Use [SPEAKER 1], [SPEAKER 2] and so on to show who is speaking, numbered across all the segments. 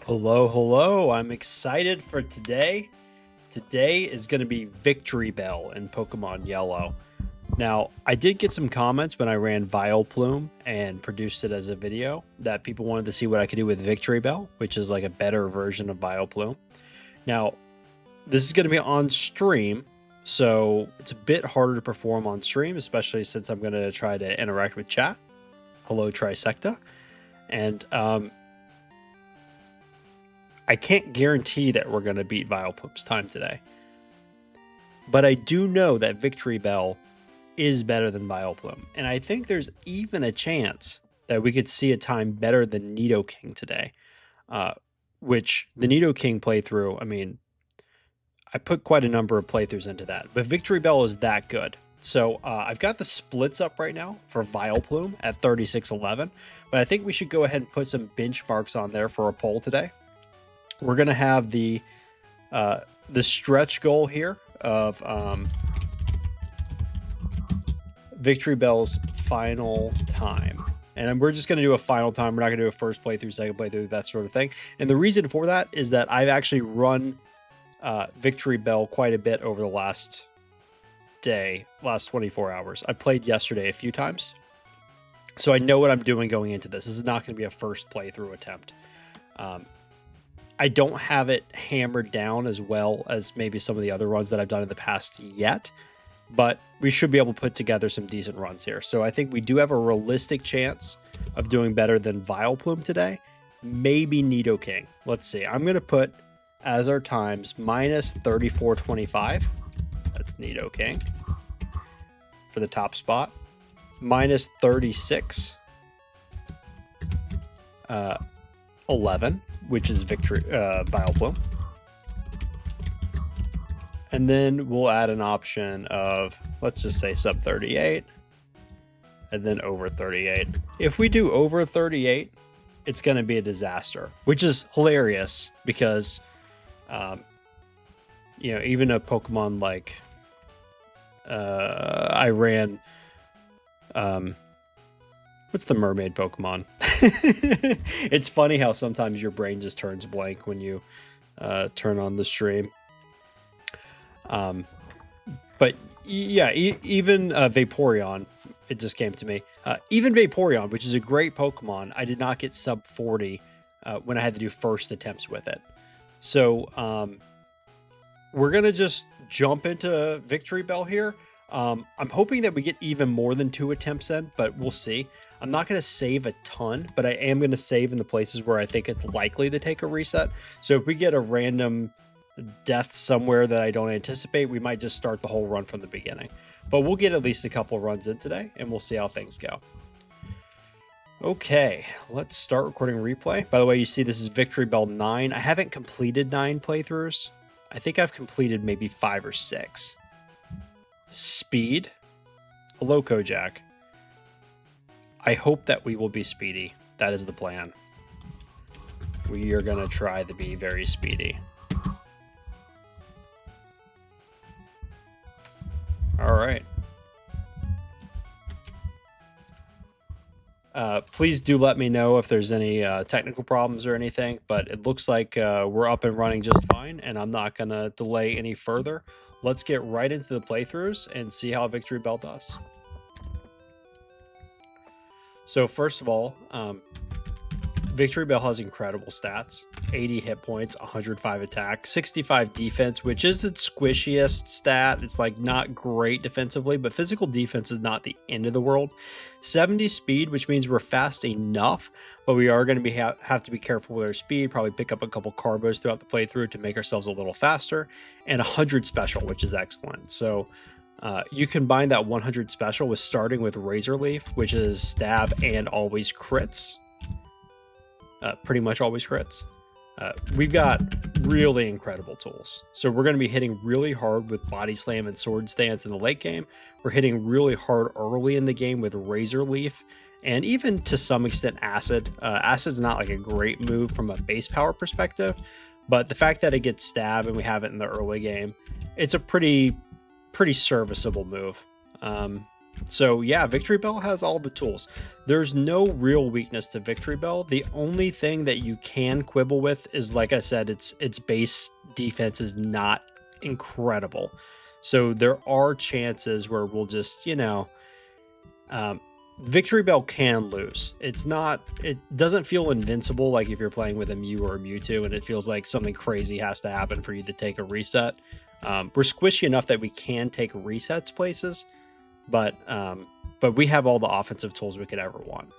[SPEAKER 1] Hello, hello. I'm excited for today. Today is going to be Victreebel in Pokemon Yellow. Now, I did get some comments when I ran Vileplume and produced it as a video that people wanted to see what I could do with Victreebel, which is like a better version of Vileplume. Now, this is going to be on stream, so it's a bit harder to perform on stream, especially since I'm going to try to interact with chat. Hello, Trisecta. And I can't guarantee that we're going to beat Vileplume's time today. But I do know that Victreebel is better than Vileplume. And I think there's even a chance that we could see a time better than Nidoking today. Which the Nidoking playthrough, I mean, I put quite a number of playthroughs into that. But Victreebel is that good. So I've got the splits up right now for Vileplume at 3611. But I think we should go ahead and put some benchmarks on there for a poll today. We're going to have the stretch goal here of Victreebel's final time. And we're just going to do a final time. We're not going to do a first playthrough, second playthrough, that sort of thing. And the reason for that is that I've actually run Victreebel quite a bit over the last 24 hours. I played yesterday a few times. So I know what I'm doing going into this. This is not going to be a first playthrough attempt. I don't have it hammered down as well as maybe some of the other runs that I've done in the past yet, but we should be able to put together some decent runs here. So I think we do have a realistic chance of doing better than Vileplume today. Maybe Nidoking. Let's see. I'm going to put as our times minus 3425. That's Nidoking for the top spot. Minus 36. 11. Which is Vileplume. And then we'll add an option of, let's just say sub 38, and then over 38. If we do over 38, it's going to be a disaster, which is hilarious because, even a Pokemon like I ran, what's the mermaid Pokemon? It's funny how sometimes your brain just turns blank when you turn on the stream. But yeah, even Vaporeon, it just came to me. Even Vaporeon, which is a great Pokemon, I did not get sub 40 when I had to do first attempts with it. So we're going to just jump into Victreebel here. I'm hoping that we get even more than 2 attempts in, but we'll see. I'm not going to save a ton, but I am going to save in the places where I think it's likely to take a reset. So if we get a random death somewhere that I don't anticipate, we might just start the whole run from the beginning. But we'll get at least a couple runs in today, and we'll see how things go. Okay, let's start recording replay. By the way, you see this is Victreebel 9. I haven't completed 9 playthroughs. I think I've completed maybe 5 or 6. Speed. Hello, Kojak. I hope that we will be speedy. That is the plan. We are going to try to be very speedy. All right. Please do let me know if there's any technical problems or anything, but it looks like we're up and running just fine, and I'm not going to delay any further. Let's get right into the playthroughs and see how Victreebel does. So first of all, Victreebel has incredible stats. 80 hit points, 105 attack, 65 defense, which is its squishiest stat. It's like not great defensively, but physical defense is not the end of the world. 70 speed, which means we're fast enough, but we are going to have to be careful with our speed, probably pick up a couple carbos throughout the playthrough to make ourselves a little faster, and 100 special, which is excellent. So you combine that 100 special with starting with Razor Leaf, which is stab and always crits. Pretty much always crits. We've got really incredible tools. So we're going to be hitting really hard with Body Slam and Sword Stance in the late game. We're hitting really hard early in the game with Razor Leaf, and even to some extent Acid. Acid's not like a great move from a base power perspective, but the fact that it gets Stab and we have it in the early game, it's a pretty serviceable move. So yeah, Victreebel has all the tools. There's no real weakness to Victreebel. The only thing that you can quibble with is, like I said, its base defense is not incredible. So there are chances where we'll just, Victreebel can lose. It doesn't feel invincible like if you're playing with a Mew or a Mewtwo and it feels like something crazy has to happen for you to take a reset. We're squishy enough that we can take resets places, but we have all the offensive tools we could ever want.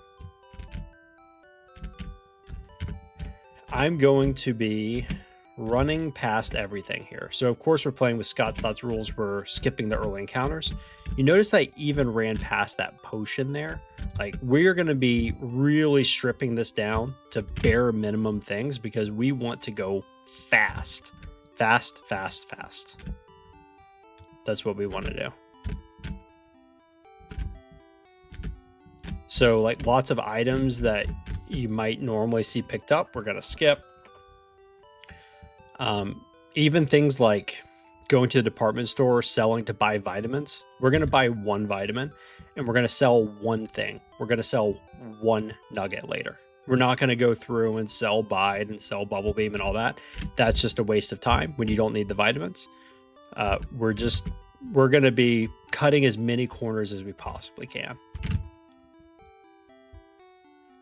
[SPEAKER 1] I'm going to be running past everything here. So of course we're playing with Scott's Thoughts rules. We're skipping the early encounters. You notice I even ran past that potion there. Like, we're going to be really stripping this down to bare minimum things because we want to go fast. Fast. That's what we want to do. So like lots of items that you might normally see picked up, we're going to skip. Even things like going to the department store, selling to buy vitamins. We're going to buy one vitamin and we're going to sell one thing. We're going to sell one nugget later. We're not going to go through and sell Bide and sell Bubble Beam and all that. That's just a waste of time when you don't need the vitamins. We're going to be cutting as many corners as we possibly can.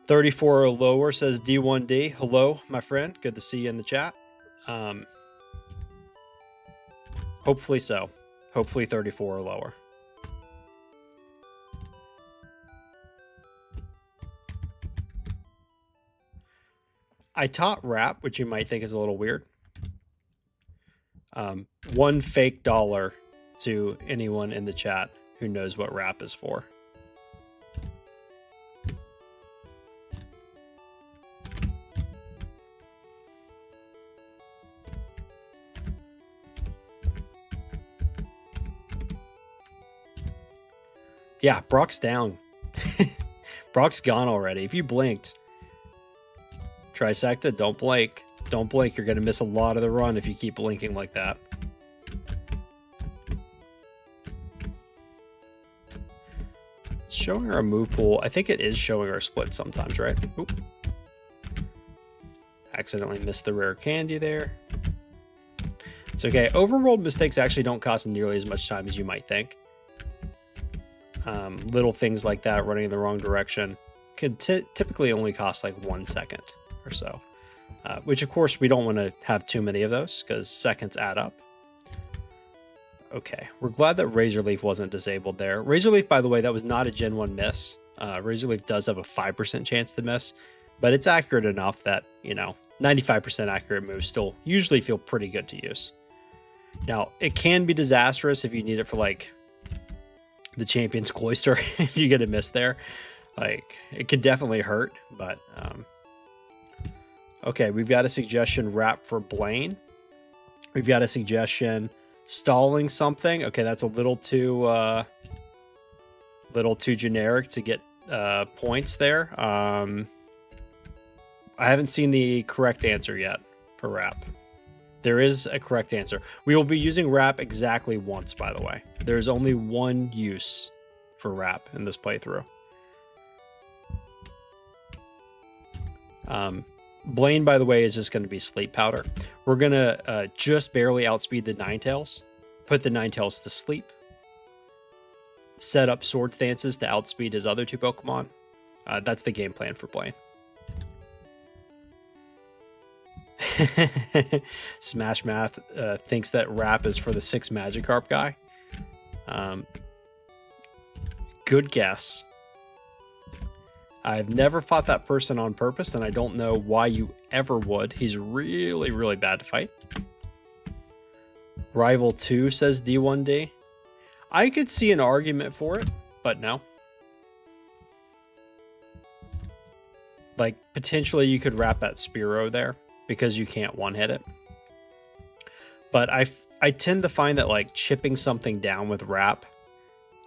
[SPEAKER 1] 34 or lower says D1D. Hello, my friend. Good to see you in the chat. Hopefully so. Hopefully 34 or lower. I taught rap, which you might think is a little weird. One fake dollar to anyone in the chat who knows what rap is for. Yeah, Brock's down. Brock's gone already. If you blinked. Trisecta, don't blink. Don't blink. You're going to miss a lot of the run if you keep blinking like that. It's showing our move pool. I think it is showing our split sometimes, right? Oop. Accidentally missed the rare candy there. It's okay. Overworld mistakes actually don't cost nearly as much time as you might think. Little things like that, running in the wrong direction, could typically only cost like 1 second or so. Which of course we don't want to have too many of those because seconds add up. Okay, we're glad that Razor Leaf wasn't disabled there. Razor Leaf, by the way, that was not a Gen 1 miss. Razor Leaf does have a 5% chance to miss, but it's accurate enough that, 95% accurate moves still usually feel pretty good to use. Now, it can be disastrous if you need it for like the Champion's Cloister. If you get a miss there, like, it can definitely hurt, but okay, we've got a suggestion wrap for Blaine. We've got a suggestion stalling something. Okay, that's a little too generic to get points there. I haven't seen the correct answer yet for wrap. There is a correct answer. We will be using wrap exactly once, by the way. There's only one use for wrap in this playthrough. Blaine, by the way, is just going to be sleep powder. We're going to just barely outspeed the Ninetales, put the Ninetales to sleep, set up Sword Stances to outspeed his other two Pokemon. That's the game plan for Blaine. Smash Math thinks that wrap is for the 6 Magikarp guy. Good guess. I've never fought that person on purpose, and I don't know why you ever would. He's really, really bad to fight. Rival 2 says D1D. I could see an argument for it, but no. Like, potentially you could wrap that Spearow there because you can't one-hit it. But I tend to find that, like, chipping something down with wrap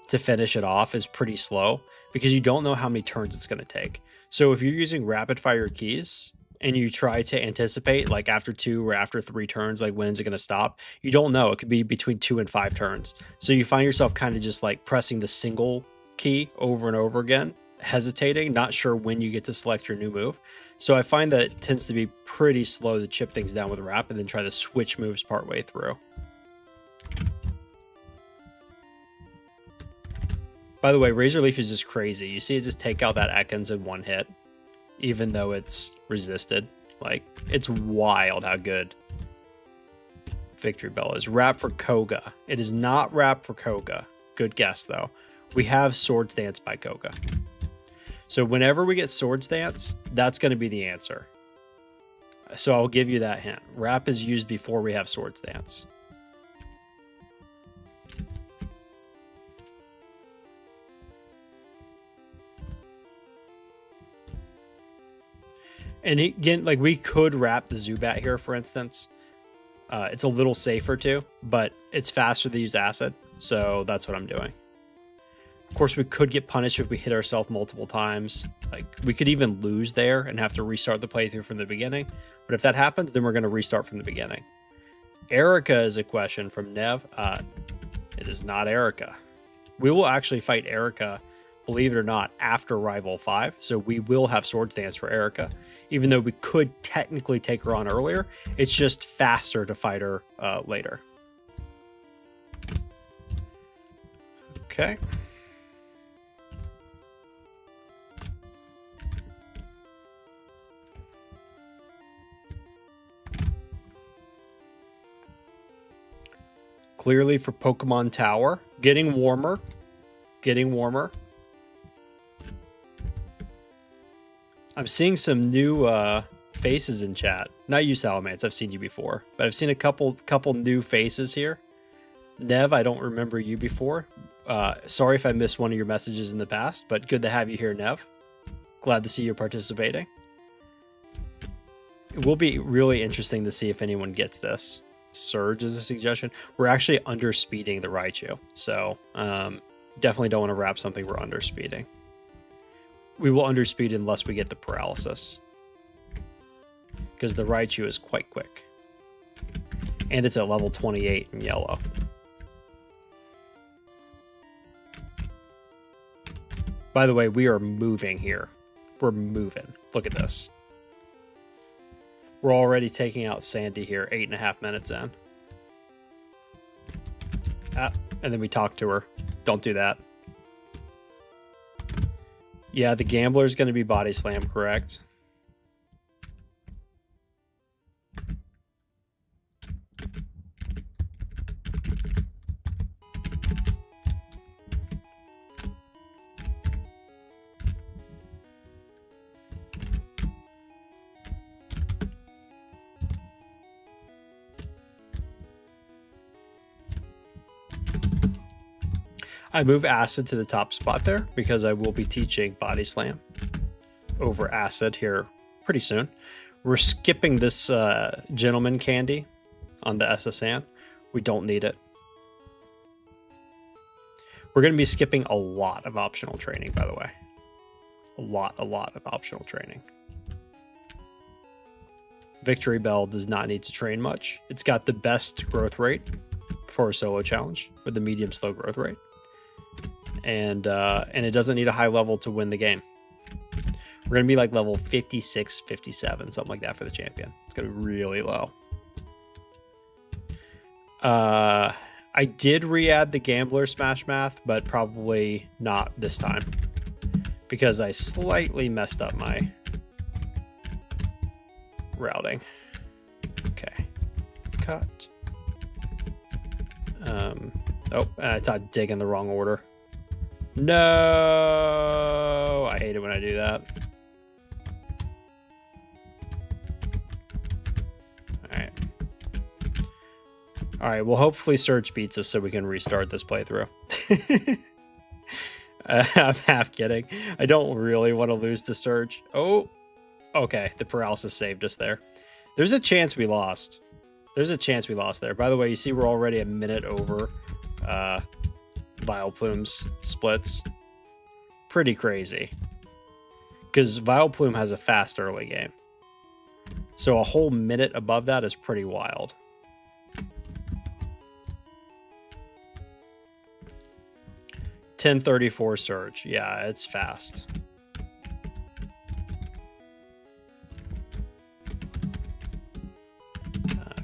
[SPEAKER 1] to finish it off is pretty slow because you don't know how many turns it's going to take. So if you're using rapid fire keys and you try to anticipate, like, after 2 or after 3 turns, like, when is it going to stop? You don't know. It could be between 2 and 5 turns. So you find yourself kind of just like pressing the single key over and over again, hesitating, not sure when you get to select your new move. So I find that it tends to be pretty slow to chip things down with Wrap and then try to switch moves partway through. By the way, Razor Leaf is just crazy. You see it just take out that Ekans in one hit, even though it's resisted. Like, it's wild how good Victreebel is. Wrap for Koga. It is not Wrap for Koga. Good guess, though. We have Swords Dance by Koga. So whenever we get Swords Dance, that's going to be the answer. So I'll give you that hint. Wrap is used before we have Swords Dance. And again, like, we could wrap the Zubat here, for instance. It's a little safer too, but it's faster to use Acid. So that's what I'm doing. Of course, we could get punished if we hit ourselves multiple times. Like, we could even lose there and have to restart the playthrough from the beginning. But if that happens, then we're going to restart from the beginning. Erica is a question from Nev. It is not Erica. We will actually fight Erica, believe it or not, after Rival 5. So we will have Swords Dance for Erica. Even though we could technically take her on earlier, it's just faster to fight her later. Okay. Clearly for Pokemon Tower, getting warmer, getting warmer. I'm seeing some new faces in chat. Not you, Salamance. I've seen you before, but I've seen a couple new faces here. Nev, I don't remember you before. Sorry if I missed one of your messages in the past, but good to have you here, Nev. Glad to see you participating. It will be really interesting to see if anyone gets this. Surge is a suggestion. We're actually underspeeding the Raichu, so definitely don't want to wrap something we're underspeeding. We will underspeed unless we get the paralysis, because the Raichu is quite quick, and it's at level 28 in yellow. By the way, we are moving here. We're moving. Look at this. We're already taking out Sandy here, 8.5 minutes in. Ah, and then we talk to her. Don't do that. Yeah, the Gambler is going to be Body Slam, correct? I move Acid to the top spot there because I will be teaching Body Slam over Acid here pretty soon. We're skipping this Gentleman Candy on the SSN. We don't need it. We're going to be skipping a lot of optional training, by the way. A lot of optional training. Victreebel does not need to train much. It's got the best growth rate for a solo challenge with the medium slow growth rate. And it doesn't need a high level to win the game. We're going to be like level 56, 57, something like that for the champion. It's going to be really low. I did re-add the Gambler Smash Math, but probably not this time, because I slightly messed up my routing. Okay. Cut. Oh, and I thought dig in the wrong order. No, I hate it when I do that. All right, well, hopefully Surge beats us so we can restart this playthrough. I'm half kidding. I don't really want to lose to Surge. Oh, okay, the paralysis saved us there. There's a chance we lost. There's a chance we lost there. By the way, you see we're already a minute over Vileplume's splits. Pretty crazy. Because Vileplume has a fast early game. So a whole minute above that is pretty wild. 1034 surge. Yeah, it's fast.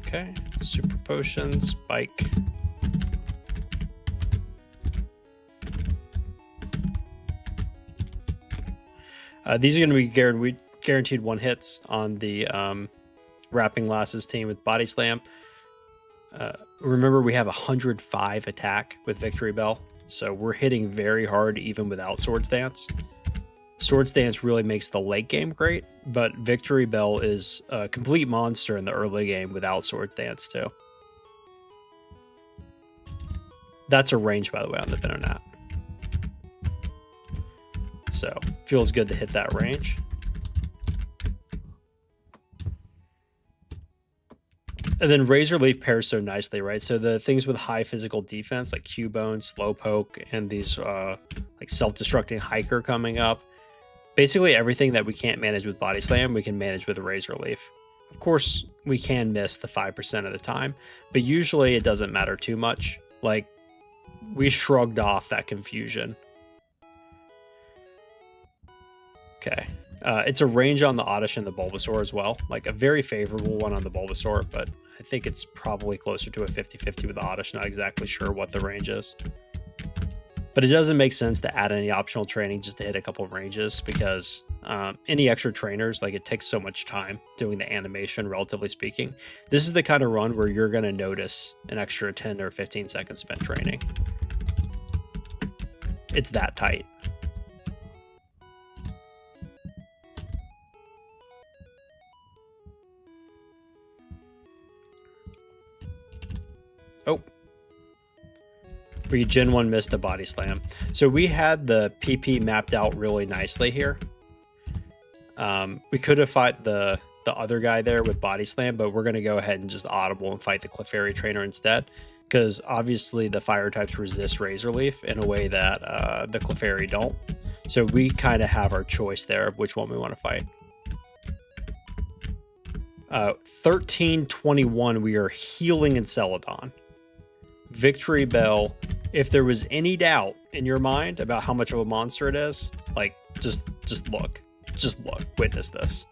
[SPEAKER 1] Okay, super potion, spike. These are going to be guaranteed one hits on the Wrapping Lasses team with Body Slam. Remember, we have 105 attack with Victreebel, so we're hitting very hard even without Swords Dance. Swords Dance really makes the late game great, but Victreebel is a complete monster in the early game without Swords Dance too. That's a range, by the way, on the Venonat. So feels good to hit that range. And then Razor Leaf pairs so nicely, right? So the things with high physical defense, like Cubone, Slowpoke, and these like self-destructing Hiker coming up. Basically everything that we can't manage with Body Slam, we can manage with Razor Leaf. Of course, we can miss the 5% of the time, but usually it doesn't matter too much. Like, we shrugged off that confusion. Okay. It's a range on the Oddish and the Bulbasaur as well. Like a very favorable one on the Bulbasaur, but I think it's probably closer to a 50-50 with the Oddish. Not exactly sure what the range is. But it doesn't make sense to add any optional training just to hit a couple of ranges because any extra trainers, like it takes so much time doing the animation, relatively speaking. This is the kind of run where you're going to notice an extra 10 or 15 seconds spent training. It's that tight. Oh, we Gen 1 missed a Body Slam. So we had the PP mapped out really nicely here. We could have fought the other guy there with Body Slam, but we're going to go ahead and just Audible and fight the Clefairy trainer instead. Because obviously the fire types resist Razor Leaf in a way that the Clefairy don't. So we kind of have our choice there of which one we want to fight. 1321, we are healing in Celadon. Victreebel, if there was any doubt in your mind about how much of a monster it is, like just look, witness this.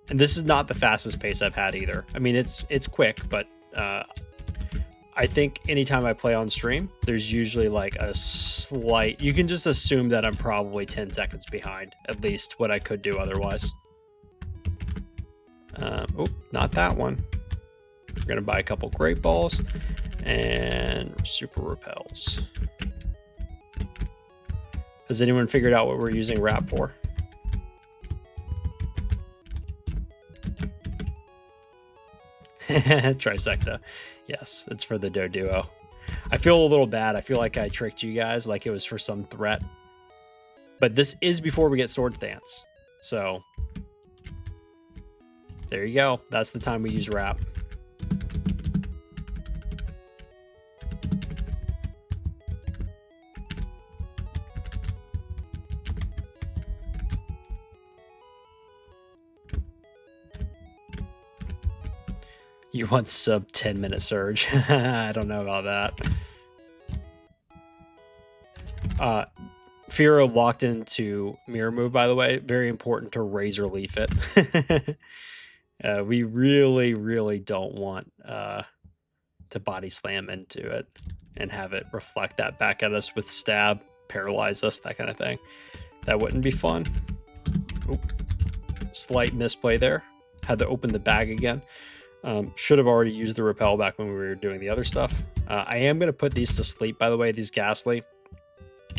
[SPEAKER 1] And this is not the fastest pace I've had either. I mean, it's quick, but I think anytime I play on stream, there's usually like a slight, you can just assume that I'm probably 10 seconds behind, at least what I could do otherwise. Oh, not that one. We're going to buy a couple Great Balls and Super Repels. Has anyone figured out what we're using Wrap for? Trisecta. Yes, it's for the Doduo. I feel a little bad. I feel like I tricked you guys like it was for some threat. But this is before we get Swords Dance. So there you go. That's the time we use Wrap. You want sub 10-minute surge? I don't know about that. Fira walked into Mirror Move, by the way. Very important to Razor Leaf it. We really don't want to Body Slam into it and have it reflect that back at us with Stab, paralyze us, that kind of thing. That wouldn't be fun. Oop. Slight misplay there. Had to open the bag again. Should have already used the Repel back when we were doing the other stuff. I am going to put these to sleep, by the way. These Ghastly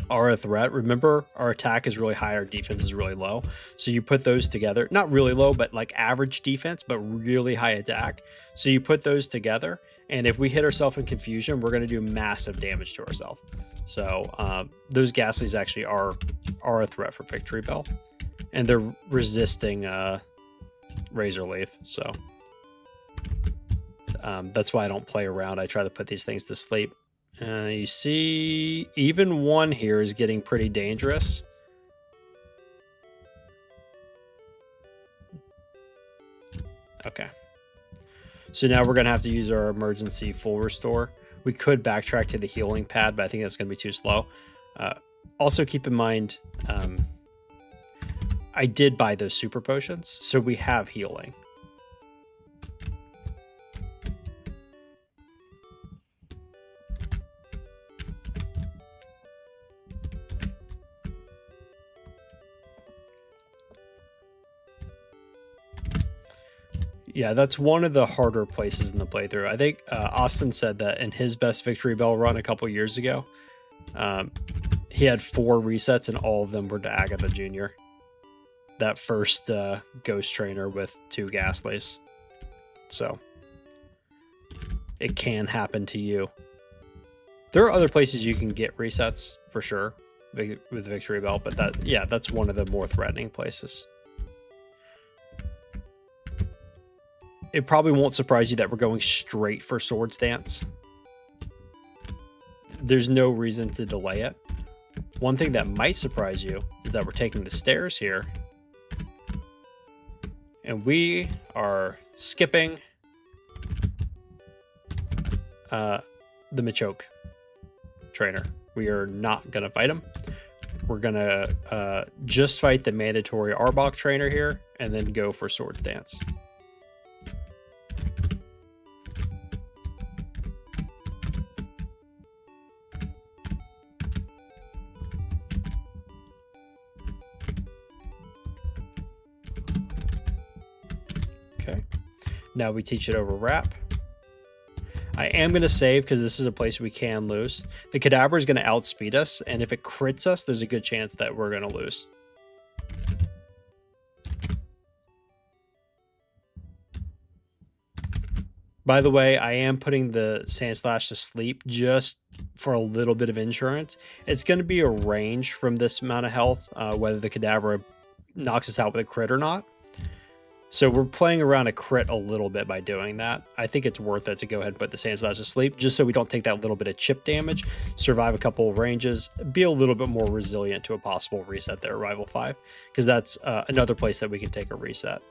[SPEAKER 1] are a threat. Remember, our attack is really high, our defense is really low. So you put those together, not really low, but like average defense, but really high attack. So you put those together, and if we hit ourselves in confusion, we're going to do massive damage to ourselves. So those Ghastlies actually are a threat for Victreebel, and they're resisting Razor Leaf. So that's why I don't play around. I try to put these things to sleep. You see, even one here is getting pretty dangerous. Okay. So now we're going to have to use our emergency full restore. We could backtrack to the healing pad, but I think that's going to be too slow. Also keep in mind, I did buy those super potions, so we have healing. Yeah, that's one of the harder places in the playthrough. I think Austin said that in his best Victreebel run a couple years ago, he had 4 resets and all of them were to Agatha Jr. That first ghost trainer with 2 Ghastlies. So it can happen to you. There are other places you can get resets for sure with Victreebel, but that's one of the more threatening places. It probably won't surprise you that we're going straight for Swords Dance. There's no reason to delay it. One thing that might surprise you is that we're taking the stairs here. And we are skipping the Machoke trainer. We are not going to fight him. We're going to just fight the mandatory Arbok trainer here and then go for Swords Dance. Now we teach it over wrap. I am going to save because this is a place we can lose. The Kadabra is going to outspeed us, and if it crits us, there's a good chance that we're going to lose. By the way, I am putting the Sandslash to sleep just for a little bit of insurance. It's going to be a range from this amount of health, whether the Kadabra knocks us out with a crit or not. So we're playing around a crit a little bit by doing that. I think it's worth it to go ahead and put the Sandslash to sleep, just so we don't take that little bit of chip damage, survive a couple of ranges, be a little bit more resilient to a possible reset there, Rival 5, because that's another place that we can take a reset.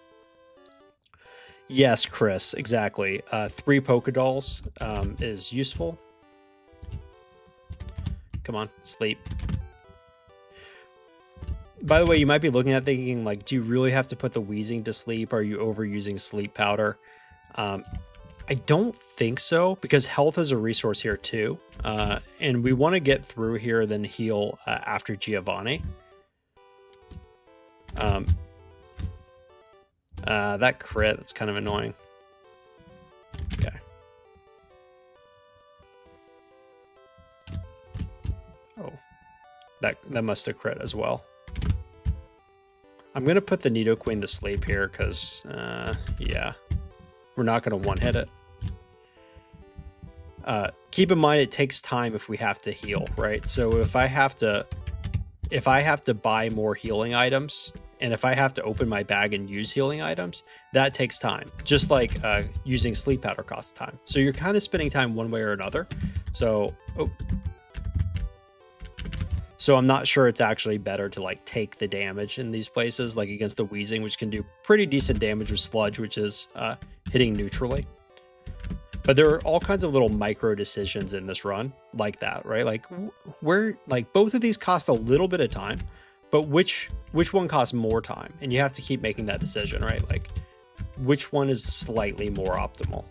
[SPEAKER 1] Yes, Chris, exactly. 3 Pokédolls is useful. Come on, sleep. By the way, you might be looking at thinking, like, do you really have to put the Wheezing to sleep? Are you overusing sleep powder? I don't think so, because health is a resource here too. And we want to get through here, then heal after Giovanni. That crit, that's kind of annoying. Okay. Oh, that must have crit as well. I'm going to put the Nidoqueen to sleep here because, yeah, we're not going to one-hit it. Keep in mind it takes time if we have to heal, right? So if I have to buy more healing items, and if I have to open my bag and use healing items, that takes time. Just like using sleep powder costs time. So you're kind of spending time one way or another. So, So I'm not sure it's actually better to like take the damage in these places, like against the Wheezing, which can do pretty decent damage with Sludge, which is hitting neutrally. But there are all kinds of little micro decisions in this run like that, right? Like both of these cost a little bit of time, but which one costs more time? And you have to keep making that decision, right? Like which one is slightly more optimal?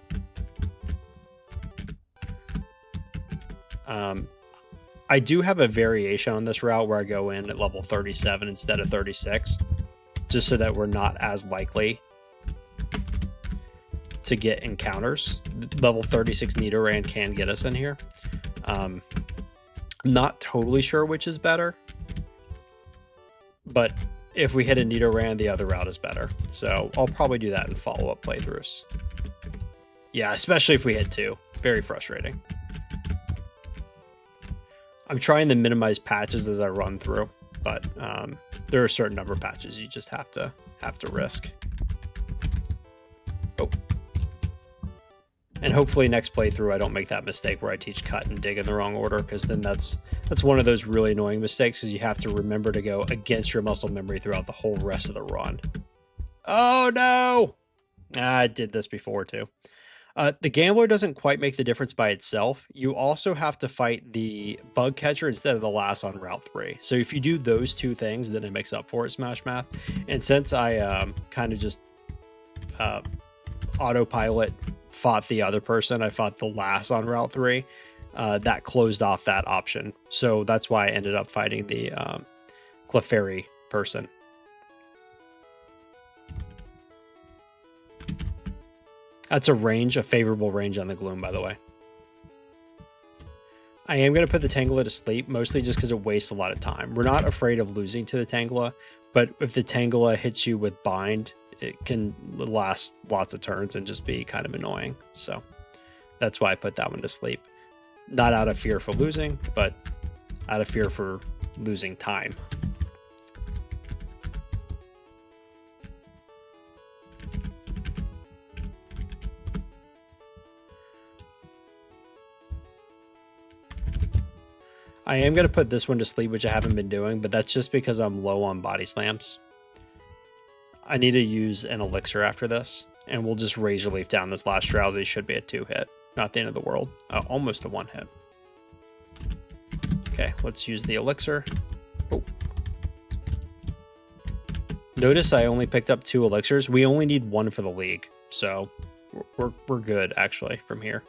[SPEAKER 1] I do have a variation on this route where I go in at level 37 instead of 36, just so that we're not as likely to get encounters. Level 36 Nidoran can get us in here. Not totally sure which is better, but if we hit a Nidoran, the other route is better. So I'll probably do that in follow-up playthroughs. Yeah, especially if we hit 2. Very frustrating. I'm trying to minimize patches as I run through, but there are a certain number of patches you just have to risk. Oh. And hopefully next playthrough I don't make that mistake where I teach cut and dig in the wrong order, because then that's one of those really annoying mistakes, because you have to remember to go against your muscle memory throughout the whole rest of the run. Oh no! I did this before too. The Gambler doesn't quite make the difference by itself. You also have to fight the Bug Catcher instead of the last on Route 3. So if you do those two things, then it makes up for it, Smash Math. And since I kind of just autopilot fought the other person, I fought the last on Route 3, that closed off that option. So that's why I ended up fighting the Clefairy person. That's a range, a favorable range on the Gloom, by the way. I am going to put the Tangela to sleep, mostly just because it wastes a lot of time. We're not afraid of losing to the Tangela, but if the Tangela hits you with Bind, it can last lots of turns and just be kind of annoying. So that's why I put that one to sleep. Not out of fear for losing, but out of fear for losing time. I am going to put this one to sleep, which I haven't been doing, but that's just because I'm low on body slams. I need to use an elixir after this, and we'll just Razor Leaf down this last drowsy. Should be a 2-hit. Not the end of the world. Almost a 1-hit. Okay, let's use the elixir. Oh. Notice I only picked up 2 elixirs. We only need 1 for the league, so we're good, actually, from here.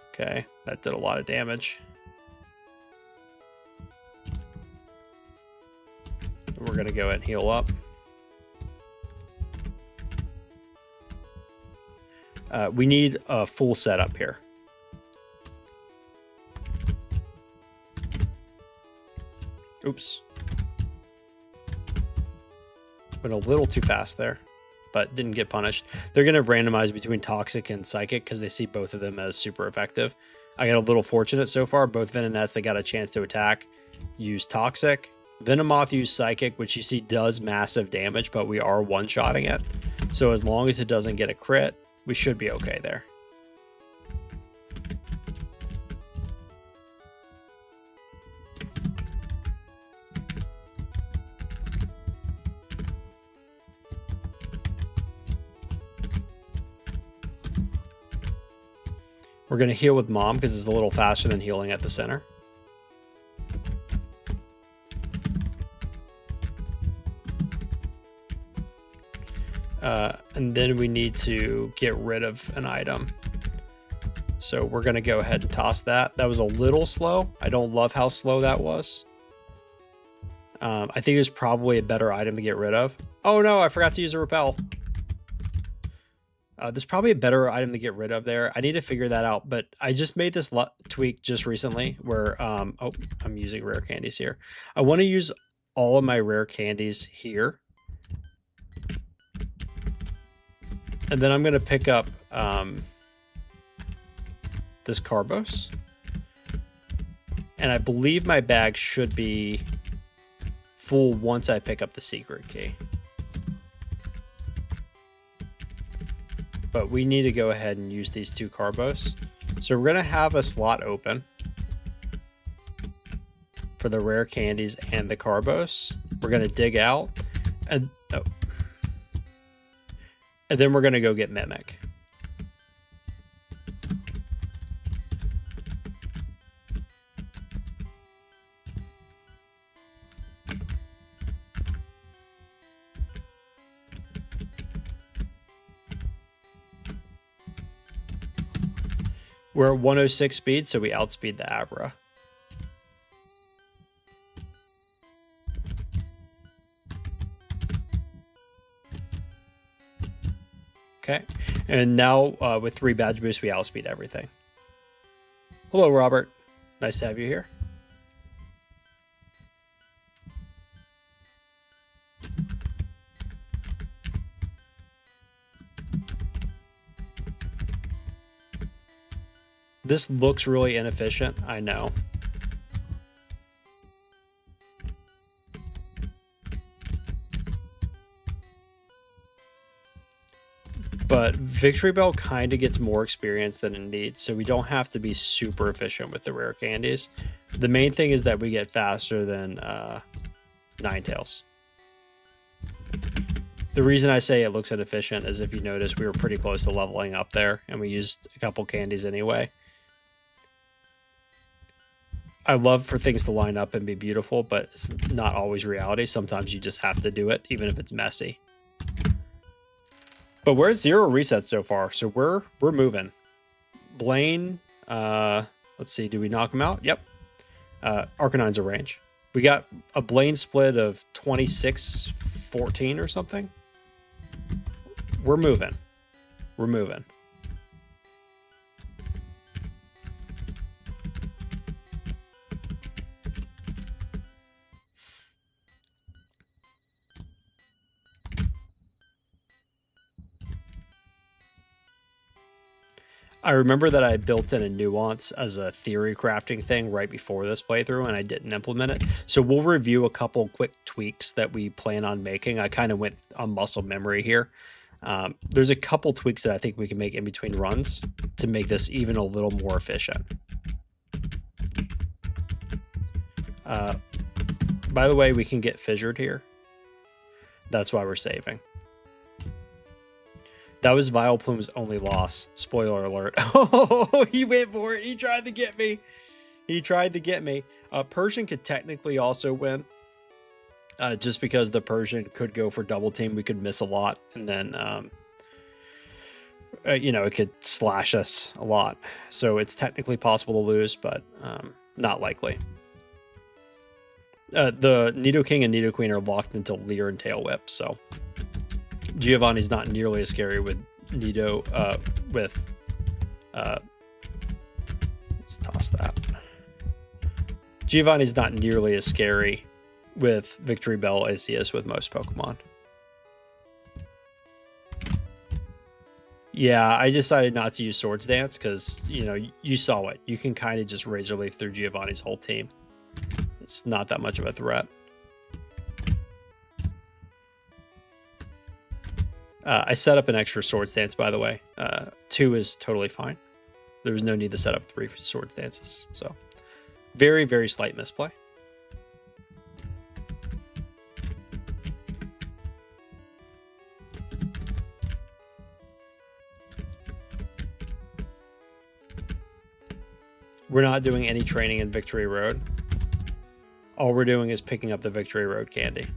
[SPEAKER 1] Okay, that did a lot of damage. We're going to go ahead and heal up. We need a full setup here. Oops. Went a little too fast there, but didn't get punished. They're going to randomize between Toxic and Psychic because they see both of them as super effective. I got a little fortunate so far. Both Venonats that got a chance to attack use Toxic. Venomoth used Psychic, which you see does massive damage, but we are one-shotting it. So as long as it doesn't get a crit, we should be okay there. We're going to heal with Mom because it's a little faster than healing at the center. And then we need to get rid of an item. So we're going to go ahead and toss that. That was a little slow. I don't love how slow that was. I think there's probably a better item to get rid of. Oh no, I forgot to use a repel. There's probably a better item to get rid of there. I need to figure that out, but I just made this tweak just recently where, oh, I'm using rare candies here. I want to use all of my rare candies here. And then I'm going to pick up this Carbos. And I believe my bag should be full once I pick up the secret key. But we need to go ahead and use these 2 Carbos. So we're going to have a slot open for the rare candies and the Carbos. We're going to dig out and and then we're going to go get Mimic. We're at 106 speed, so we outspeed the Abra. Okay, and now with 3 badge boosts, we outspeed everything. Hello, Robert. Nice to have you here. This looks really inefficient, I know. But Victreebel kind of gets more experience than it needs, so we don't have to be super efficient with the rare candies. The main thing is that we get faster than Ninetales. The reason I say it looks inefficient is if you notice we were pretty close to leveling up there and we used a couple candies anyway. I love for things to line up and be beautiful, but it's not always reality. Sometimes you just have to do it, even if it's messy. But we're at 0 resets so far, so we're moving. Blaine, let's see, do we knock him out? Yep. Arcanine's a range. We got a Blaine split of 26-14 or something. We're moving. We're moving. I remember that I built in a nuance as a theory crafting thing right before this playthrough, and I didn't implement it. So we'll review a couple quick tweaks that we plan on making. I kind of went on muscle memory here. There's a couple tweaks that I think we can make in between runs to make this even a little more efficient. By the way, we can get fissured here. That's why we're saving. That was Vileplume's only loss. Spoiler alert. Oh, he went for it. He tried to get me. He tried to get me. Persian could technically also win. Just because the Persian could go for double team. We could miss a lot. And then, you know, it could slash us a lot. So it's technically possible to lose, but not likely. The Nidoking and Nidoqueen are locked into Leer and Tail Whip, so... Giovanni's not nearly as scary with Nido, let's toss that. Giovanni's not nearly as scary with Victreebel as he is with most Pokemon. Yeah, I decided not to use Swords Dance because, you know, you saw it. You can kind of just Razor Leaf through Giovanni's whole team. It's not that much of a threat. I set up an extra Swords Dance, by the way. 2 is totally fine. There was no need to set up 3 Swords Dances. So, very, very slight misplay. We're not doing any training in Victory Road. All we're doing is picking up the Victory Road candy.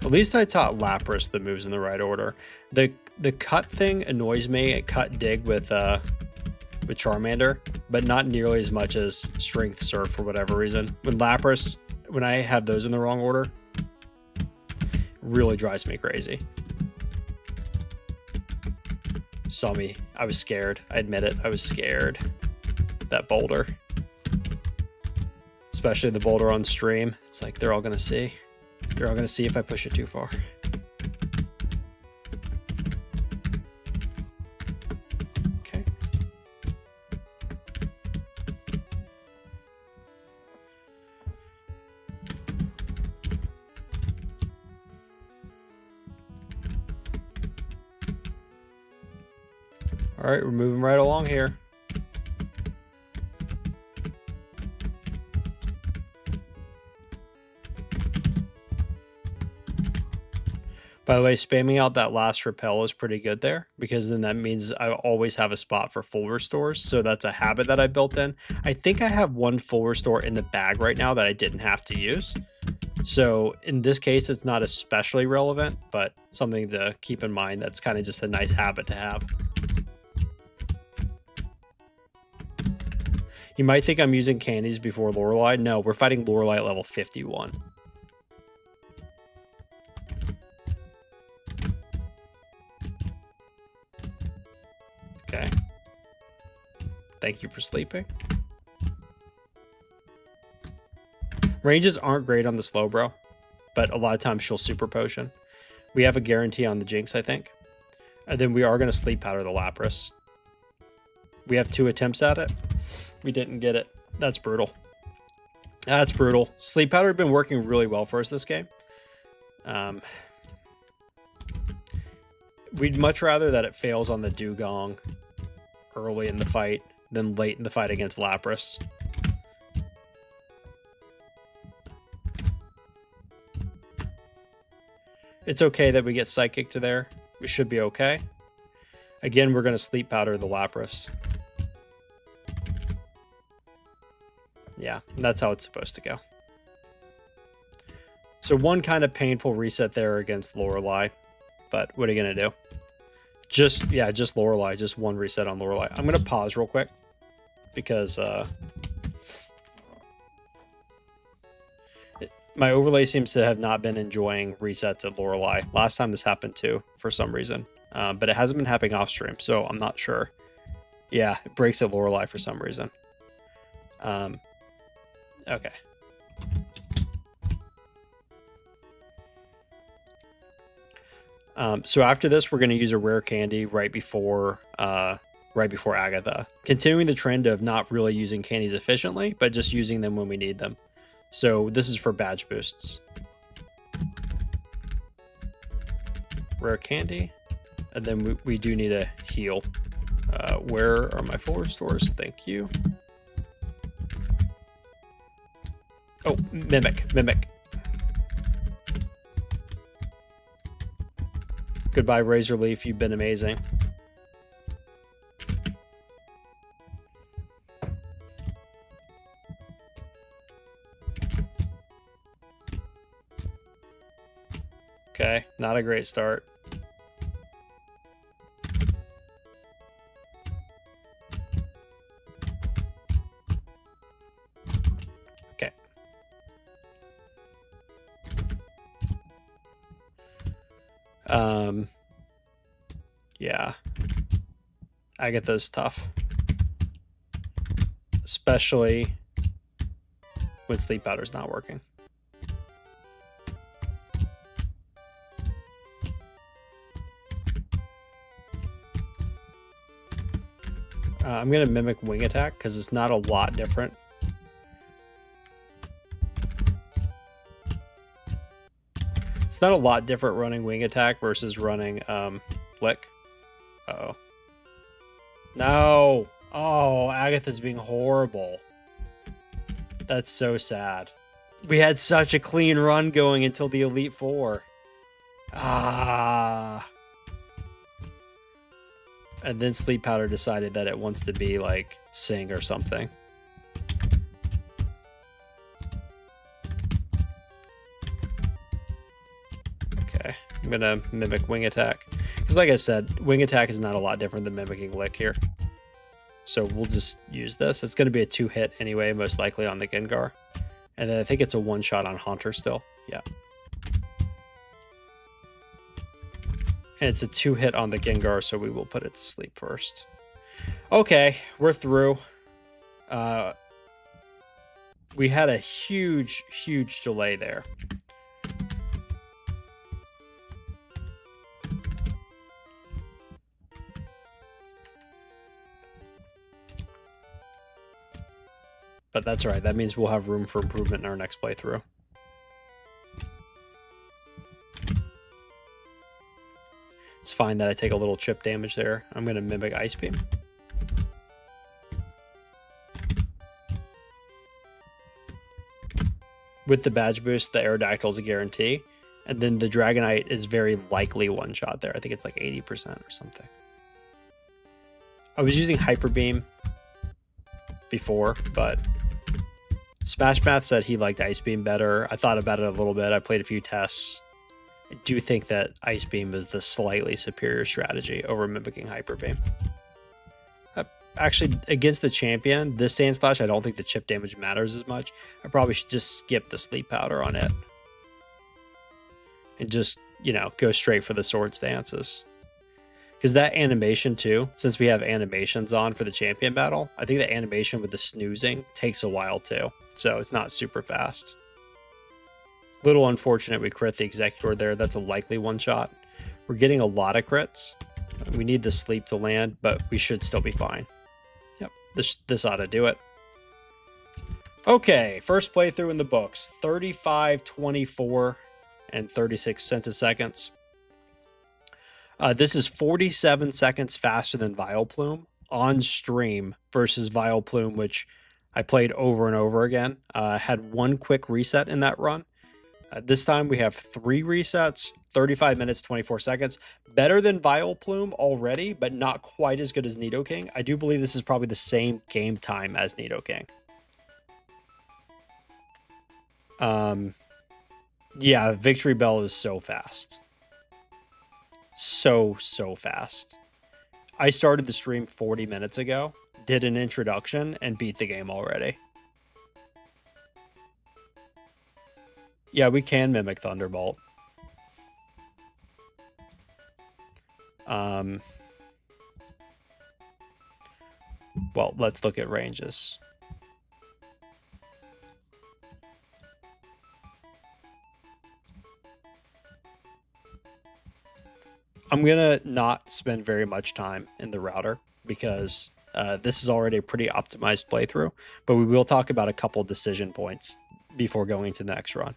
[SPEAKER 1] At least I taught Lapras the moves in the right order. The cut thing annoys me. Cut dig with Charmander, but not nearly as much as Strength Surf for whatever reason. When Lapras, when I have those in the wrong order, it really drives me crazy. Saw me. I was scared. I admit it. I was scared. That boulder. Especially the boulder on stream. It's like they're all going to see. They're all going to see if I push it too far. Okay. All right, we're moving right along here. By the way, spamming out that last repel is pretty good there, because then that means I always have a spot for full restores. So that's a habit that I built in. I think I have 1 full restore in the bag right now that I didn't have to use. So in this case, it's not especially relevant, but something to keep in mind. That's kind of just a nice habit to have. You might think I'm using candies before Lorelei. No, we're fighting Lorelei at level 51. Okay. Thank you for sleeping. Ranges aren't great on the Slowbro, but a lot of times she'll Super Potion. We have a guarantee on the Jinx, I think. And then we are going to Sleep Powder the Lapras. We have 2 attempts at it. We didn't get it. That's brutal. That's brutal. Sleep Powder had been working really well for us this game. We'd much rather that it fails on the Dugong early in the fight than late in the fight against Lapras. It's okay that we get Psychic to there. We should be okay. Again, we're going to Sleep Powder the Lapras. Yeah, that's how it's supposed to go. So one kind of painful reset there against Lorelei. But what are you going to do? Just Lorelei. Just one reset on Lorelei. I'm going to pause real quick. Because my overlay seems to have not been enjoying resets at Lorelei. Last time this happened too, for some reason. But it hasn't been happening off stream, so I'm not sure. Yeah, it breaks at Lorelei for some reason. Okay. So after this, we're going to use a rare candy right before Agatha, continuing the trend of not really using candies efficiently, but just using them when we need them. So this is for badge boosts. Rare candy, and then we do need a heal. Where are my forward stores? Thank you. Oh, Mimic. Goodbye, Razor Leaf. You've been amazing. Okay, not a great start. Okay. Yeah. Agatha's tough. Especially when Sleep Powder's not working. I'm going to Mimic Wing Attack because it's not a lot different. It's not a lot different running Wing Attack versus running Lick. Uh-oh. No! Oh, Agatha's being horrible. That's so sad. We had such a clean run going until the Elite Four. Ah. And then Sleep Powder decided that it wants to be like Sing or something. Okay, I'm gonna Mimic Wing Attack. Because like I said, Wing Attack is not a lot different than mimicking Lick here. So we'll just use this. It's gonna be a 2-hit anyway, most likely on the Gengar. And then I think it's a 1-shot on Haunter still. Yeah. And it's a 2-hit on the Gengar, so we will put it to sleep first. Okay, we're through. We had a huge delay there. But that's all right. That means we'll have room for improvement in our next playthrough. It's fine that I take a little chip damage there. I'm going to Mimic Ice Beam. With the badge boost, the Aerodactyl is a guarantee. And then the Dragonite is very likely one-shot there. I think it's like 80% or something. I was using Hyper Beam before, but Smash Math said he liked Ice Beam better. I thought about it a little bit. I played a few tests. I do think that Ice Beam is the slightly superior strategy over mimicking Hyper Beam. Actually, against the champion, this Sand Slash, I don't think the chip damage matters as much. I probably should just skip the Sleep Powder on it. And just, you know, go straight for the Sword Stances. Because that animation too, since we have animations on for the champion battle, I think the animation with the snoozing takes a while too. So it's not super fast. Little unfortunate we crit the Executor there. That's a likely one-shot. We're getting a lot of crits. We need the sleep to land, but we should still be fine. Yep, this ought to do it. Okay, first playthrough in the books. 35, 24, and 36 centiseconds. This is 47 seconds faster than Vileplume on stream versus Vileplume, which I played over and over again. Had one quick reset in that run. This time we have 3 resets, 35 minutes, 24 seconds. Better than Vileplume already, but not quite as good as Nidoking. I do believe this is probably the same game time as Nidoking. Yeah, Victreebel is so fast. So fast. I started the stream 40 minutes ago, did an introduction, and beat the game already. Yeah, we can mimic Thunderbolt. Well, let's look at ranges. I'm going to not spend very much time in the router because this is already a pretty optimized playthrough, but we will talk about a couple decision points before going to the next run.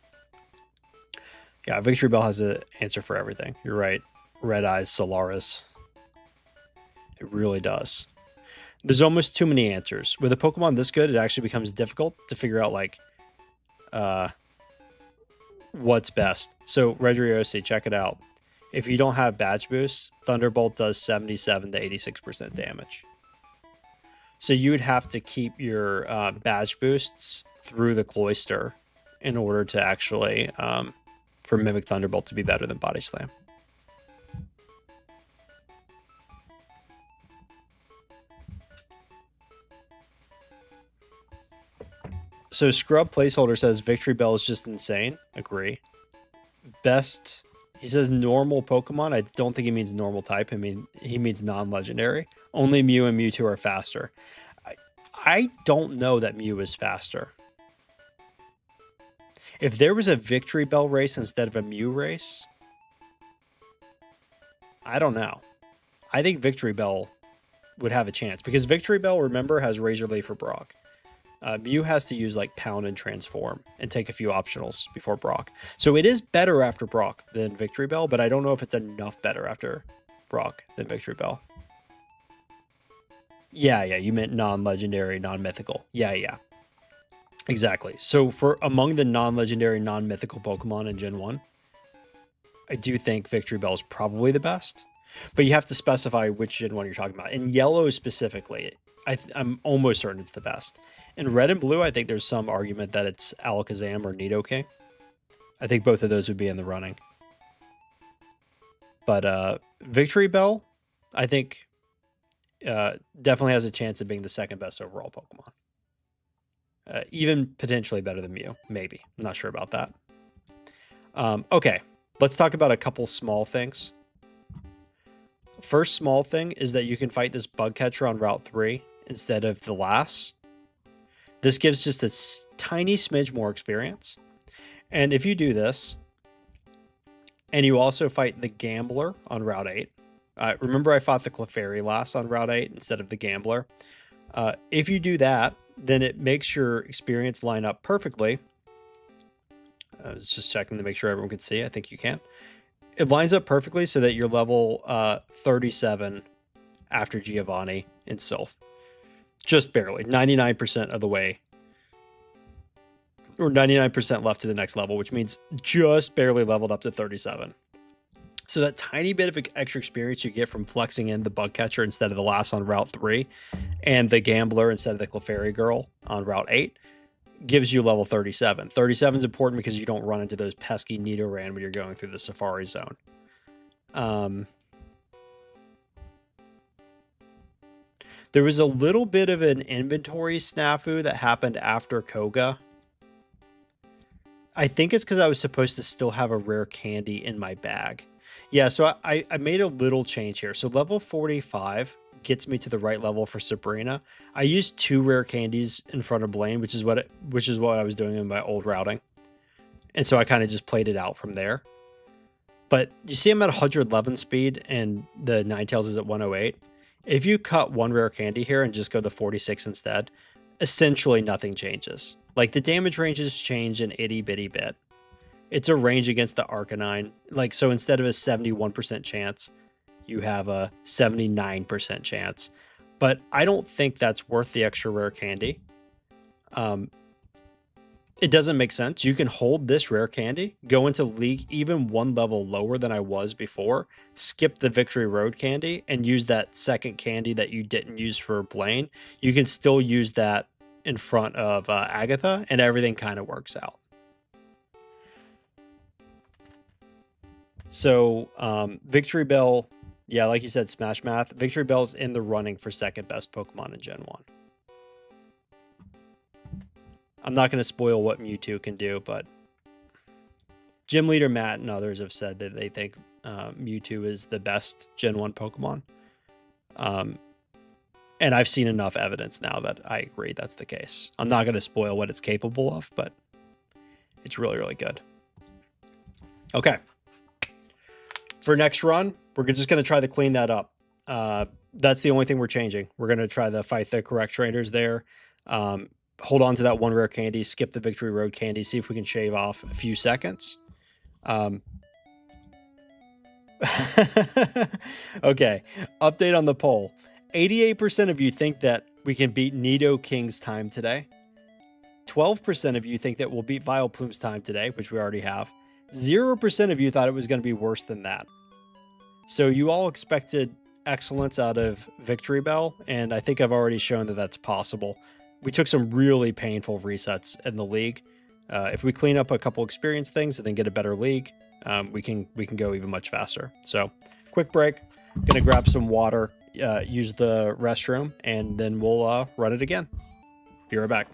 [SPEAKER 1] Yeah, Victreebel has an answer for everything. You're right. Red Eyes, Solaris. It really does. There's almost too many answers. With a Pokemon this good, it actually becomes difficult to figure out, like, what's best. So, Redriosi, check it out. If you don't have badge boosts, Thunderbolt does 77 to 86% damage. So you would have to keep your badge boosts through the Cloyster in order to actually, for Mimic Thunderbolt to be better than Body Slam. So Scrub Placeholder says Victreebel is just insane. Agree. Best... He says normal Pokemon. I don't think he means normal type. I mean, he means non-legendary. Only Mew and Mewtwo are faster. I don't know that Mew is faster. If there was a Victreebel race instead of a Mew race, I don't know. I think Victreebel would have a chance because Victreebel, remember, has Razor Leaf for Brock. Mew has to use like Pound and Transform and take a few optionals before Brock. So it is better after Brock than Victreebel, but I don't know if it's enough better after Brock than Victreebel. Yeah, you meant non-legendary, non-mythical. Yeah. Exactly. So for among the non-legendary, non-mythical Pokemon in Gen 1, I do think Victreebel is probably the best. But you have to specify which Gen 1 you're talking about. In Yellow specifically, I'm almost certain it's the best. In Red and Blue, I think there's some argument that it's Alakazam or Nidoking. I think both of those would be in the running. But Victreebel, I think, definitely has a chance of being the second best overall Pokemon. Even potentially better than Mew. Maybe. I'm not sure about that. Okay, let's talk about a couple small things. First small thing is that you can fight this bug catcher on Route 3 instead of the last. This gives just a tiny smidge more experience. And if you do this, and you also fight the Gambler on Route 8. Remember I fought the Clefairy last on Route 8 instead of the Gambler. If you do that, then it makes your experience line up perfectly. I was just checking to make sure everyone can see. I think you can. It lines up perfectly so that you're level 37 after Giovanni in Sylph. Just barely. 99% of the way. Or 99% left to the next level, which means just barely leveled up to 37. So that tiny bit of extra experience you get from flexing in the bug catcher instead of the last on Route 3 and the Gambler instead of the Clefairy girl on Route 8 gives you level 37. 37 is important because you don't run into those pesky Nidoran when you're going through the Safari Zone. There was a little bit of an inventory snafu that happened after Koga. I think it's because I was supposed to still have a rare candy in my bag. Yeah, so I made a little change here. So level 45 gets me to the right level for Sabrina. I used 2 rare candies in front of Blaine, which is what I was doing in my old routing. And so I kind of just played it out from there. But you see I'm at 111 speed and the Ninetales is at 108. If you cut 1 rare candy here and just go to 46 instead, essentially nothing changes. Like the damage ranges change an itty bitty bit. It's a range against the Arcanine. Like, so instead of a 71% chance you have a 79% chance. But I don't think that's worth the extra rare candy. It doesn't make sense. You can hold this rare candy, go into league even one level lower than I was before, skip the Victory Road candy, and use that second candy that you didn't use for Blaine. You can still use that in front of Agatha, and everything kind of works out. So Victreebel, yeah, like you said, Smash Math, Victreebel's in the running for second best Pokemon in Gen 1. I'm not going to spoil what Mewtwo can do, but Gym Leader Matt and others have said that they think Mewtwo is the best Gen 1 Pokemon. And I've seen enough evidence now that I agree that's the case. I'm not going to spoil what it's capable of, but it's really, really good. Okay. For next run, we're just going to try to clean that up. That's the only thing we're changing. We're going to try to fight the correct trainers there. Hold on to that one rare candy, skip the Victory Road candy, see if we can shave off a few seconds. Okay. Update on the poll. 88% of you think that we can beat Nidoking's time today. 12% of you think that we'll beat Vileplume's time today, which we already have. 0% of you thought it was going to be worse than that. So you all expected excellence out of Victreebel, and I think I've already shown that that's possible. We took some really painful resets in the league. If we clean up a couple experience things and then get a better league, we can go even much faster. So quick break, gonna grab some water, use the restroom, and then we'll run it again. Be right back.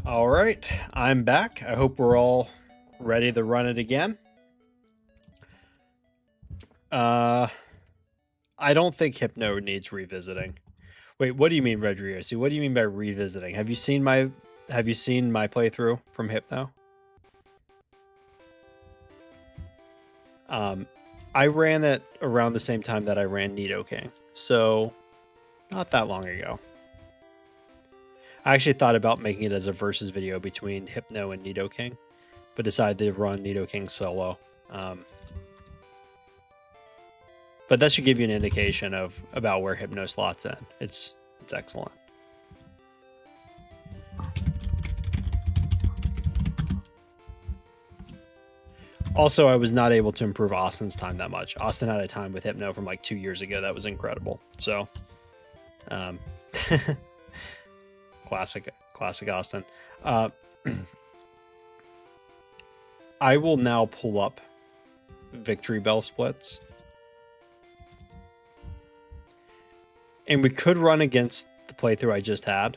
[SPEAKER 1] All right, I'm back. I hope we're all ready to run it again. I don't think Hypno needs revisiting. Wait, what do you mean, Redriosi? What do you mean by revisiting? Have you seen my playthrough from Hypno? I ran it around the same time that I ran Nidoking, so not that long ago. I actually thought about making it as a versus video between Hypno and Nidoking, but decided to run Nidoking solo. But that should give you an indication of about where Hypno slots in. It's excellent. Also, I was not able to improve Austin's time that much. Austin had a time with Hypno from like 2 years ago that was incredible. So, classic Austin. I will now pull up Victreebel splits. And we could run against the playthrough I just had.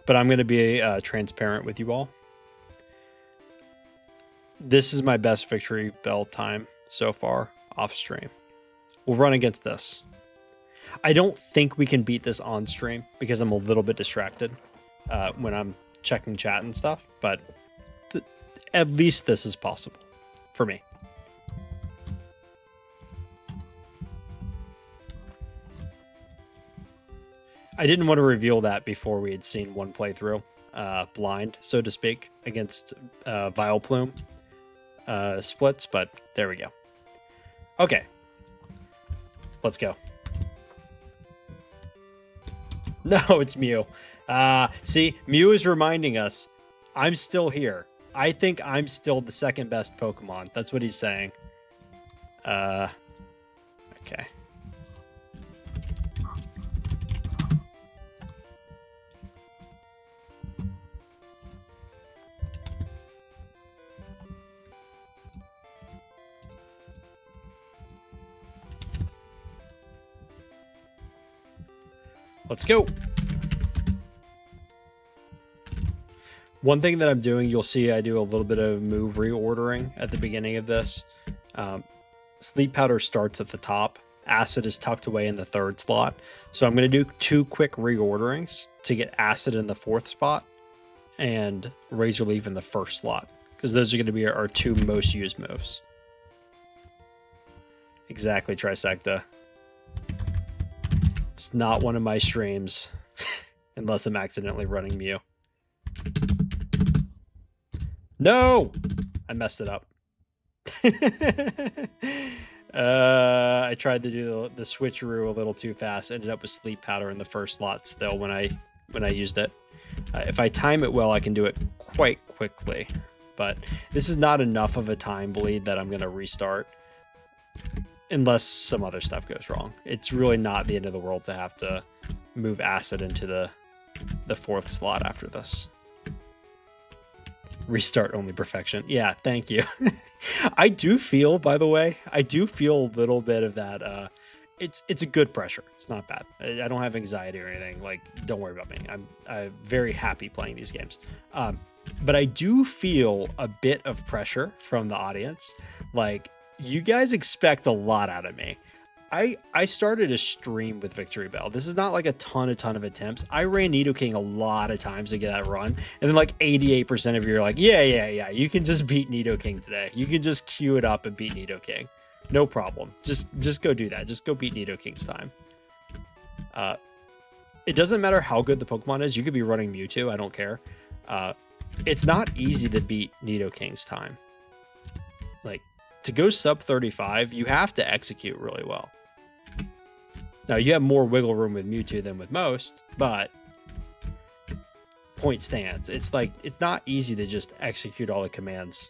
[SPEAKER 1] But I'm going to be transparent with you all. This is my best Victreebel time so far off stream. We'll run against this. I don't think we can beat this on stream because I'm a little bit distracted when I'm checking chat and stuff, but at least this is possible for me. I didn't want to reveal that before we had seen one playthrough, blind, so to speak, against Vileplume splits, but there we go. Okay. Let's go. No, it's Mew. See, Mew is reminding us I'm still here. I think I'm still the second best Pokemon. That's what he's saying. Okay. Let's go. One thing that I'm doing, you'll see I do a little bit of move reordering at the beginning of this. Sleep Powder starts at the top. Acid is tucked away in the 3rd slot. So I'm going to do 2 quick reorderings to get Acid in the 4th spot and Razor Leaf in the 1st slot, because those are going to be our 2 most used moves. Exactly, Trisecta. It's not one of my streams, unless I'm accidentally running Mew. No! I messed it up. I tried to do the switcheroo a little too fast. Ended up with Sleep Powder in the 1st slot still when I used it. If I time it well, I can do it quite quickly. But this is not enough of a time bleed that I'm going to restart. Unless some other stuff goes wrong. It's really not the end of the world to have to move Acid into the 4th slot after this. Restart only perfection. Yeah, thank you. I do feel, by the way, I do feel a little bit of that. It's a good pressure. It's not bad. I don't have anxiety or anything. Like, don't worry about me. I'm very happy playing these games. But I do feel a bit of pressure from the audience. Like, you guys expect a lot out of me. I started a stream with Victreebel. This is not like a ton of attempts. I ran Nidoking a lot of times to get that run. And then like 88% of you are like, yeah, you can just beat Nidoking today. You can just queue it up and beat Nidoking. No problem. Just go do that. Just go beat Nidoking's time. It doesn't matter how good the Pokemon is. You could be running Mewtwo. I don't care. It's not easy to beat Nidoking's time. Like, to go sub 35, you have to execute really well. Now, you have more wiggle room with Mewtwo than with most, but point stands. It's like, it's not easy to just execute all the commands.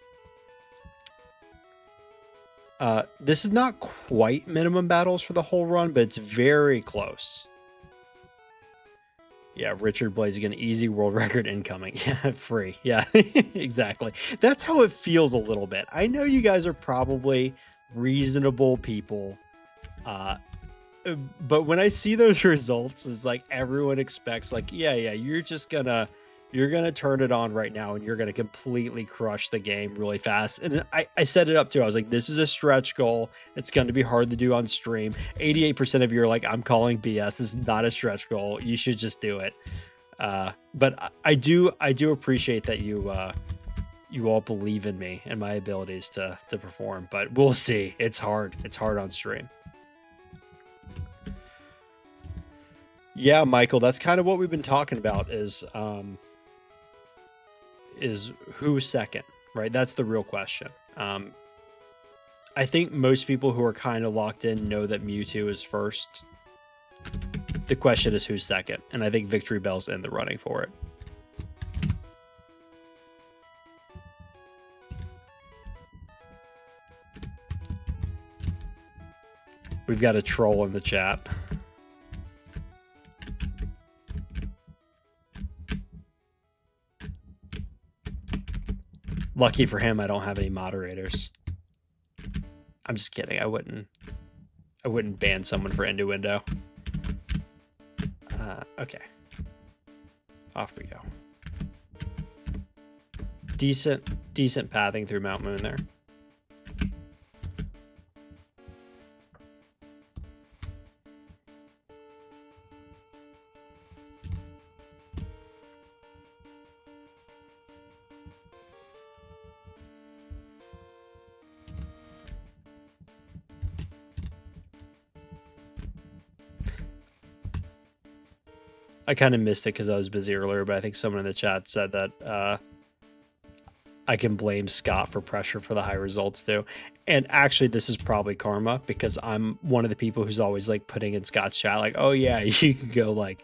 [SPEAKER 1] This is not quite minimum battles for the whole run, but it's very close. Yeah, Richard Blaziken, easy world record incoming. Yeah, free. Yeah, exactly. That's how it feels a little bit. I know you guys are probably reasonable people. But when I see those results, it's like everyone expects, like, yeah, you're gonna turn it on right now and you're gonna completely crush the game really fast. And I set it up too. I was like, this is a stretch goal. It's going to be hard to do on stream. 88% of you are like, I'm calling BS. This is not a stretch goal. You should just do it. But I do appreciate that you all believe in me and my abilities to perform. But we'll see. It's hard. It's hard on stream. Yeah, Michael, that's kind of what we've been talking about is who's second, right? That's the real question. I think most people who are kind of locked in know that Mewtwo is first. The question is who's second, and I think Victreebel's in the running for it. We've got a troll in the chat. Lucky for him, I don't have any moderators. I'm just kidding. I wouldn't ban someone for innuendo. Okay. Off we go. Decent pathing through Mount Moon there. I kind of missed it because I was busy earlier, but I think someone in the chat said that I can blame Scott for pressure for the high results too. And actually, this is probably karma because I'm one of the people who's always like putting in Scott's chat like, oh yeah, you can go like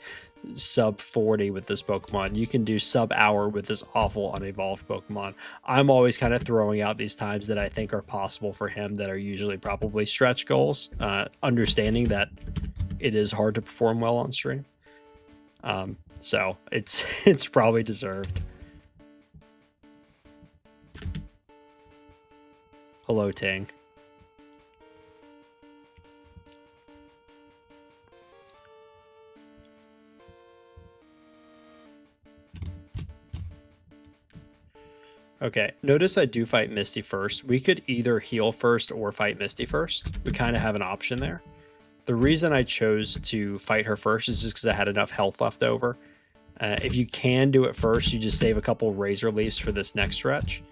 [SPEAKER 1] sub 40 with this Pokemon. You can do sub hour with this awful unevolved Pokemon. I'm always kind of throwing out these times that I think are possible for him that are usually probably stretch goals, understanding that it is hard to perform well on stream. So it's probably deserved. Hello, Ting. Okay, notice I do fight Misty first. We could either heal first or fight Misty first. We kind of have an option there. The reason I chose to fight her first is just because I had enough health left over. If you can do it first, you just save a couple Razor Leaves for this next stretch.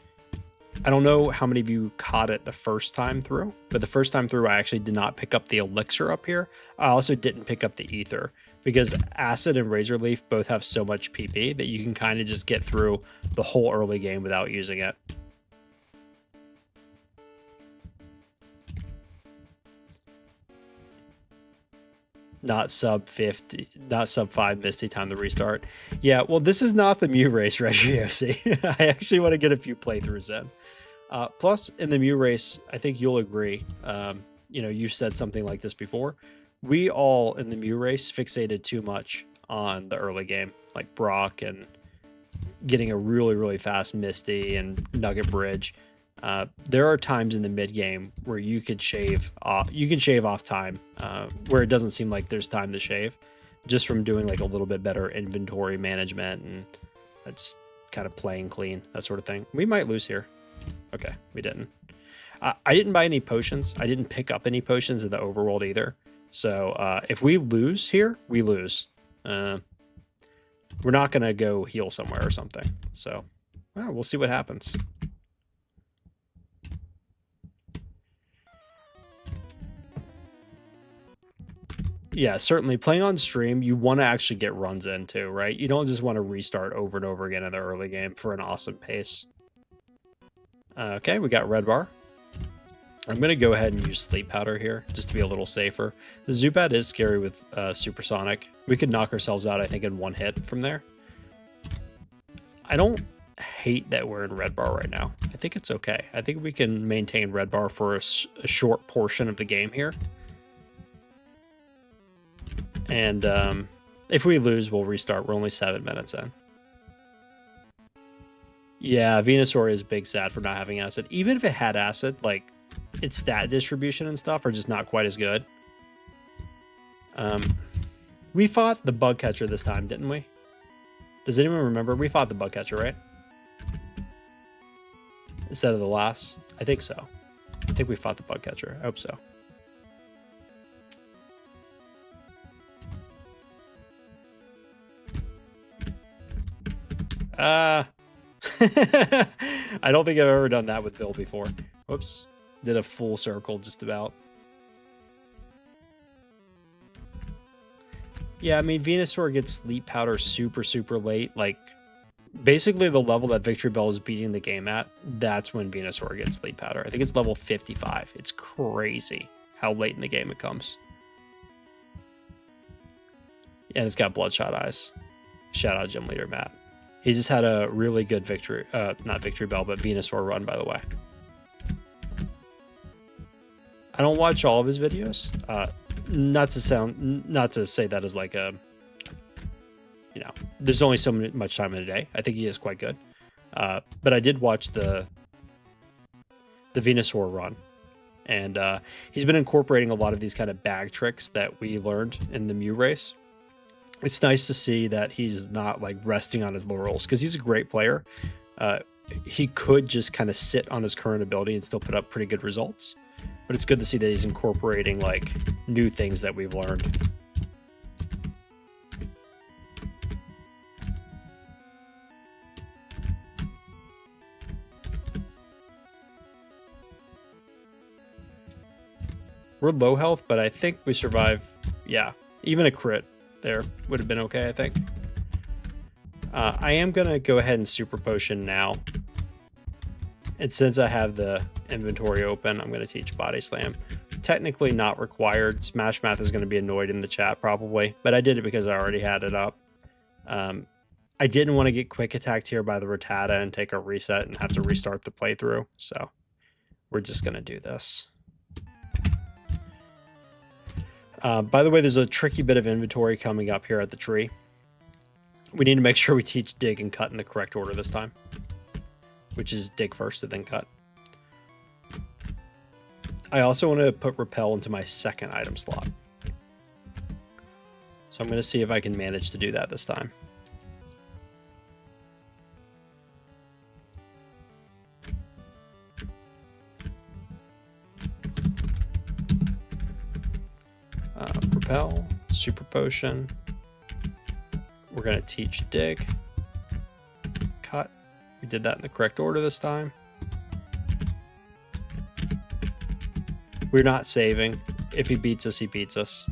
[SPEAKER 1] I don't know how many of you caught it the first time through, but the first time through I actually did not pick up the Elixir up here. I also didn't pick up the Ether because Acid and Razor Leaf both have so much PP that you can kind of just get through the whole early game without using it. Not sub 50, not sub 5 Misty time to restart. Yeah, well, this is not the Mew race, Regiosi. I actually want to get a few playthroughs in. Plus, in the Mew race, I think you'll agree. You know, you've said something like this before. We all in the Mew race fixated too much on the early game, like Brock and getting a really, really fast Misty and Nugget Bridge. There are times in the mid game where you could shave off time, where it doesn't seem like there's time to shave, just from doing like a little bit better inventory management and just kind of playing clean, that sort of thing. We might lose here. Okay, we didn't. I didn't buy any potions. I didn't pick up any potions in the overworld either. So if we lose here, we lose. We're not gonna go heal somewhere or something. So well, we'll see what happens. Yeah, certainly playing on stream, you want to actually get runs in too, right? You don't just want to restart over and over again in the early game for an awesome pace. Okay, we got red bar. I'm going to go ahead and use sleep powder here just to be a little safer. The Zubat is scary with supersonic. We could knock ourselves out, I think, in one hit from there. I don't hate that we're in red bar right now. I think it's okay. I think we can maintain red bar for a short portion of the game here. And if we lose, we'll restart. We're only 7 minutes in. Yeah, Venusaur is big sad for not having acid. Even if it had acid, like its stat distribution and stuff are just not quite as good. We fought the bug catcher this time, didn't we? Does anyone remember? We fought the bug catcher, right? Instead of the last? I think so. I think we fought the bug catcher. I hope so. I don't think I've ever done that with Bill before. Whoops. Did a full circle just about. Yeah, I mean, Venusaur gets sleep powder super, super late. Like, basically the level that Victreebel is beating the game at, that's when Venusaur gets sleep powder. I think it's level 55. It's crazy how late in the game it comes. And it's got bloodshot eyes. Shout out Gym Leader Matt. He just had a really good not Victreebel, but Venusaur run, by the way. I don't watch all of his videos. Not to say that as like a, you know, there's only so much time in a day. I think he is quite good. But I did watch the the Venusaur run. And he's been incorporating a lot of these kind of bag tricks that we learned in the Mew race. It's nice to see that he's not like resting on his laurels, because he's a great player. He could just kind of sit on his current ability and still put up pretty good results. But it's good to see that he's incorporating like new things that we've learned. We're low health, but I think we survive. Yeah, even a crit there would have been okay, I think. I am going to go ahead and Super Potion now. And since I have the inventory open, I'm going to teach Body Slam. Technically not required. Smash Math is going to be annoyed in the chat probably, but I did it because I already had it up. I didn't want to get quick attacked here by the Rattata and take a reset and have to restart the playthrough, so we're just going to do this. By the way, there's a tricky bit of inventory coming up here at the tree. We need to make sure we teach dig and cut in the correct order this time, which is dig first and then cut. I also want to put repel into my second item slot. So I'm going to see if I can manage to do that this time. Repel, Super Potion. We're going to teach dig, cut. We did that in the correct order this time. We're not saving. If he beats us, he beats us.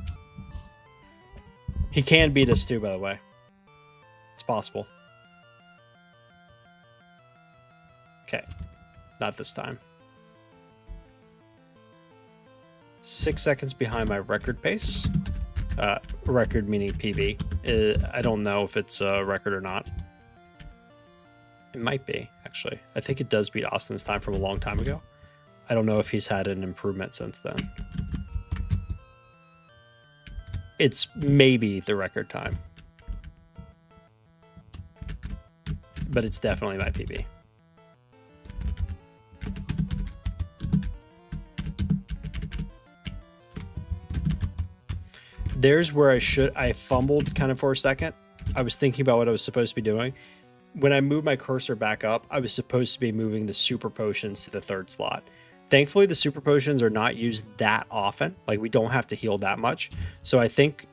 [SPEAKER 1] He can beat us too, by the way. It's possible. Okay, not this time. 6 seconds behind my record pace. Record meaning PB. I don't know if it's a record or not. It might be, actually. I think it does beat Austin's time from a long time ago. I don't know if he's had an improvement since then. It's maybe the record time. But it's definitely my PB. There's where I fumbled kind of for a second. I was thinking about what I was supposed to be doing. When I moved my cursor back up, I was supposed to be moving the Super Potions to the third slot. Thankfully, the Super Potions are not used that often. Like, we don't have to heal that much. So I think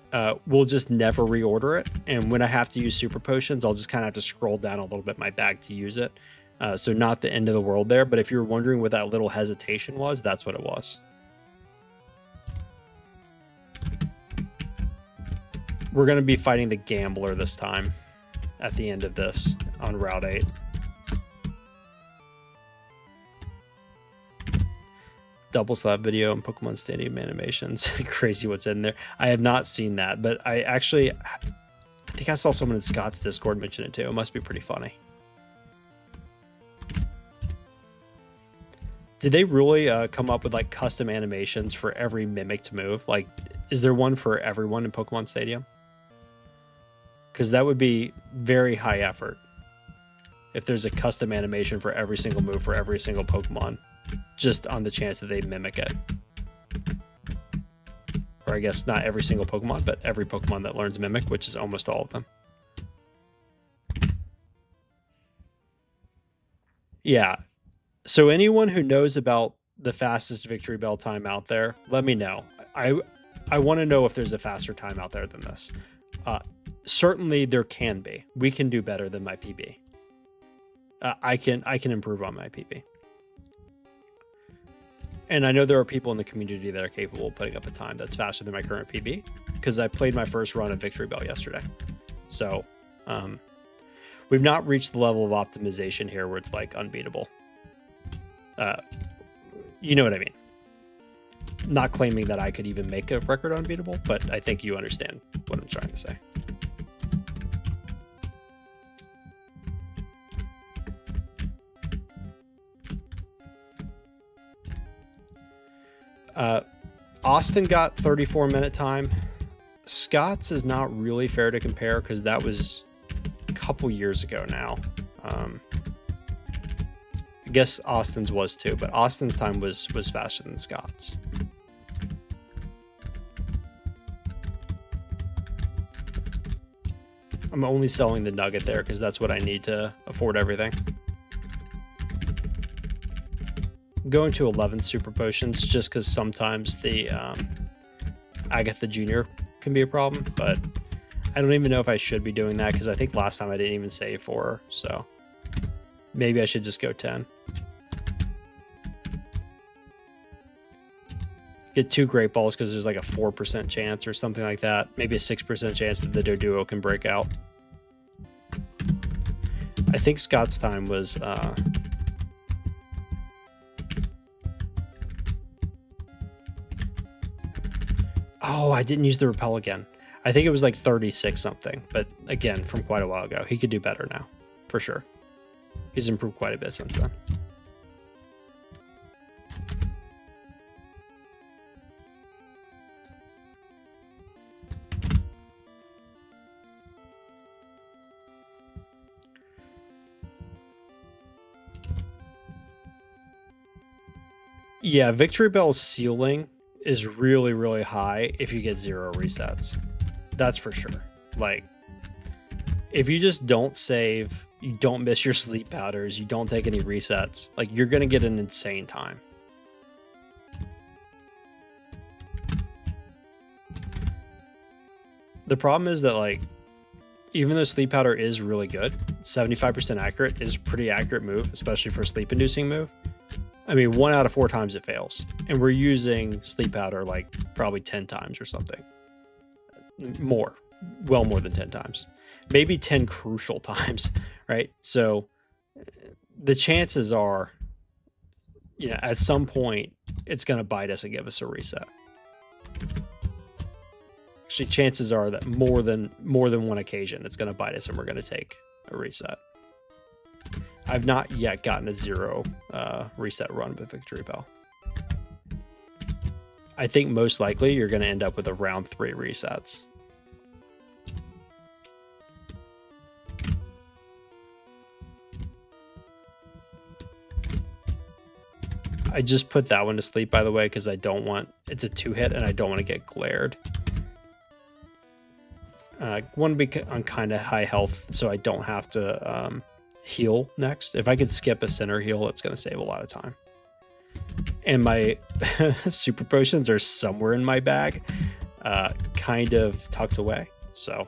[SPEAKER 1] we'll just never reorder it. And when I have to use Super Potions, I'll just kind of have to scroll down a little bit my bag to use it. So not the end of the world there. But if you're wondering what that little hesitation was, that's what it was. We're going to be fighting the Gambler this time at the end of this on Route 8. Double slap video and Pokemon Stadium animations. Crazy what's in there. I have not seen that, but I think I saw someone in Scott's Discord mention it too. It must be pretty funny. Did they really come up with like custom animations for every Mimic to move? Like, is there one for everyone in Pokemon Stadium? Because that would be very high effort if there's a custom animation for every single move for every single Pokemon, just on the chance that they mimic it. Or I guess not every single Pokemon, but every Pokemon that learns Mimic, which is almost all of them. Yeah. So anyone who knows about the fastest Victreebel time out there, let me know. I want to know if there's a faster time out there than this. Certainly there can be. We can do better than my PB. I can improve on my PB. And I know there are people in the community that are capable of putting up a time that's faster than my current PB, because I played my first run of Victreebel yesterday. So we've not reached the level of optimization here where it's like unbeatable. You know what I mean? Not claiming that I could even make a record unbeatable, but I think you understand what I'm trying to say. Austin got 34-minute time. Scott's is not really fair to compare because that was a couple years ago now. I guess Austin's was too, but Austin's time was faster than Scott's. I'm only selling the nugget there because that's what I need to afford everything. I'm going to 11 super potions just because sometimes the Agatha Jr. can be a problem, but I don't even know if I should be doing that because I think last time I didn't even save for her, so maybe I should just go 10. Get 2 great balls because there's like a 4% chance or something like that. Maybe a 6% chance that the Doduo can break out. I think Scott's time was oh, I didn't use the repel again. I think it was like 36 something, but again, from quite a while ago. He could do better now, for sure. He's improved quite a bit since then. Yeah, Victreebel's ceiling is really, really high if you get 0 resets. That's for sure. Like, if you just don't save, you don't miss your sleep powders, you don't take any resets, like, you're going to get an insane time. The problem is that, like, even though sleep powder is really good, 75% accurate is a pretty accurate move, especially for a sleep inducing move. I mean, 1 out of 4 times it fails. And we're using sleep powder like probably 10 times or something. More. Well more than 10 times. Maybe 10 crucial times, right? So the chances are, you know, at some point it's going to bite us and give us a reset. Actually, chances are that more than one occasion it's going to bite us and we're going to take a reset. I've not yet gotten a 0 reset run with Victreebel. I think most likely you're going to end up with around 3 resets. I just put that one to sleep, by the way, because I don't want... It's a 2-hit and I don't want to get glared. I want to be on kind of high health so I don't have to... heal next. If I could skip a center heal, it's going to save a lot of time. And my super potions are somewhere in my bag, kind of tucked away. So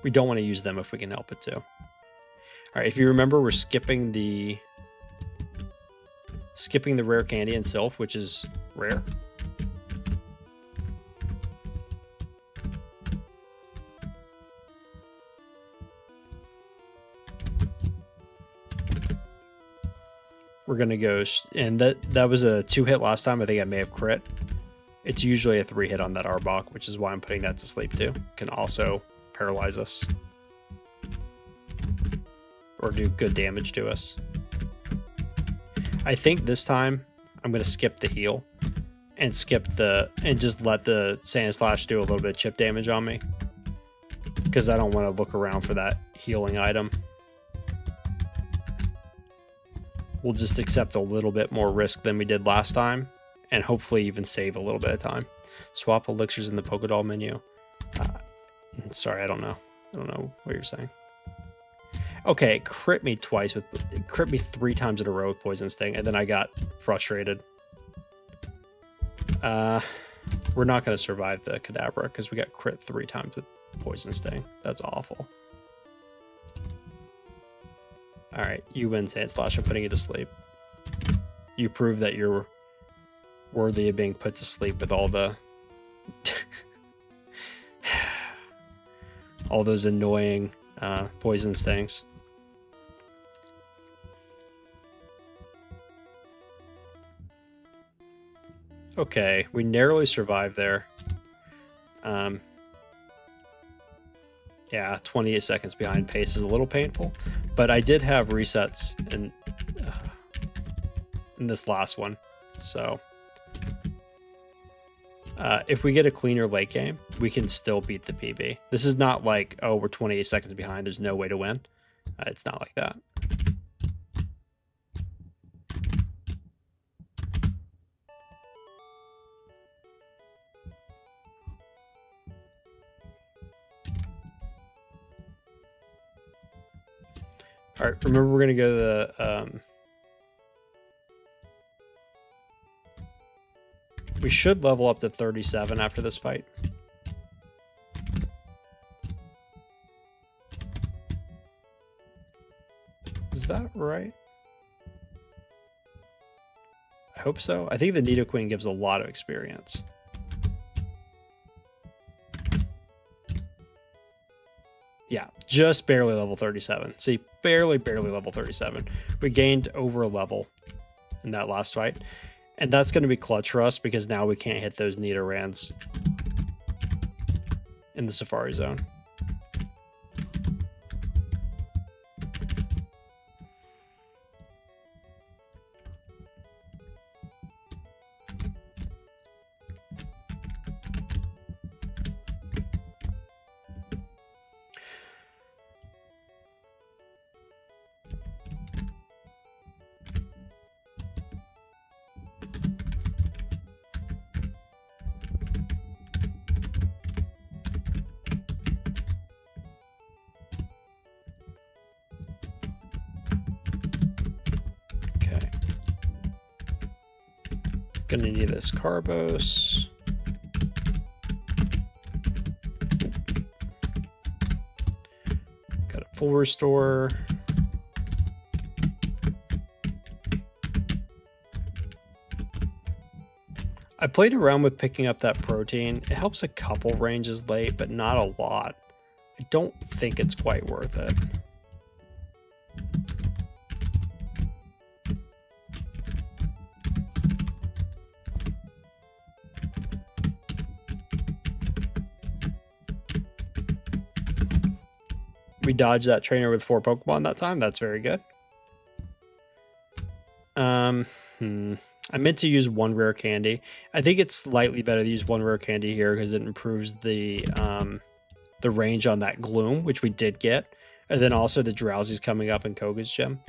[SPEAKER 1] we don't want to use them if we can help it too. All right, if you remember, we're skipping the rare candy and Sylph, which is rare. We're going to go, and that was a 2-hit last time. I think I may have crit. It's usually a 3-hit on that Arbok, which is why I'm putting that to sleep too. Can also paralyze us. Or do good damage to us. I think this time I'm going to skip the heal. And and just let the Sand Slash do a little bit of chip damage on me. Because I don't want to look around for that healing item. We'll just accept a little bit more risk than we did last time, and hopefully even save a little bit of time. Swap elixirs in the Pokédoll menu. Sorry, I don't know. I don't know what you're saying. Okay, it crit me twice it crit me 3 times in a row with Poison Sting, and then I got frustrated. We're not going to survive the Kadabra because we got crit 3 times with Poison Sting. That's awful. All right, you win, Sand Slash. I'm putting you to sleep. You prove that you're worthy of being put to sleep with all the all those annoying poison stings. Okay, we narrowly survived there. Yeah, 28 seconds behind pace is a little painful, but I did have resets in this last one. So if we get a cleaner late game, we can still beat the PB. This is not like, oh, we're 28 seconds behind, there's no way to win. It's not like that. All right, remember we're gonna go to the we should level up to 37 after this fight. Is that right? I hope so. I think the Nidoqueen gives a lot of experience. Yeah, just barely level 37. See, barely level 37. We gained over a level in that last fight. And that's going to be clutch for us because now we can't hit those Nidorans in the Safari Zone. Gonna need this Carbos. Got a full restore. I played around with picking up that protein. It helps a couple ranges late, but not a lot. I don't think it's quite worth it. We dodged that trainer with 4 Pokemon that time. That's very good. I meant to use 1 rare candy. I think it's slightly better to use 1 rare candy here because it improves the range on that Gloom, which we did get. And then also the Drowsy's coming up in Koga's gym.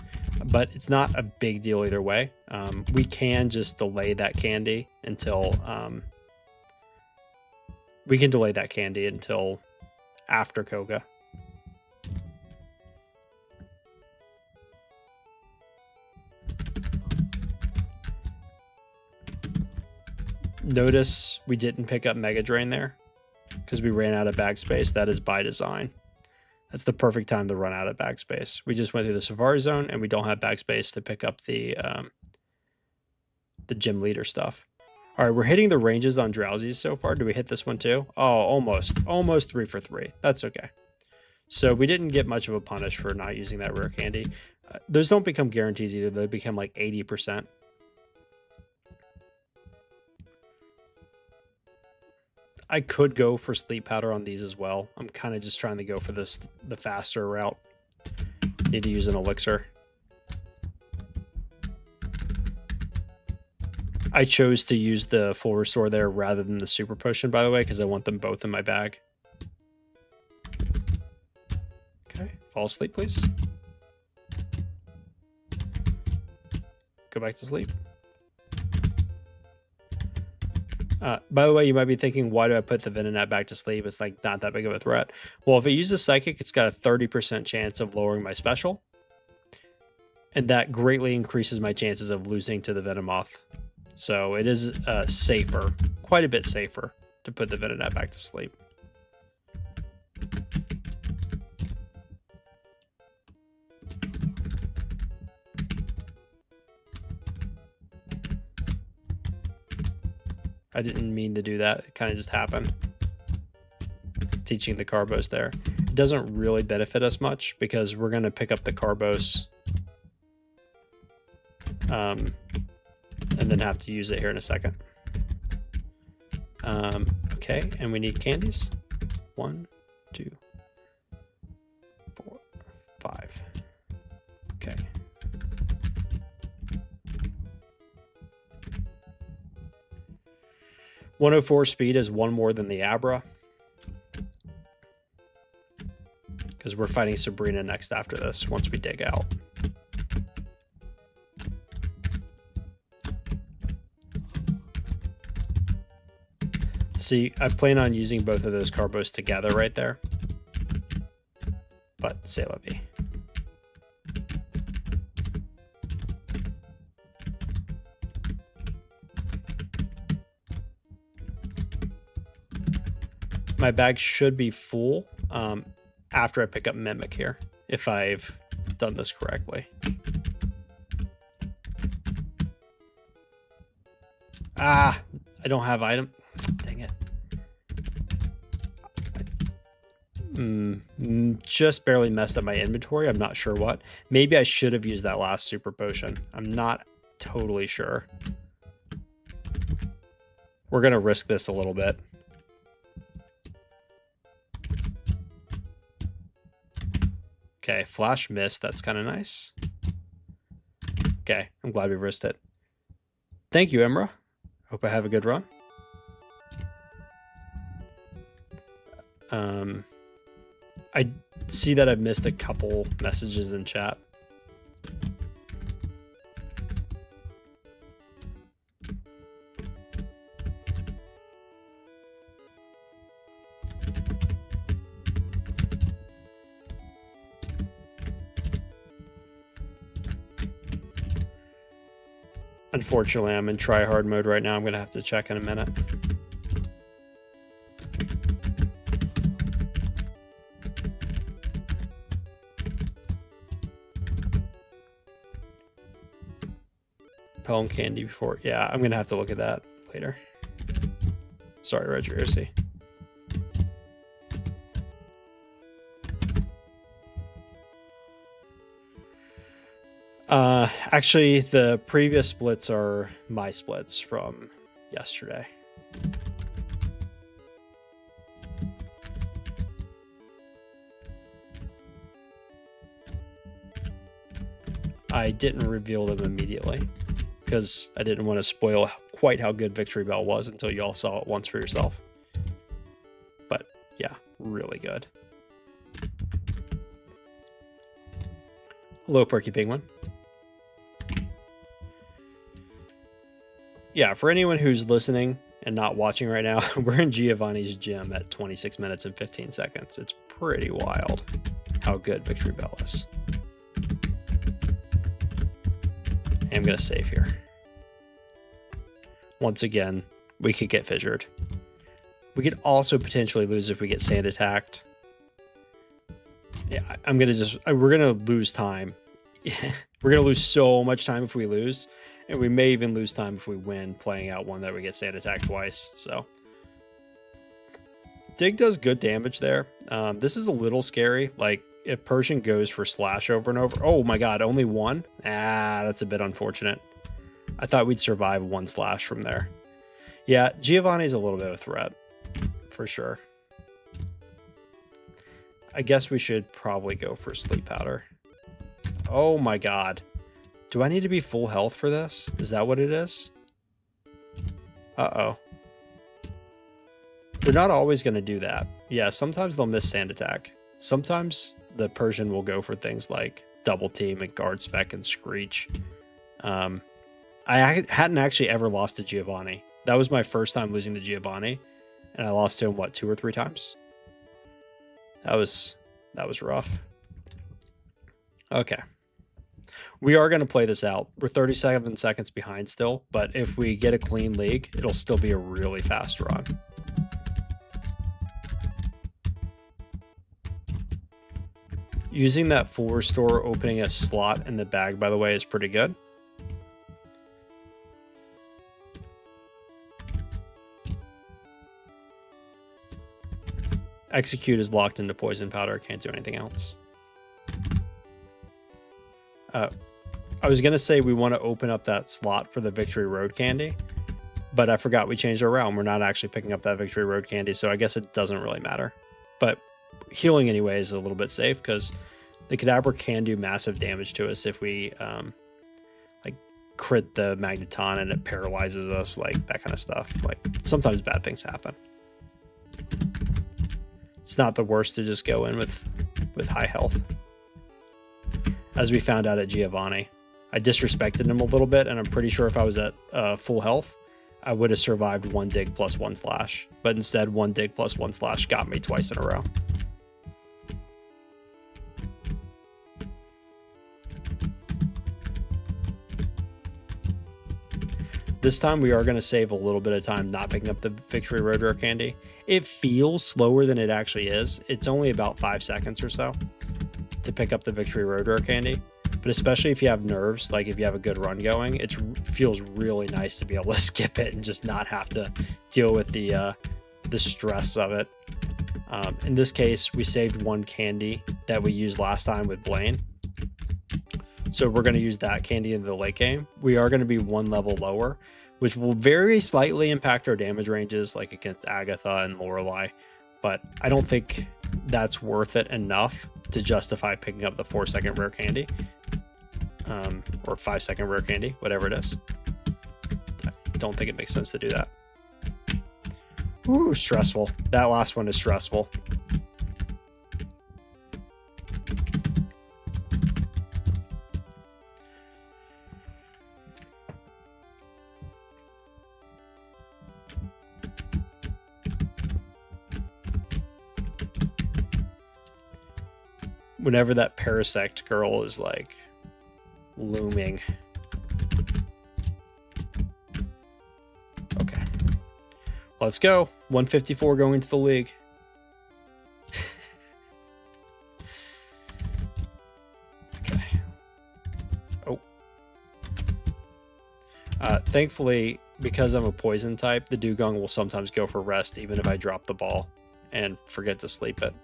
[SPEAKER 1] But it's not a big deal either way. We can just delay that candy until... we can delay that candy until after Koga. Notice we didn't pick up Mega Drain there because we ran out of bag space. That is by design. That's the perfect time to run out of bag space. We just went through the Safari Zone and we don't have bag space to pick up the gym leader stuff. All right, we're hitting the ranges on Drowsies so far. Do we hit this one too? Oh, almost 3 for 3. That's okay. So we didn't get much of a punish for not using that rare candy. Those don't become guarantees either. They become like 80%. I could go for sleep powder on these as well. I'm kind of just trying to go for the faster route. Need to use an elixir. I chose to use the full restore there rather than the super potion, by the way, because I want them both in my bag. Okay, fall asleep, please. Go back to sleep. By the way, you might be thinking, why do I put the Venonat back to sleep? It's like not that big of a threat. Well, if it uses Psychic, it's got a 30% chance of lowering my special. And that greatly increases my chances of losing to the Venomoth. So it is safer, quite a bit safer, to put the Venonat back to sleep. I didn't mean to do that. It kind of just happened. Teaching the Carbos there. It doesn't really benefit us much because we're going to pick up the Carbos and then have to use it here in a second. Okay, and we need candies. 1, 2, 4, 5. Okay. .104 speed is 1 more than the Abra. Because we're fighting Sabrina next after this, once we dig out. See, I plan on using both of those Carbos together right there. But c'est la vie. my bag should be full after I pick up Mimic here, if I've done this correctly. Ah, I don't have item. Dang it. Just barely messed up my inventory. I'm not sure what. Maybe I should have used that last super potion. I'm not totally sure. We're going to risk this a little bit. Okay, flash mist. That's kind of nice. Okay, I'm glad we risked it. Thank you, Imra. Hope I have a good run. I see that I've missed a couple messages in chat. Unfortunately, I'm in try-hard mode right now. I'm going to have to check in a minute. Pelham candy before. Yeah, I'm going to have to look at that later. Sorry, Roger Irsi. Actually, the previous splits are my splits from yesterday. I didn't reveal them immediately because I didn't want to spoil quite how good Victreebel was until you all saw it once for yourself. But yeah, really good. Hello, Perky Penguin. Yeah, for anyone who's listening and not watching right now, we're in Giovanni's gym at 26 minutes and 15 seconds. It's pretty wild how good Victreebel is. I'm going to save here. Once again, we could get fissured. We could also potentially lose if we get sand attacked. Yeah, I'm going to just... We're going to lose time. We're going to lose so much time if we lose. And we may even lose time if we win playing out one that we get sand attacked twice. So Dig does good damage there. This is a little scary. Like if Persian goes for slash over and over. Oh my god, only one? Ah, that's a bit unfortunate. I thought we'd survive one slash from there. Yeah, Giovanni's a little bit of a threat for sure. I guess we should probably go for sleep powder. Oh my god. Do I need to be full health for this? Is that what it is? Uh-oh. They're not always going to do that. Yeah, sometimes they'll miss sand attack. Sometimes the Persian will go for things like double team and guard spec and screech. I hadn't actually ever lost to Giovanni. That was my first time losing to Giovanni. And I lost to him, what, 2 or 3 times? That was rough. Okay. We are going to play this out. We're 37 seconds behind still, but if we get a clean league, it'll still be a really fast run. Using that full restore, opening a slot in the bag, by the way, is pretty good. Execute is locked into poison powder. Can't do anything else. I was going to say we want to open up that slot for the Victory Road candy, but I forgot we changed our round. We're not actually picking up that Victory Road candy, so I guess it doesn't really matter. But healing anyway is a little bit safe because the Kadabra can do massive damage to us if we like crit the Magneton and it paralyzes us, like that kind of stuff. Like sometimes bad things happen. It's not the worst to just go in with high health. As we found out at Giovanni, I disrespected him a little bit, and I'm pretty sure if I was at full health, I would have survived 1 dig plus 1 slash. But instead, 1 dig plus 1 slash got me twice in a row. This time we are going to save a little bit of time not picking up the Victory Road Rare Candy. It feels slower than it actually is. It's only about 5 seconds or so to pick up the Victory Road Rare Candy. But especially if you have nerves, like if you have a good run going, it feels really nice to be able to skip it and just not have to deal with the stress of it. In this case, we saved 1 candy that we used last time with Blaine. So we're going to use that candy in the late game. We are going to be 1 level lower, which will very slightly impact our damage ranges, like against Agatha and Lorelei. But I don't think that's worth it enough to justify picking up the 4-second rare candy. Or 5-second rare candy, whatever it is. I don't think it makes sense to do that. Ooh, stressful. That last one is stressful. Whenever that Parasect girl is like looming. Okay. Let's go. 154 going into the league. Okay. Oh. Thankfully, because I'm a poison type, the Dugong will sometimes go for rest even if I drop the ball and forget to sleep it.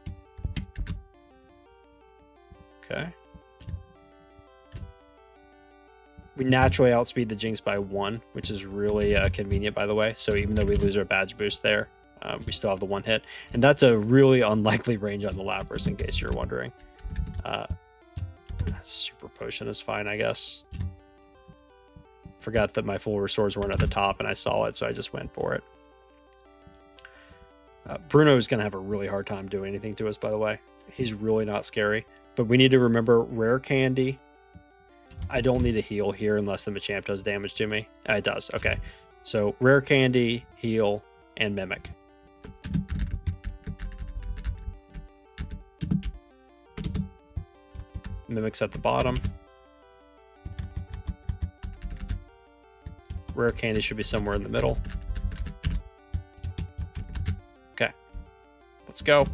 [SPEAKER 1] Okay. We naturally outspeed the Jinx by 1, which is really convenient, by the way. So even though we lose our badge boost there, we still have the 1 hit. And that's a really unlikely range on the Lapras, in case you're wondering. Super Potion is fine, I guess. Forgot that my full restores weren't at the top, and I saw it, so I just went for it. Bruno is going to have a really hard time doing anything to us, by the way. He's really not scary. But we need to remember rare candy. I don't need a heal here unless the Machamp does damage to me. It does. Okay. So rare candy, heal, and mimic. Mimic's at the bottom. Rare candy should be somewhere in the middle. Okay. Let's go.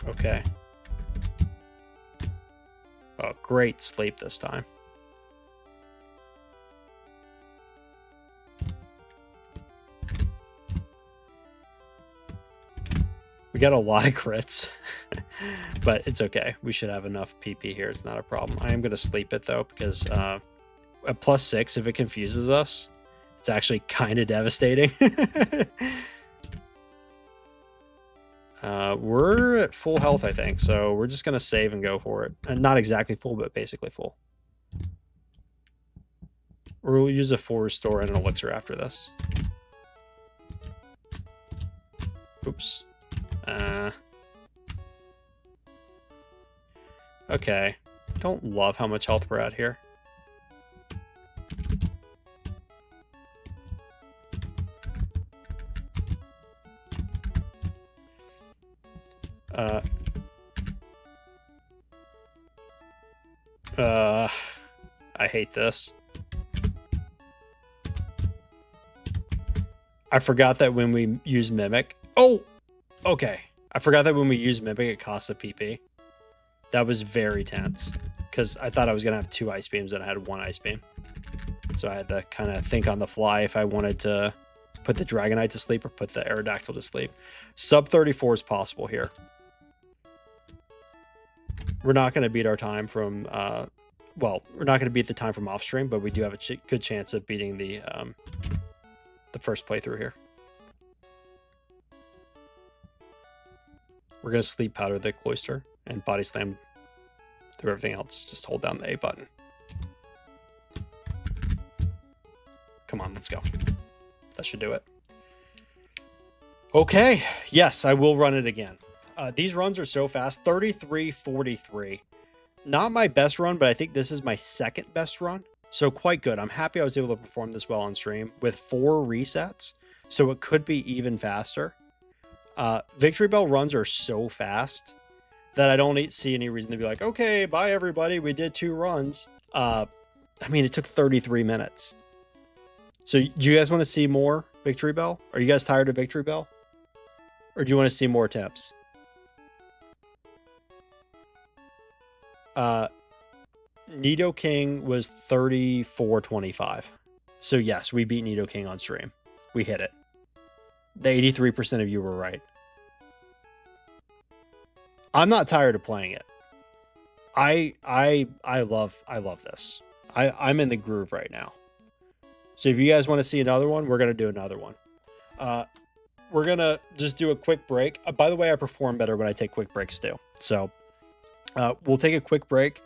[SPEAKER 1] Okay. Oh, great sleep this time. We got a lot of crits, but it's okay. We should have enough PP here. It's not a problem. I am going to sleep it, though, because a +6, if it confuses us, it's actually kind of devastating. We're at full health, I think, so we're just going to save and go for it. And not exactly full, but basically full. We'll use a full restore and an elixir after this. Oops. Okay. Don't love how much health we're at here. I hate this. I forgot that when we use Mimic... Oh! Okay. I forgot that when we use Mimic, it costs a PP. That was very tense. Because I thought I was going to have 2 Ice Beams and I had 1 Ice Beam. So I had to kind of think on the fly if I wanted to put the Dragonite to sleep or put the Aerodactyl to sleep. Sub 34 is possible here. We're not going to beat our time from... well, we're not going to beat the time from off stream, but we do have a good chance of beating the first playthrough here. We're going to sleep powder the Cloyster and body slam through everything else. Just hold down the A button. Come on, let's go. That should do it. Okay, yes, I will run it again. These runs are so fast. 33:43. Not my best run, but I think this is my second best run. So quite good. I'm happy I was able to perform this well on stream with 4 resets. So it could be even faster. Victreebel runs are so fast that I don't see any reason to be like, okay, bye everybody, we did 2 runs. I mean, it took 33 minutes. So do you guys want to see more Victreebel? Are you guys tired of Victreebel? Or do you want to see more attempts? Nidoking was 34.25. So yes, we beat Nidoking on stream. We hit it. The 83% of you were right. I'm not tired of playing it. I love this. I'm in the groove right now. So if you guys want to see another one, we're gonna do another one. We're gonna just do a quick break. By the way, I perform better when I take quick breaks too. So we'll take a quick break.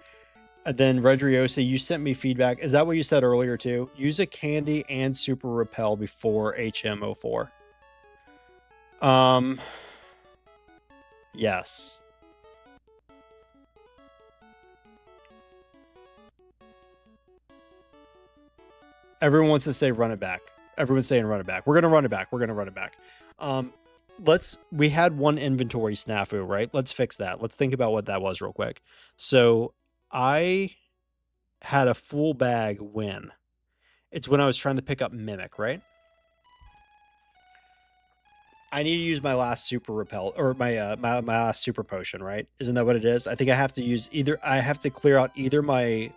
[SPEAKER 1] And then Redriosa, you sent me feedback. Is that what you said earlier too? Use a candy and super repel before HM04. Yes. Everyone wants to say run it back. Everyone's saying run it back. We're gonna run it back. We're gonna run it back. We had one inventory snafu, right? Let's fix that. Let's think about what that was real quick. So I had a full bag when? It's when I was trying to pick up Mimic, right? I need to use my last super repel or my last super potion, right? Isn't that what it is? I think I have to use I have to clear out either my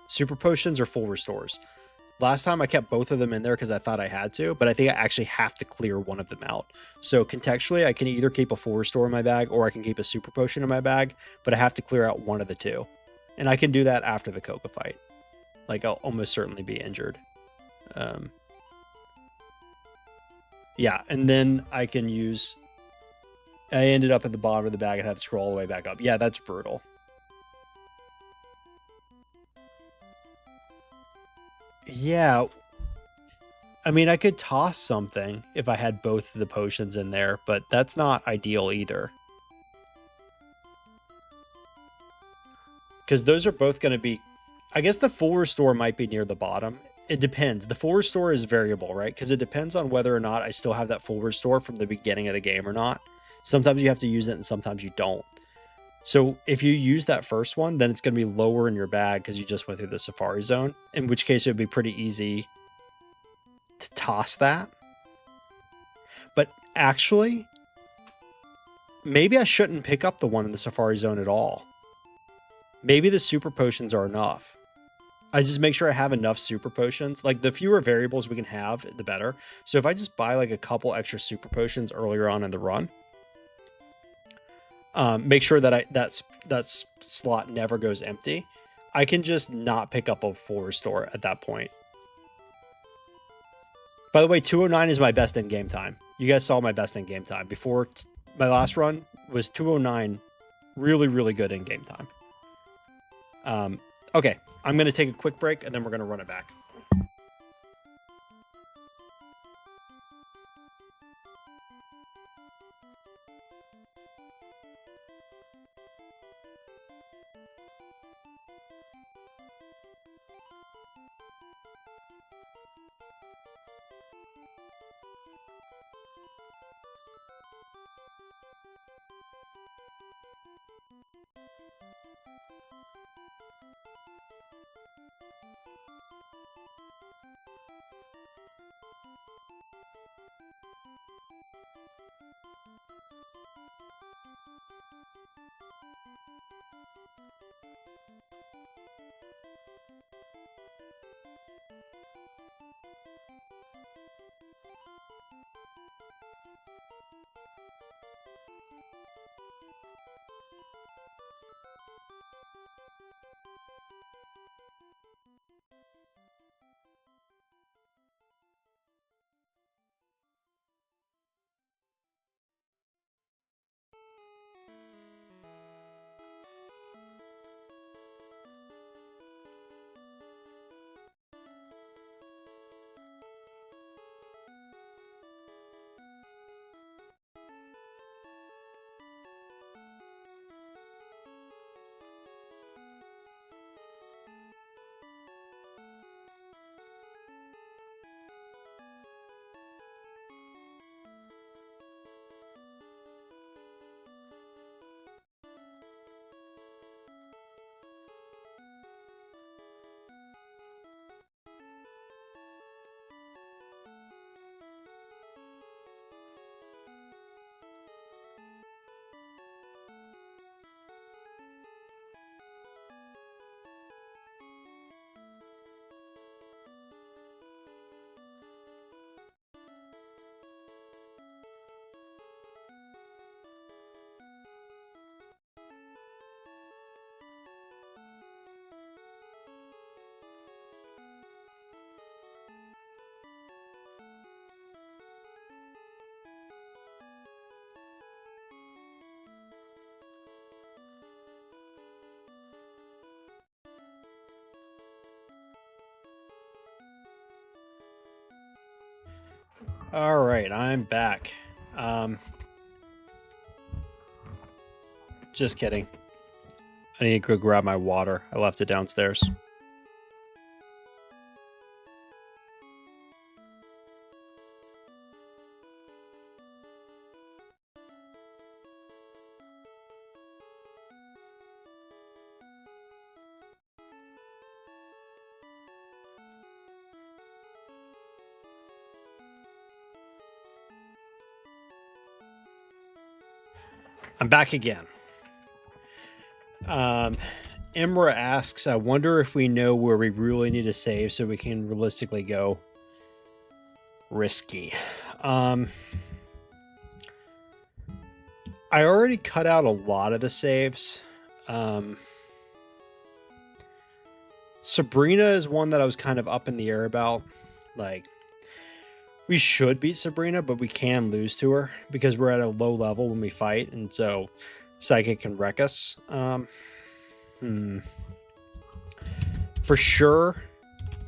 [SPEAKER 1] super potions or full restores. Last time I kept both of them in there because I thought I had to, but I think I actually have to clear one of them out. So contextually, I can either keep a full restore in my bag or I can keep a super potion in my bag, but I have to clear out one of the two. And I can do that after the Koga fight. Like, I'll almost certainly be injured. Yeah, and then I can use... I ended up at the bottom of the bag and had to scroll all the way back up. Yeah, that's brutal. Yeah. I mean, I could toss something if I had both of the potions in there, but that's not ideal either. Because those are both going to be... I guess the full restore might be near the bottom. It depends. The full restore is variable, right? Because it depends on whether or not I still have that full restore from the beginning of the game or not. Sometimes you have to use it and sometimes you don't. So if you use that first one, then it's going to be lower in your bag because you just went through the Safari Zone, in which case it would be pretty easy to toss that. But actually, maybe I shouldn't pick up the one in the Safari Zone at all. Maybe the super potions are enough. I just make sure I have enough super potions. Like, the fewer variables we can have, the better. So if I just buy like a couple extra super potions earlier on in the run, make sure that that slot never goes empty, I can just not pick up a full restore at that point. By the way, 209 is my best in game time. You guys saw my best in game time. Before my last run was 209, really, really good in game time. Okay, I'm going to take a quick break and then we're going to run it back. All right, I'm back. Just kidding. I need to go grab my water. I left it downstairs. I'm back again. Imra asks, I wonder if we know where we really need to save so we can realistically go risky. I already cut out a lot of the saves. Sabrina is one that I was kind of up in the air about. Like, we should beat Sabrina, but we can lose to her because we're at a low level when we fight, and so Psychic can wreck us. For sure,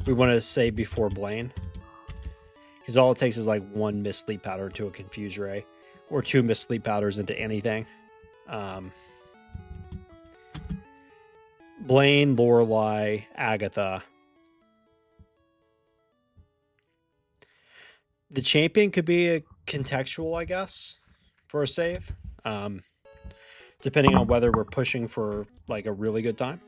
[SPEAKER 1] we want to save before Blaine, because all it takes is like one missed sleep powder to a Confuse Ray, or two missed sleep powders into anything. Blaine, Lorelei, Agatha. The champion could be a contextual, I guess, for a save, depending on whether we're pushing for like a really good time.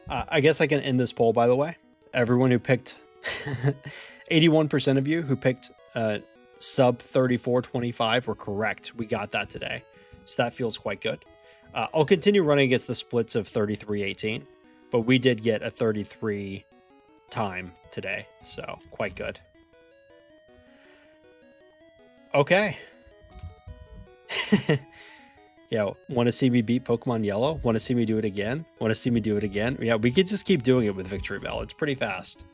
[SPEAKER 1] I guess I can end this poll, by the way. Everyone who picked 81% of you who picked sub 3425 were correct. We got that today, so that feels quite good. I'll continue running against the splits of 3318, but we did get a 33 time today, so quite good. Okay. Yeah, want to see me beat Pokemon Yellow? Want to see me do it again? Want to see me do it again? Yeah, we could just keep doing it with Victreebel. It's pretty fast.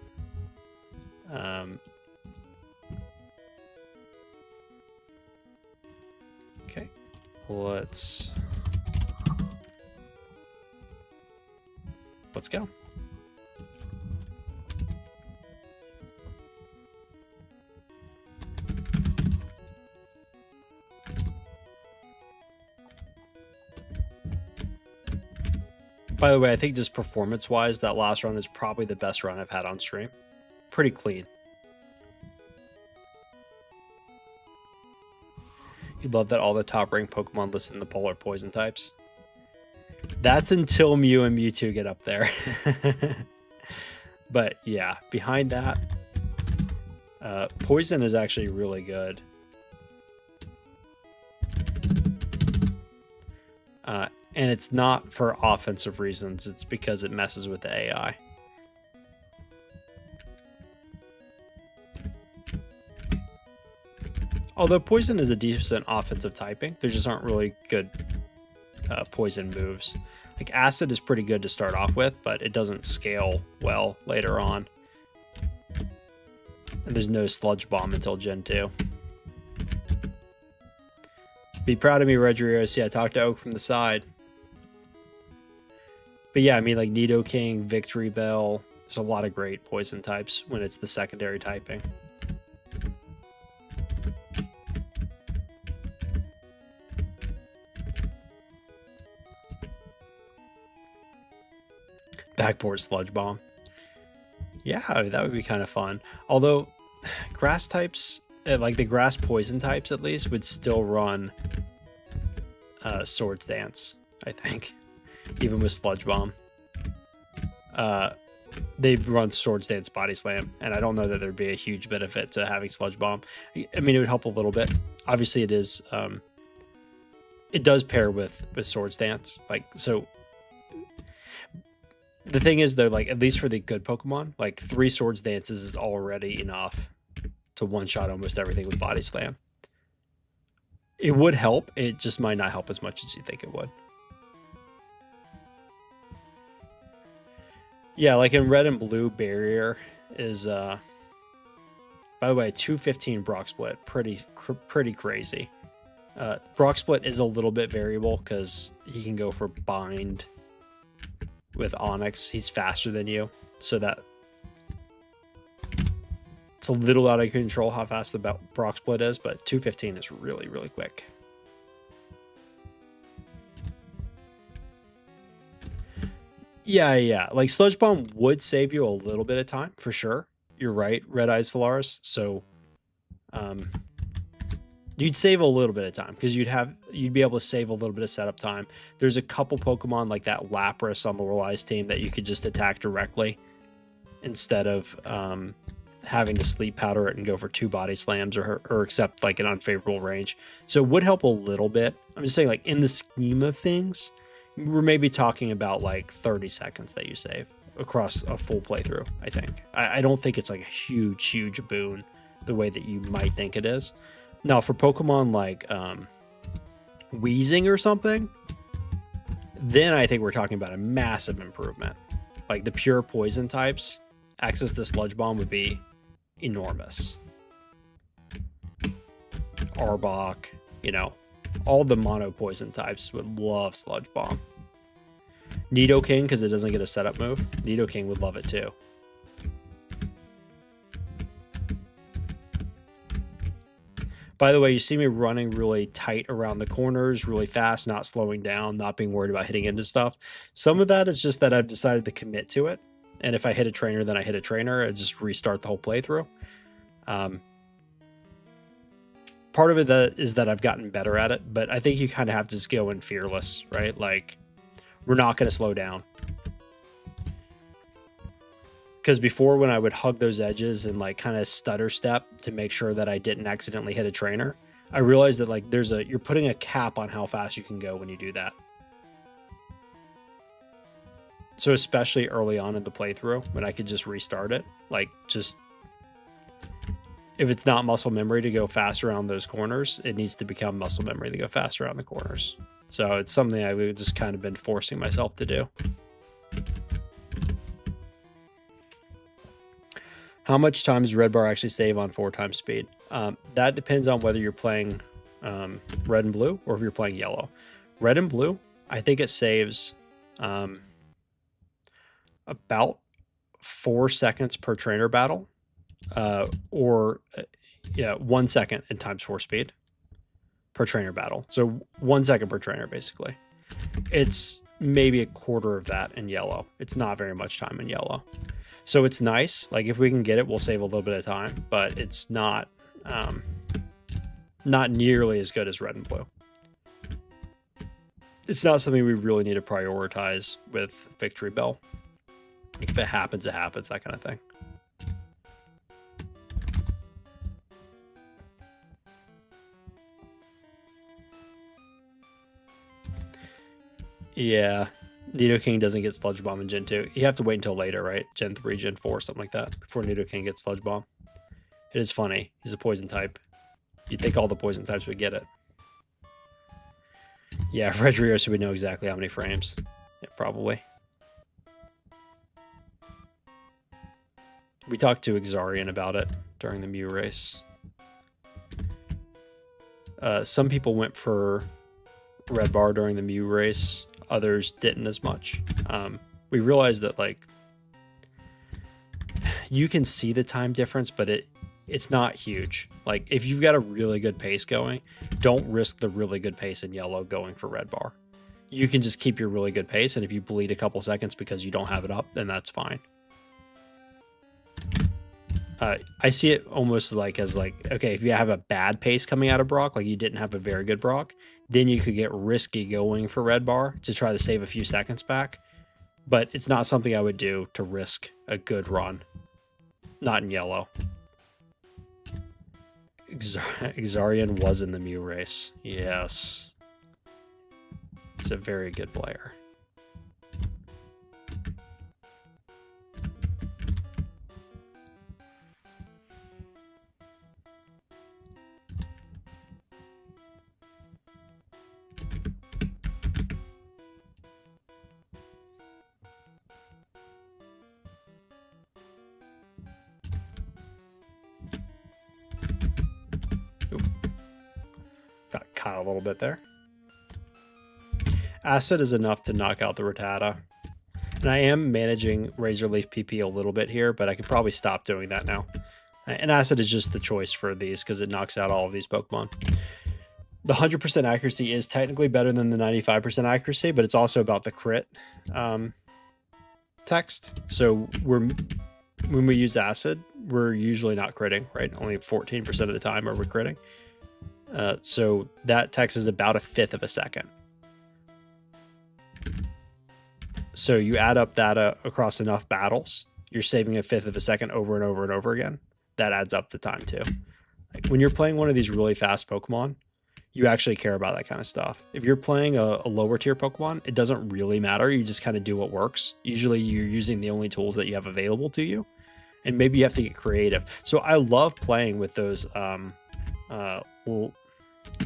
[SPEAKER 1] Okay, let's go. By the way, I think just performance-wise, that last run is probably the best run I've had on stream. Pretty clean. You'd love that all the top-ranked Pokemon listed in the poll are poison types. That's until Mew and Mewtwo get up there. But yeah, behind that, poison is actually really good. And it's not for offensive reasons. It's because it messes with the AI. Although poison is a decent offensive typing, there just aren't really good poison moves. Like acid is pretty good to start off with, but it doesn't scale well later on. And there's no sludge bomb until Gen 2. Be proud of me, Rodriguez. Yeah, talk to Oak from the side. But yeah, I mean, like Nidoking, Victreebel, there's a lot of great poison types when it's the secondary typing. Backboard Sludge Bomb. Yeah, that would be kind of fun. Although, grass types, like the grass poison types at least, would still run Swords Dance, I think. Even with Sludge Bomb. They run Swords Dance Body Slam, and I don't know that there'd be a huge benefit to having Sludge Bomb. I mean, it would help a little bit. Obviously, it is. It does pair with Swords Dance. Like, so the thing is, though, like, at least for the good Pokemon, like 3 Swords Dances is already enough to one-shot almost everything with Body Slam. It would help. It just might not help as much as you think it would. Yeah, like in Red and Blue, Barrier is, by the way, 215 Brock Split. Pretty crazy. Brock Split is a little bit variable because he can go for Bind with Onyx. He's faster than you, so that It's a little out of control how fast the Brock split is, but 215 is really, really quick. Yeah. Like Sludge Bomb would save you a little bit of time for sure. You're right, Red Eyes Solaris. So you'd save a little bit of time because you'd be able to save a little bit of setup time. There's a couple Pokemon like that Lapras on the Lorelai's team that you could just attack directly instead of having to sleep powder it and go for 2 body slams or accept like an unfavorable range. So it would help a little bit. I'm just saying, like, in the scheme of things, we're maybe talking about like 30 seconds that you save across a full playthrough. I think I don't think it's like a huge boon the way that you might think it is. Now for Pokemon like Wheezing or something, then I think we're talking about a massive improvement. Like the pure poison types, access to Sludge Bomb would be enormous. Arbok, you know, all the mono poison types would love Sludge Bomb. Nidoking, because it doesn't get a setup move. Nidoking would love it too. By the way, you see me running really tight around the corners, really fast, not slowing down, not being worried about hitting into stuff. Some of that is just that I've decided to commit to it. And if I hit a trainer, then I hit a trainer. I just restart the whole playthrough. Part of it is that I've gotten better at it, but I think you kind of have to just go in fearless, right? Like, we're not going to slow down. Because before, when I would hug those edges and like kind of stutter step to make sure that I didn't accidentally hit a trainer, I realized that like you're putting a cap on how fast you can go when you do that. So especially early on in the playthrough, when I could just restart it, like just if it's not muscle memory to go faster around those corners, it needs to become muscle memory to go faster around the corners. So it's something I've just kind of been forcing myself to do. How much time does Red Bar actually save on 4 times speed? That depends on whether you're playing red and blue or if you're playing yellow. Red and blue, I think it saves about 4 seconds per trainer battle, or 1 second in times 4 speed per trainer battle. So 1 second per trainer, basically. It's maybe a quarter of that in yellow. It's not very much time in yellow. So it's nice. Like if we can get it, we'll save a little bit of time, but it's not nearly as good as red and blue. It's not something we really need to prioritize with Victreebel. If it happens, it happens, that kind of thing. Yeah. Nidoking doesn't get Sludge Bomb in Gen 2. You have to wait until later, right? Gen 3, Gen 4, something like that, before Nidoking gets Sludge Bomb. It is funny. He's a poison type. You'd think all the poison types would get it. Yeah, Redrios would know exactly how many frames. Yeah, probably. We talked to Exarian about it during the Mew race. Some people went for Red Bar during the Mew race. Others didn't as much. We realized that like you can see the time difference, but it's not huge. Like if you've got a really good pace going, don't risk the really good pace in yellow going for Red Bar. You can just keep your really good pace, and if you bleed a couple seconds because you don't have it up, then that's fine. I see it almost like as like, okay, if you have a bad pace coming out of Brock, like you didn't have a very good Brock, then you could get risky going for Red Bar to try to save a few seconds back. But it's not something I would do to risk a good run. Not in yellow. Exarian was in the Mew race. Yes. He's a very good player. Got caught a little bit there. Acid is enough to knock out the Rattata. And I am managing Razor Leaf PP a little bit here, but I could probably stop doing that now. And acid is just the choice for these because it knocks out all of these Pokemon. The 100% accuracy is technically better than the 95% accuracy, but it's also about the crit text. So when we use acid, we're usually not critting, right? Only 14% of the time are we critting. So that text is about 1/5 of a second. So you add up that across enough battles, you're saving 1/5 of a second over and over and over again. That adds up to time too. Like when you're playing one of these really fast Pokemon, you actually care about that kind of stuff. If you're playing a lower tier Pokemon, it doesn't really matter. You just kind of do what works. Usually you're using the only tools that you have available to you, and maybe you have to get creative. So I love playing with those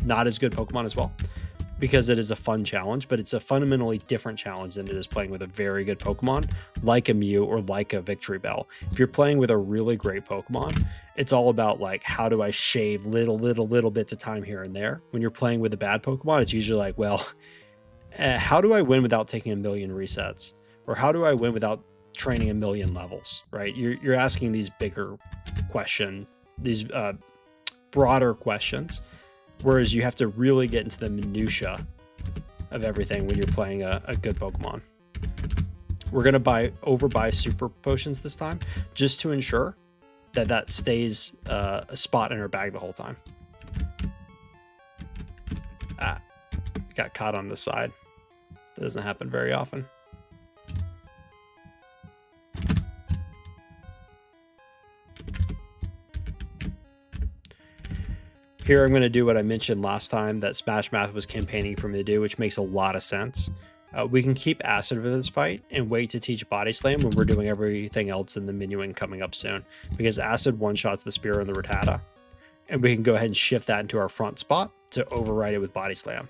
[SPEAKER 1] not as good Pokemon as well, because it is a fun challenge, but it's a fundamentally different challenge than it is playing with a very good Pokemon like a Mew or like a Victreebel. If you're playing with a really great Pokemon, it's all about like, how do I shave little bits of time here and there? When you're playing with a bad Pokemon, it's usually like, well, how do I win without taking 1,000,000 resets? Or how do I win without training 1,000,000 levels, right? You're asking these bigger these broader questions. Whereas you have to really get into the minutia of everything when you're playing a good Pokemon. We're going to overbuy super potions this time, just to ensure that stays a spot in our bag the whole time. Got caught on the side. That doesn't happen very often. Here I'm going to do what I mentioned last time that Smash Math was campaigning for me to do, which makes a lot of sense. We can keep Acid for this fight and wait to teach Body Slam when we're doing everything else in the menuing coming up soon, because Acid one-shots the Spear and the Rattata, and we can go ahead and shift that into our front spot to override it with Body Slam.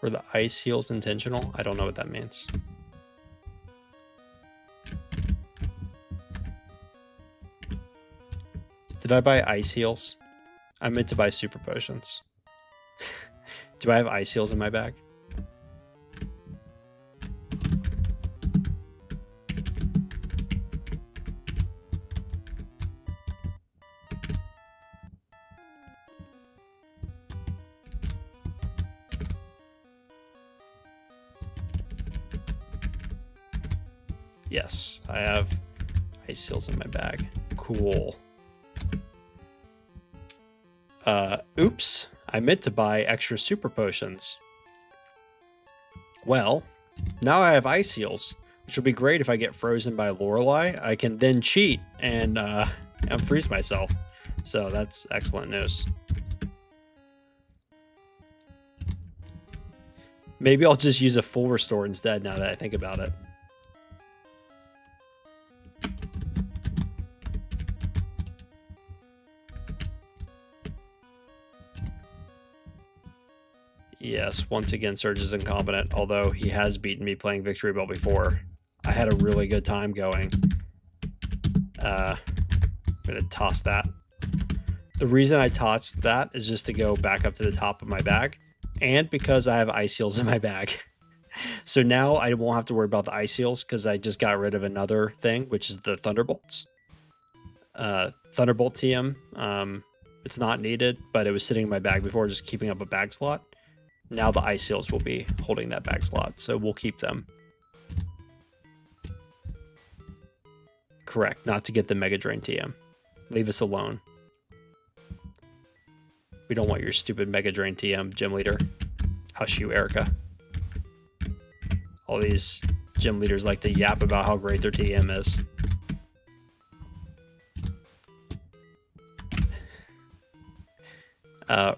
[SPEAKER 1] Were the ice heals intentional? I don't know what that means. Did I buy ice heals? I meant to buy super potions. Do I have ice heals in my bag? Yes, I have ice heals in my bag. Cool. Oops, I meant to buy extra super potions. Well, now I have ice heals, which will be great if I get frozen by Lorelei. I can then cheat and freeze myself. So that's excellent news. Maybe I'll just use a full restore instead now that I think about it. Yes, once again, Surge is incompetent, although he has beaten me playing Victreebel before. I had a really good time going. I'm going to toss that. The reason I tossed that is just to go back up to the top of my bag, and because I have ice heals in my bag. So now I won't have to worry about the ice heals because I just got rid of another thing, which is the Thunderbolts. Thunderbolt TM, it's not needed, but it was sitting in my bag before, just keeping up a bag slot. Now the ice heals will be holding that bag slot, so we'll keep them. Correct, not to get the Mega Drain TM. Leave us alone. We don't want your stupid Mega Drain TM, Gym Leader. Hush you, Erica. All these gym leaders like to yap about how great their TM is.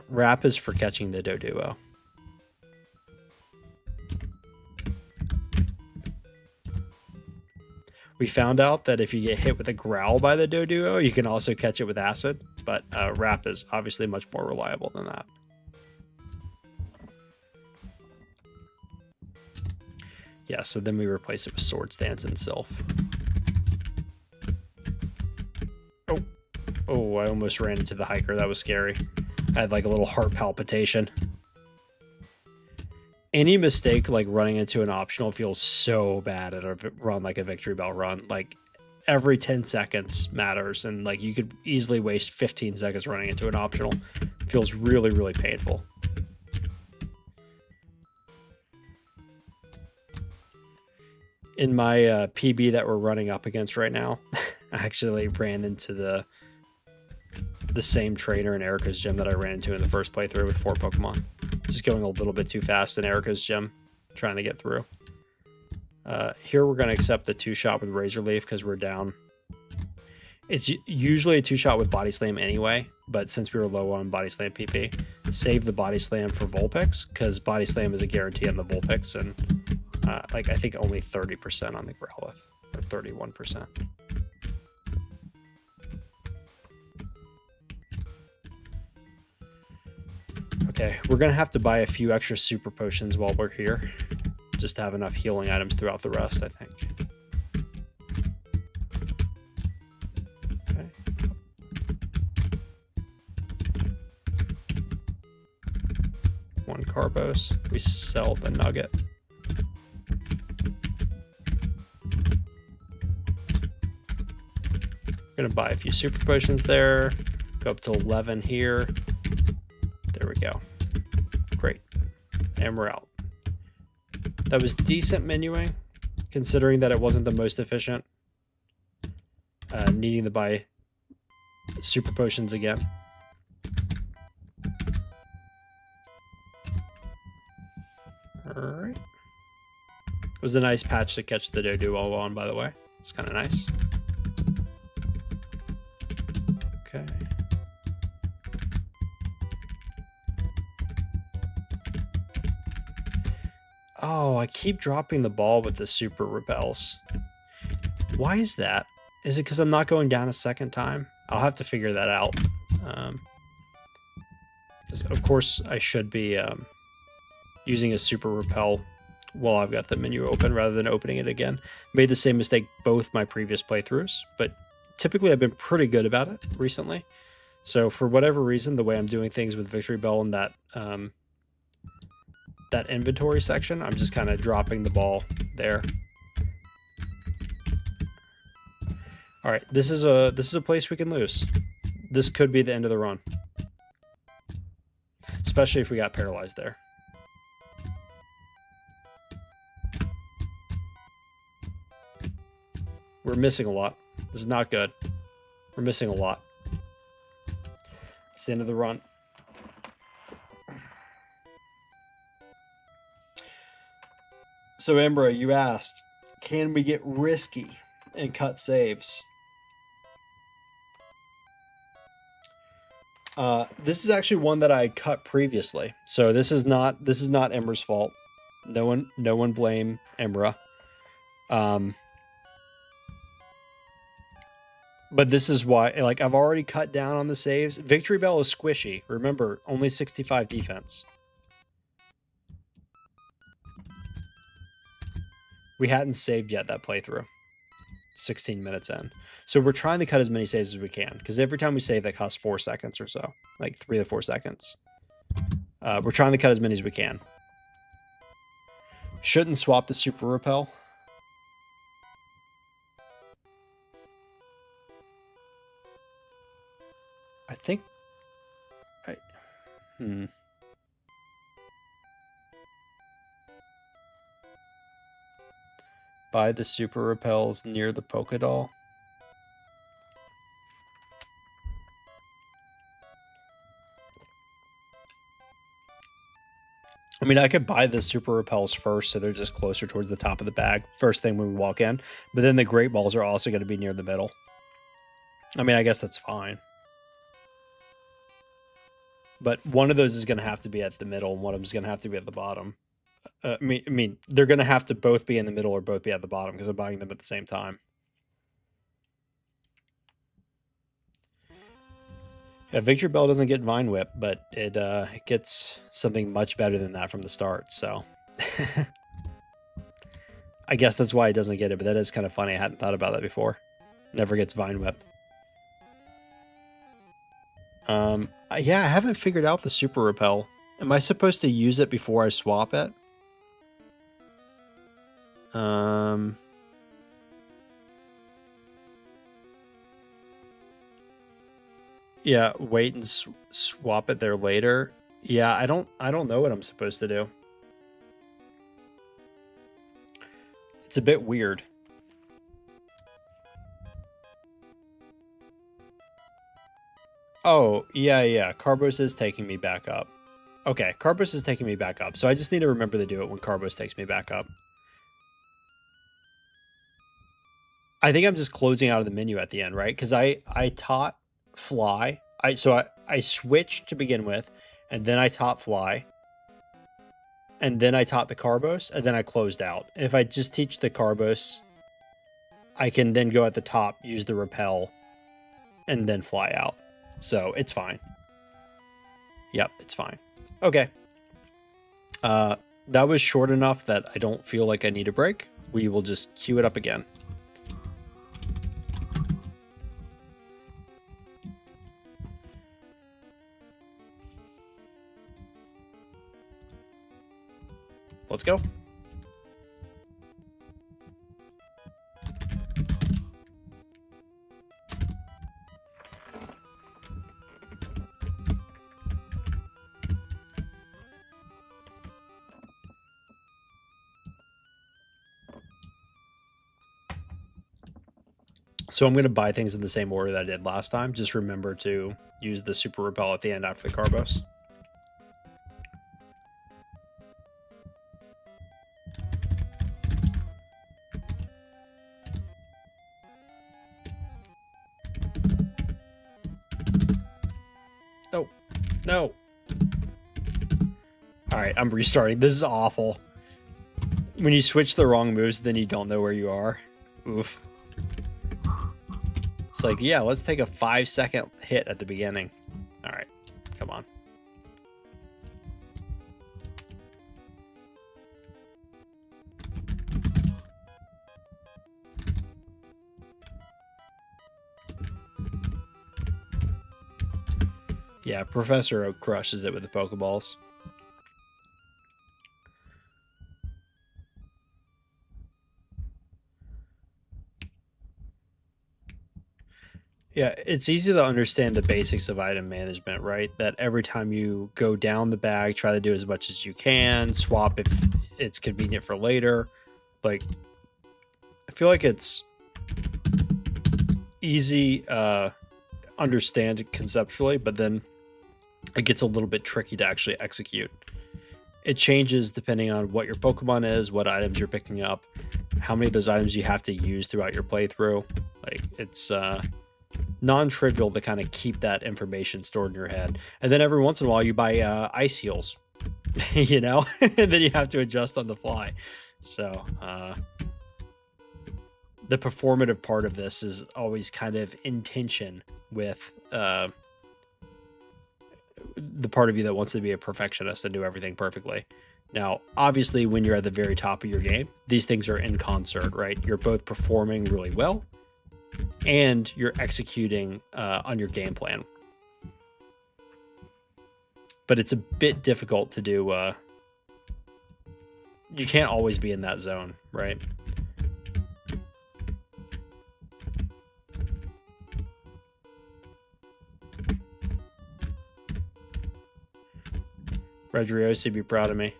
[SPEAKER 1] Wrap is for catching the Doduo. We found out that if you get hit with a growl by the Doduo, you can also catch it with acid, but Wrap is obviously much more reliable than that. Yeah, so then we replace it with Swords Dance and Sylph. Oh, I almost ran into the hiker. That was scary. I had like a little heart palpitation. any mistake like running into an optional feels so bad at a run like a Victreebel run. Like every 10 seconds matters, and like you could easily waste 15 seconds running into an optional. It feels really, really painful. In my PB that we're running up against right now, I actually ran into the same trainer in Erica's gym that I ran into in the first playthrough with 4 Pokemon. Just going a little bit too fast in Erica's gym, trying to get through. Here we're going to accept the 2-shot with Razor Leaf because we're down. It's usually a 2-shot with Body Slam anyway, but since we were low on Body Slam PP, save the Body Slam for Vulpix because Body Slam is a guarantee on the Vulpix, and like I think only 30% on the Growlithe, or 31%. Okay, we're gonna have to buy a few extra super potions while we're here, just to have enough healing items throughout the rest, I think. Okay. 1 Carbos. We sell the nugget. We're gonna buy a few super potions there. Go up to 11 here. There we go. Great. And we're out. That was decent menuing, considering that it wasn't the most efficient. Needing to buy super potions again. Alright. It was a nice patch to catch the Doduo on, by the way. It's kind of nice. Okay. Oh, I keep dropping the ball with the super repels. Why is that? Is it because I'm not going down a second time? I'll have to figure that out. Of course, I should be using a super repel while I've got the menu open rather than opening it again. Made the same mistake both my previous playthroughs, but typically I've been pretty good about it recently. So for whatever reason, the way I'm doing things with Victreebel and that inventory section, I'm just kind of dropping the ball there. All right, this is a place we can lose. This could be the end of the run, especially if we got paralyzed there. We're missing a lot. This is not good. We're missing a lot. It's the end of the run. So, Embra, you asked, can we get risky and cut saves? This is actually one that I cut previously. So this is not Embra's fault. No one blame Embra. But this is why, like, I've already cut down on the saves. Victreebel is squishy. Remember, only 65 defense. We hadn't saved yet that playthrough. 16 minutes in. So we're trying to cut as many saves as we can, because every time we save, that costs 4 seconds or so. Like 3 to 4 seconds. We're trying to cut as many as we can. Shouldn't swap the super repel. I think Buy the super repels near the Pokédoll. I mean, I could buy the super repels first, so they're just closer towards the top of the bag, first thing when we walk in. But then the great balls are also going to be near the middle. I mean, I guess that's fine. But one of those is going to have to be at the middle, and one of them is going to have to be at the bottom. I mean, they're going to have to both be in the middle or both be at the bottom, because I'm buying them at the same time. Yeah, Victreebel doesn't get Vine Whip, but it gets something much better than that from the start, so... I guess that's why it doesn't get it, but that is kind of funny. I hadn't thought about that before. Never gets Vine Whip. Yeah, I haven't figured out the Super Repel. Am I supposed to use it before I swap it? Yeah, wait and swap it there later. Yeah, I don't know what I'm supposed to do. It's a bit weird. Oh, yeah. Carbos is taking me back up. Okay, Carbos is taking me back up. So I just need to remember to do it when Carbos takes me back up. I think I'm just closing out of the menu at the end, right? Because I taught fly. I switched to begin with, and then I taught fly, and then I taught the Carbos, and then I closed out. If I just teach the Carbos, I can then go at the top, use the repel, and then fly out. So it's fine. Yep, it's fine. Okay. That was short enough that I don't feel like I need a break. We will just queue it up again. Let's go. So I'm going to buy things in the same order that I did last time. Just remember to use the super repel at the end after the Carbos. Oh, no. All right, I'm restarting. This is awful. When you switch the wrong moves, then you don't know where you are. Oof. It's like, yeah, let's take a 5-second hit at the beginning. All right, come on. Yeah, Professor Oak crushes it with the Pokeballs. Yeah, it's easy to understand the basics of item management, right? That every time you go down the bag, try to do as much as you can, swap if it's convenient for later. Like, I feel like it's easy understand conceptually, but then it gets a little bit tricky to actually execute. It changes depending on what your Pokemon is, what items you're picking up, how many of those items you have to use throughout your playthrough. Like, it's non-trivial to kind of keep that information stored in your head. And then every once in a while you buy ice heals, you know, and then you have to adjust on the fly. So the performative part of this is always kind of in tension with the part of you that wants to be a perfectionist and do everything perfectly. Now, obviously, when you're at the very top of your game, these things are in concert, right? You're both performing really well, and you're executing on your game plan. But it's a bit difficult to do. You can't always be in that zone, right? Redriosi, be proud of me.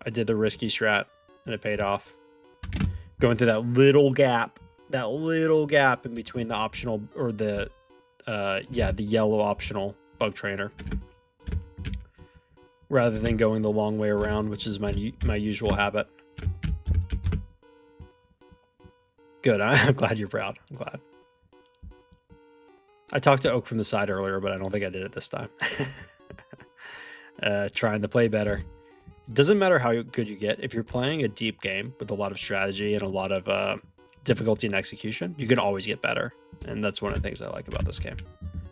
[SPEAKER 1] I did the risky strat, and it paid off. Going through that little gap in between the optional, or the yellow optional bug trainer, rather than going the long way around, which is my usual habit. Good. I'm glad you're proud. I'm glad. I talked to Oak from the side earlier, but I don't think I did it this time. Trying to play better. It doesn't matter how good you get. If you're playing a deep game with a lot of strategy and a lot of difficulty and execution, you can always get better. And that's one of the things I like about this game.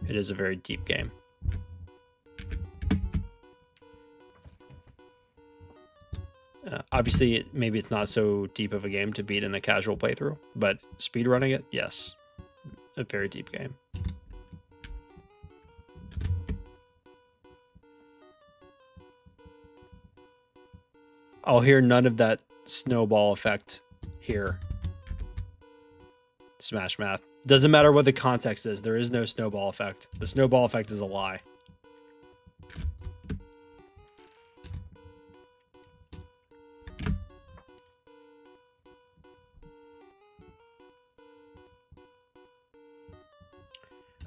[SPEAKER 1] It is a very deep game. Obviously, maybe it's not so deep of a game to beat in a casual playthrough, but speedrunning it, yes. A very deep game. I'll hear none of that snowball effect here. Smash math. Doesn't matter what the context is. There is no snowball effect. The snowball effect is a lie.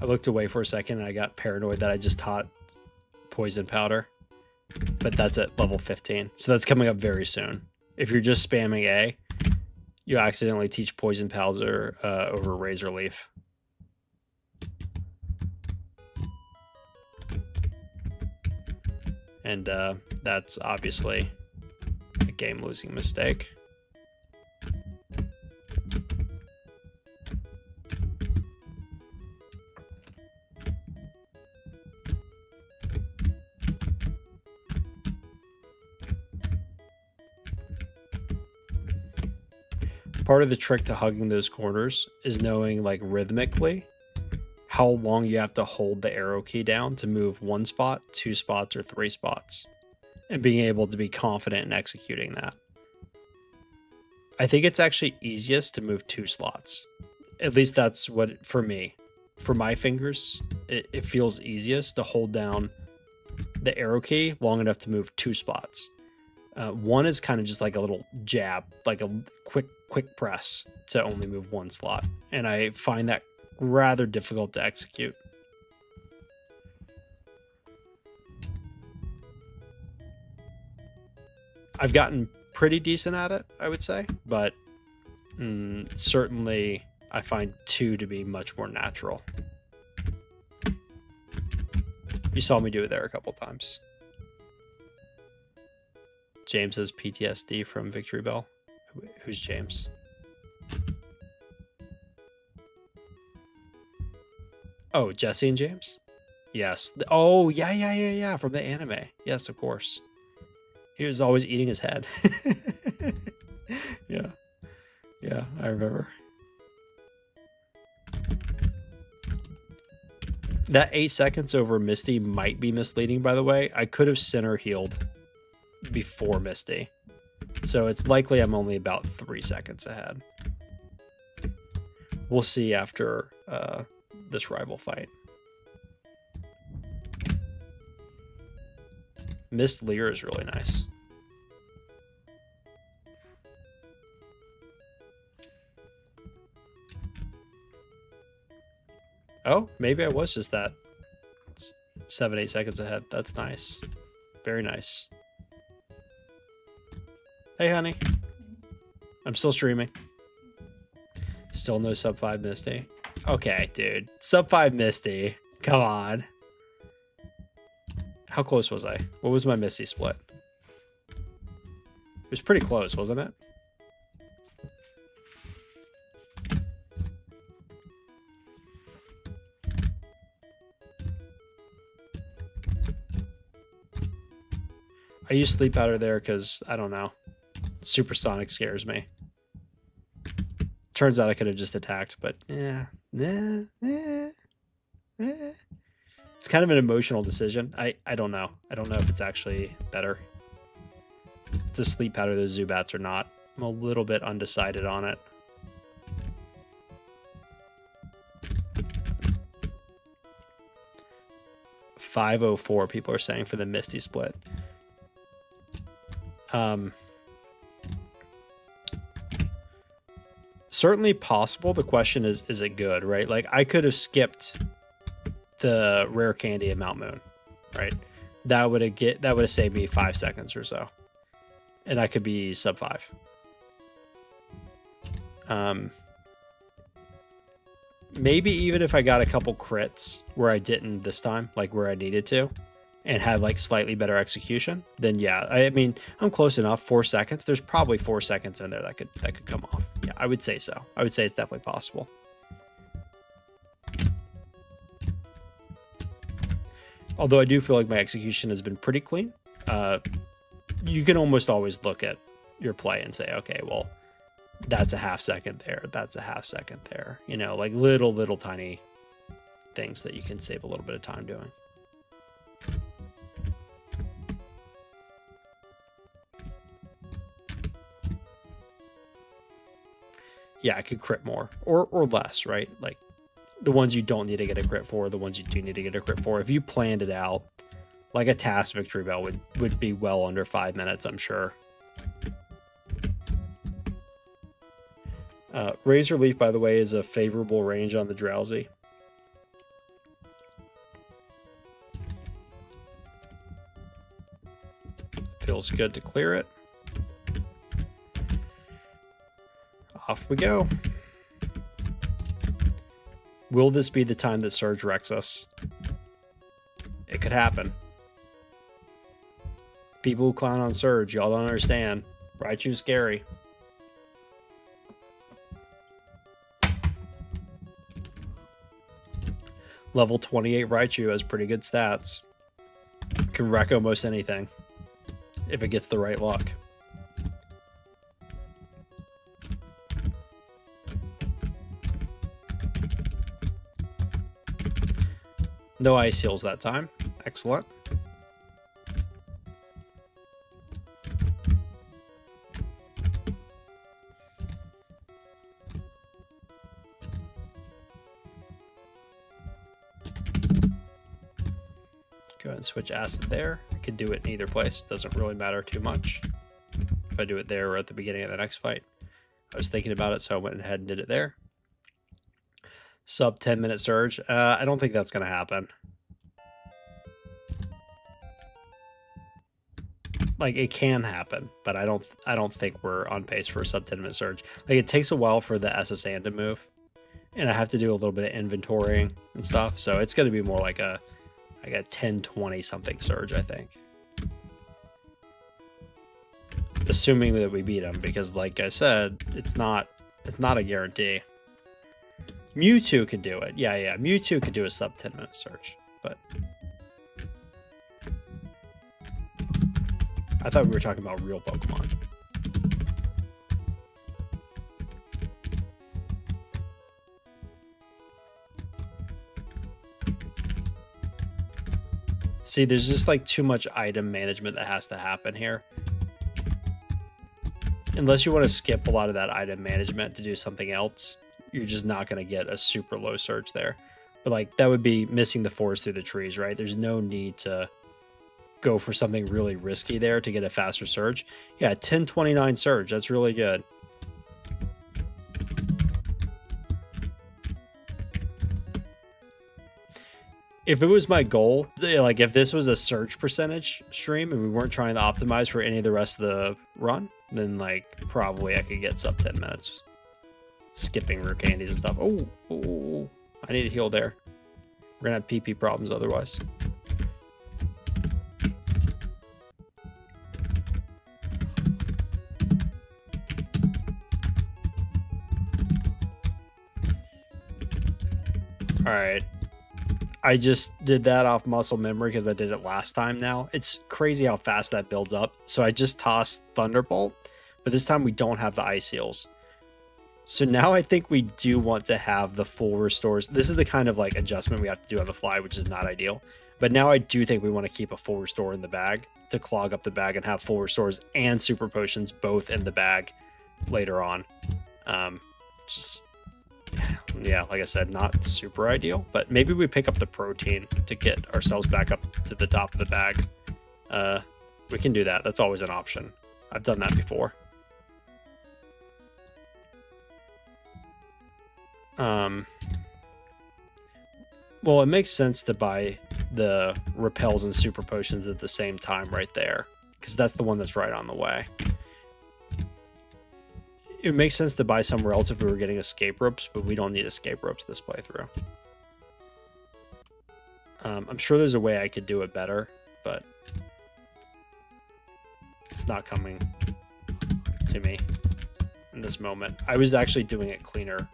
[SPEAKER 1] I looked away for a second and I got paranoid that I just taught poison powder. But that's at level 15. So that's coming up very soon. If you're just spamming A, you accidentally teach poison powder over razor leaf. And that's obviously a game-losing mistake. Part of the trick to hugging those corners is knowing, like, rhythmically how long you have to hold the arrow key down to move 1 spot, 2 spots, or 3 spots, and being able to be confident in executing that. I think it's actually easiest to move 2 slots. At least that's what, for me, for my fingers, it feels easiest to hold down the arrow key long enough to move 2 spots. 1 is kind of just like a little jab, like a quick press to only move 1 slot. And I find that rather difficult to execute. I've gotten pretty decent at it, I would say, but certainly I find 2 to be much more natural. You saw me do it there a couple times. James has PTSD from Victreebel. Who's James? Oh, Jesse and James? Yes. Oh, yeah, from the anime. Yes, of course. He was always eating his head. Yeah, I remember. That 8 seconds over Misty might be misleading, by the way. I could have center healed before Misty. So it's likely I'm only about 3 seconds ahead. We'll see after this rival fight. Miss Lear is really nice. Oh, maybe I was just that 7-8 seconds ahead. That's nice. Very nice. Hey, honey. I'm still streaming. Still no sub 5 Misty. Okay, dude. Sub 5 Misty. Come on. How close was I? What was my Misty split? It was pretty close, wasn't it? I use sleep powder there because, I don't know. Supersonic scares me. Turns out I could have just attacked, but yeah. It's kind of an emotional decision. I don't know. I don't know if it's actually better to sleep powder those Zubats or not. I'm a little bit undecided on it. $504 people are saying for the Misty split. Certainly possible. The question is it good, right? Like, I could have skipped the rare candy at Mount Moon, right? That would have saved me 5 seconds or so, and I could be sub 5. Maybe even if I got a couple crits where I didn't this time, like where I needed to, and had like slightly better execution, then yeah, I mean, I'm close enough. 4 seconds. There's probably 4 seconds in there that could come off. Yeah, I would say so. I would say it's definitely possible. Although I do feel like my execution has been pretty clean. You can almost always look at your play and say, okay, well, that's a half second there. That's a half second there. You know, like little tiny things that you can save a little bit of time doing. yeah, I could crit more or less, right? Like the ones you don't need to get a crit for, the ones you do need to get a crit for. If you planned it out, like a task Victreebel would be well under 5 minutes, I'm sure. Razor Leaf, by the way, is a favorable range on the Drowsy. Feels good to clear it. Off we go. Will this be the time that Surge wrecks us? It could happen. People who clown on Surge, y'all don't understand. Raichu's scary. Level 28 Raichu has pretty good stats. Can wreck almost anything if it gets the right luck. No ice heals that time. Excellent. Go ahead and switch acid there. I could do it in either place. Doesn't really matter too much. If I do it there or at the beginning of the next fight. I was thinking about it, so I went ahead and did it there. Sub 10-minute Surge. I don't think that's going to happen. Like, it can happen, but I don't think we're on pace for a sub 10-minute Surge. Like, it takes a while for the SSN to move, and I have to do a little bit of inventorying and stuff, so it's going to be more like a 10-20 something Surge, I think. Assuming that we beat him, because like I said, it's not a guarantee. Mewtwo could do it. Yeah, Mewtwo could do a sub 10-minute Surge, but I thought we were talking about real Pokemon. See, there's just like too much item management that has to happen here. Unless you want to skip a lot of that item management to do something else, you're just not going to get a super low Surge there. But like that would be missing the forest through the trees, right? There's no need to go for something really risky there to get a faster Surge. Yeah, 1029 Surge, that's really good. If it was my goal, like if this was a Surge percentage stream and we weren't trying to optimize for any of the rest of the run, then like probably I could get sub 10 minutes. Skipping rare candies and stuff. Oh, I need to heal there. We're gonna have PP problems otherwise. All right. I just did that off muscle memory because I did it last time now. It's crazy how fast that builds up. So I just tossed Thunderbolt, but this time we don't have the Ice Heals. So now I think we do want to have the full restores. This is the kind of like adjustment we have to do on the fly, which is not ideal. But now I do think we want to keep a full restore in the bag to clog up the bag and have full restores and super potions both in the bag later on. Yeah, like I said, not super ideal, but maybe we pick up the protein to get ourselves back up to the top of the bag. We can do that. That's always an option. I've done that before. Well, it makes sense to buy the repels and super potions at the same time right there, because that's the one that's right on the way. It makes sense to buy somewhere else if we were getting escape ropes, but we don't need escape ropes this playthrough. I'm sure there's a way I could do it better, but it's not coming to me in this moment. I was actually doing it cleaner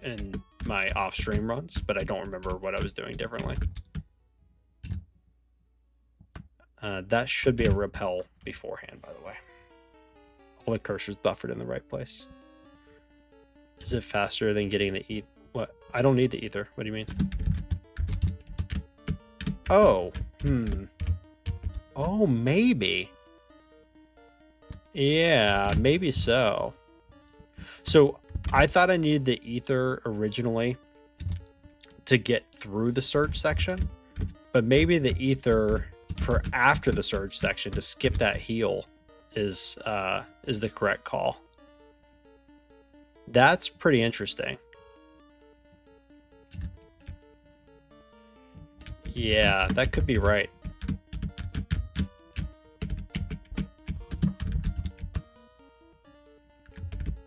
[SPEAKER 1] in my off-stream runs, but I don't remember what I was doing differently. That should be a repel beforehand, by the way. All the cursors buffered in the right place. Is it faster than getting the ether? What? I don't need the ether. What do you mean? Oh, Oh, maybe. Yeah, maybe so. So I thought I needed the ether originally to get through the surge section, but maybe the ether for after the surge section to skip that heal is the correct call. That's pretty interesting. Yeah, that could be right.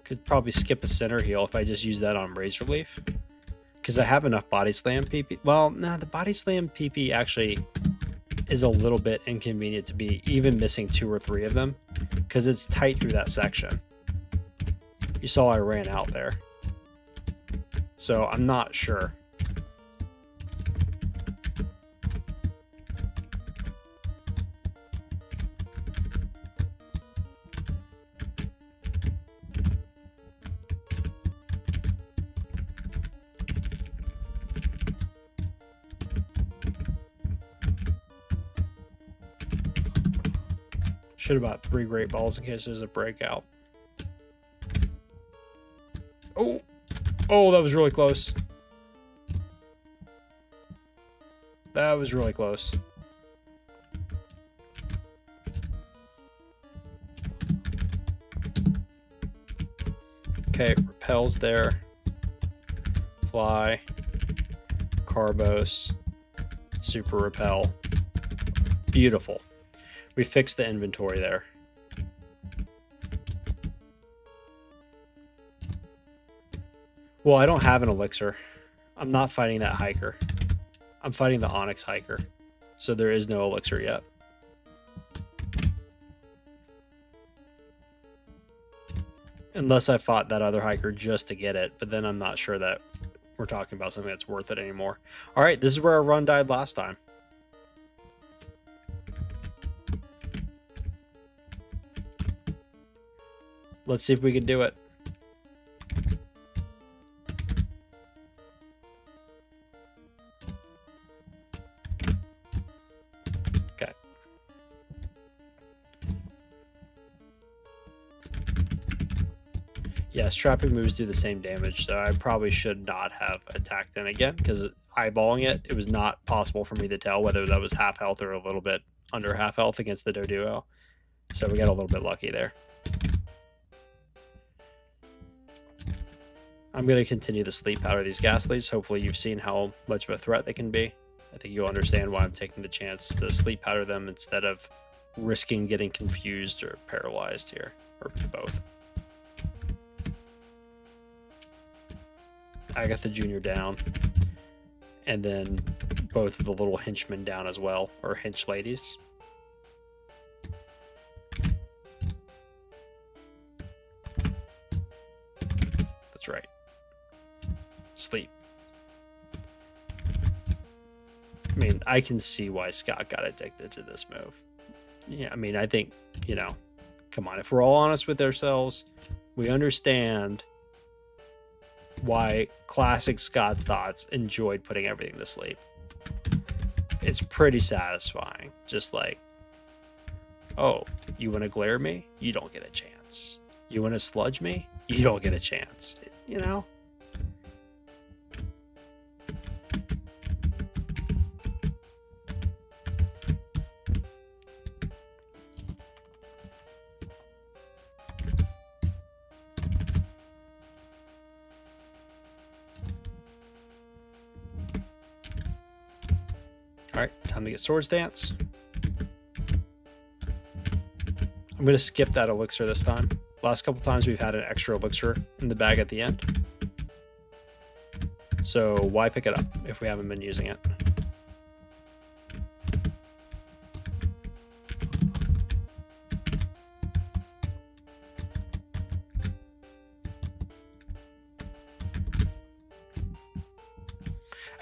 [SPEAKER 1] Could probably skip a center heal if I just use that on Razor Leaf. Because I have enough Body Slam PP. Well, no, the Body Slam PP actually is a little bit inconvenient to be even missing 2 or 3 of them. Because it's tight through that section. You saw I ran out there. So I'm not sure. Should have bought 3 Great Balls in case there's a breakout. Oh! Oh, that was really close. That was really close. Okay, repels there. Fly. Carbos. Super repel. Beautiful. We fixed the inventory there. Well, I don't have an elixir. I'm not fighting that hiker. I'm fighting the Onyx hiker. So there is no elixir yet. Unless I fought that other hiker just to get it, but then I'm not sure that we're talking about something that's worth it anymore. All right, this is where our run died last time. Let's see if we can do it. Okay. Yes, trapping moves do the same damage, so I probably should not have attacked in again, because eyeballing it, it was not possible for me to tell whether that was half health or a little bit under half health against the Doduo. So we got a little bit lucky there. I'm going to continue to sleep powder these Ghastlies. Hopefully you've seen how much of a threat they can be. I think you'll understand why I'm taking the chance to sleep powder them instead of risking getting confused or paralyzed here, or both. Agatha Jr. down, and then both of the little henchmen down as well, or hench ladies. That's right. Sleep. I mean, I can see why Scott got addicted to this move. Yeah, I mean, I think, you know, come on, if we're all honest with ourselves, we understand why classic Scott's Thoughts enjoyed putting everything to sleep. It's pretty satisfying. Just like, oh, you want to glare me? You don't get a chance. You want to sludge me? You don't get a chance. You know? Alright, time to get Swords Dance. I'm going to skip that elixir this time. Last couple times we've had an extra elixir in the bag at the end. So why pick it up if we haven't been using it?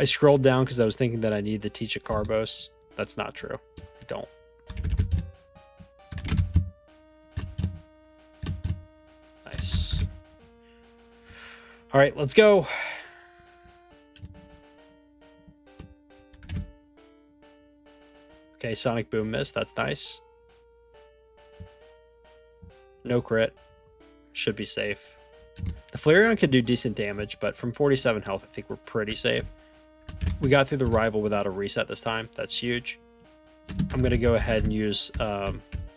[SPEAKER 1] I scrolled down because I was thinking that I needed to teach a Carbos. That's not true. I don't. Nice. All right, let's go. Okay, Sonic Boom missed. That's nice. No crit. Should be safe. The The Flareon could do decent damage, but from 47 health, I think we're pretty safe. We got through the rival without a reset this time. That's huge. I'm going to go ahead and use...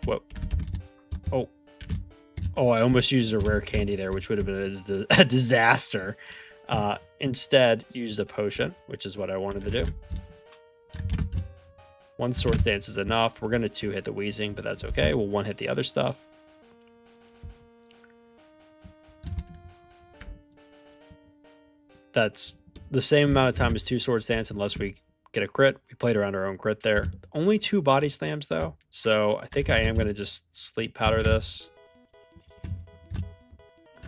[SPEAKER 1] what? Oh, I almost used a rare candy there, which would have been a disaster. Instead, use a potion, which is what I wanted to do. One Swords Dance is enough. We're going to 2-hit the Wheezing, but that's okay. We'll 1-hit the other stuff. That's the same amount of time as 2 Swords Dance unless we get a crit. We played around our own crit there. Only 2 body slams, though. So I think I am going to just Sleep Powder this.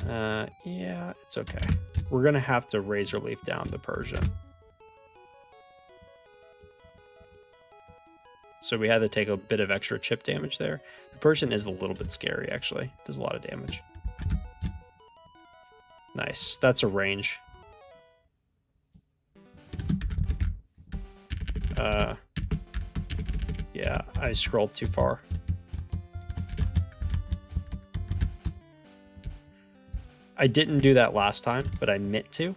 [SPEAKER 1] Yeah, it's okay. We're going to have to Razor Leaf down the Persian. So we had to take a bit of extra chip damage there. The Persian is a little bit scary, actually. Does a lot of damage. Nice. That's a range. Yeah, I scrolled too far. I didn't do that last time, but I meant to.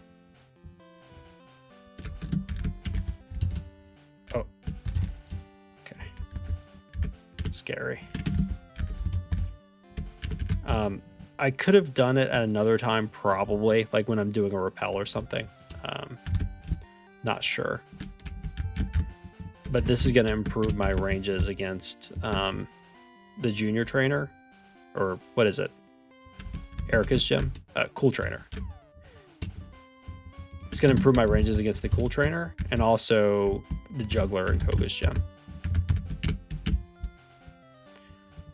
[SPEAKER 1] Oh. Okay. Scary. I could have done it at another time, probably, like when I'm doing a repel or something. Not sure. But this is going to improve my ranges against the junior trainer. Or what is it? Erica's gym? Cool Trainer. It's going to improve my ranges against the Cool Trainer and also the Juggler in Koga's gym.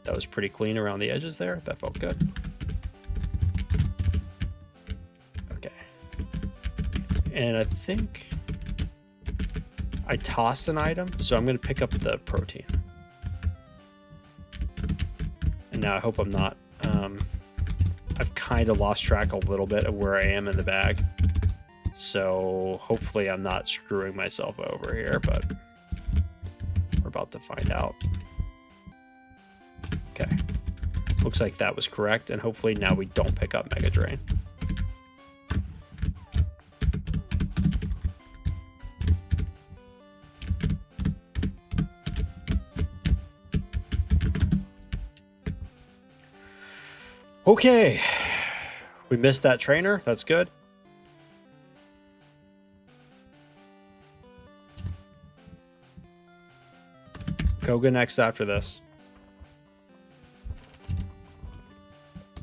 [SPEAKER 1] That was pretty clean around the edges there. That felt good. Okay. And I think I tossed an item, so I'm going to pick up the protein. And now I hope I'm not... I've kind of lost track a little bit of where I am in the bag. So hopefully I'm not screwing myself over here, but we're about to find out. Okay. Looks like that was correct, and hopefully now we don't pick up Mega Drain. Okay, we missed that trainer. That's good. Koga next after this.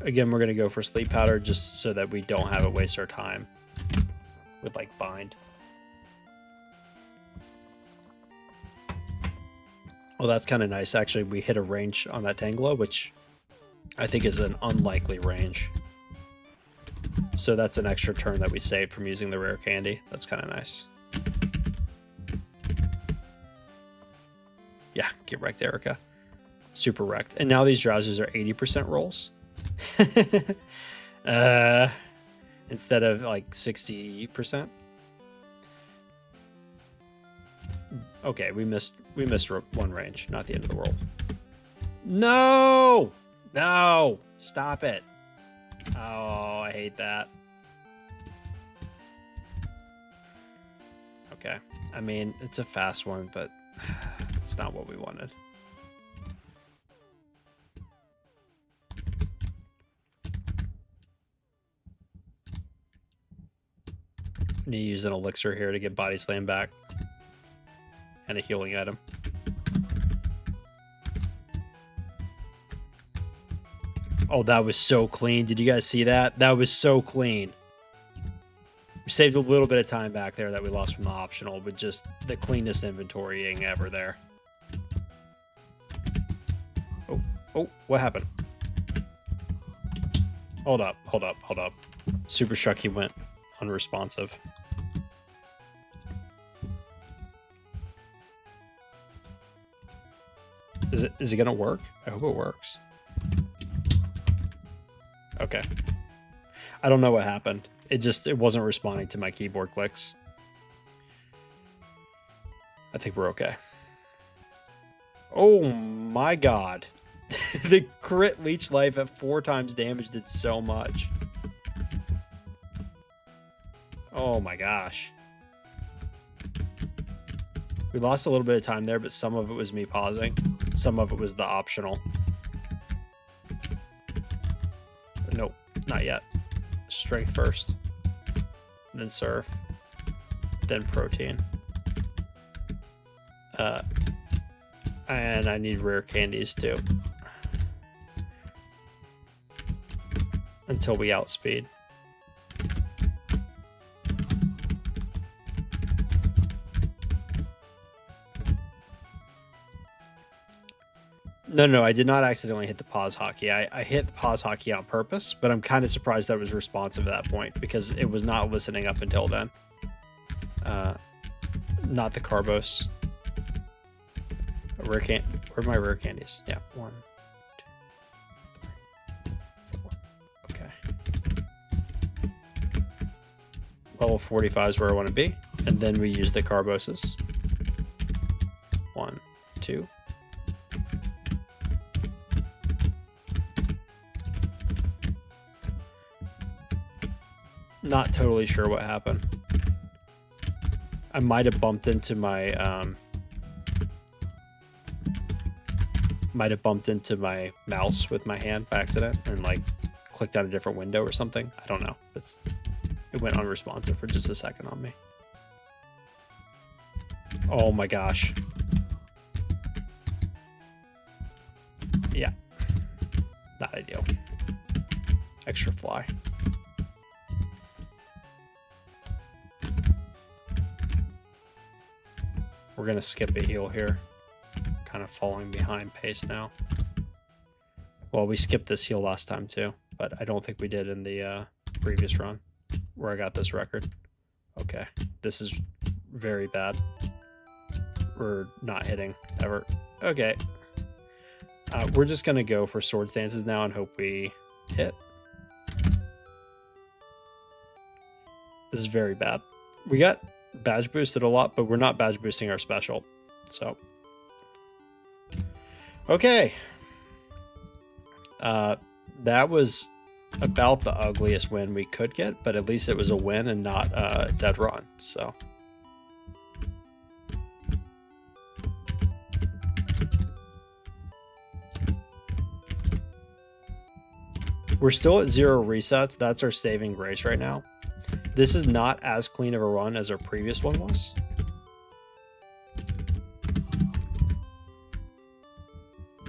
[SPEAKER 1] Again, we're going to go for Sleep Powder just so that we don't have it waste our time with like Bind. Well, that's kind of nice. Actually, we hit a range on that Tangela, which I think is an unlikely range. So that's an extra turn that we saved from using the rare candy. That's kind of nice. Yeah, get wrecked, Erica. Super wrecked. And now these drowsers are 80% rolls. Instead of like 60%. Okay, we missed one range. Not the end of the world. No! No! Stop it. Oh, I hate that. Okay. I mean, it's a fast one, but it's not what we wanted. Need to use an elixir here to get Body Slam back. And a healing item. Oh, that was so clean. Did you guys see that? That was so clean. We saved a little bit of time back there that we lost from the optional, but just the cleanest inventorying ever there. Oh, what happened? Hold up. Super Shucky went unresponsive. Is it gonna work? I hope it works. Okay. I don't know what happened. It wasn't responding to my keyboard clicks. I think we're okay. Oh my god. The crit leech life at 4 times damage did so much. Oh my gosh. We lost a little bit of time there, but some of it was me pausing. Some of it was the optional. But nope, not yet. Strength first. Then surf. Then protein. And I need rare candies too. Until we outspeed. No, I did not accidentally hit the pause hockey. I hit the pause hockey on purpose, but I'm kind of surprised that it was responsive at that point because it was not listening up until then. Not the Carbos. Where are my rare candies? Yeah, 1, 2, 3, 4. Okay. Level 45 is where I want to be, and then we use the Carboses. 1, 2. Not totally sure what happened. I might have bumped into my mouse with my hand by accident and like clicked on a different window or something. I don't know. It went unresponsive for just a second on me. Oh my gosh. Yeah. Not ideal. Extra fly. We're going to skip a heal here. Kind of falling behind pace now. Well, we skipped this heal last time too, but I don't think we did in the previous run where I got this record. Okay, this is very bad. We're not hitting ever. Okay. We're just going to go for sword stances now and hope we hit. This is very bad. We got badge boosted a lot, but we're not badge boosting our special. So, okay. That was about the ugliest win we could get, but at least it was a win and not a dead run. So, we're still at 0 resets. That's our saving grace right now. This is not as clean of a run as our previous one was.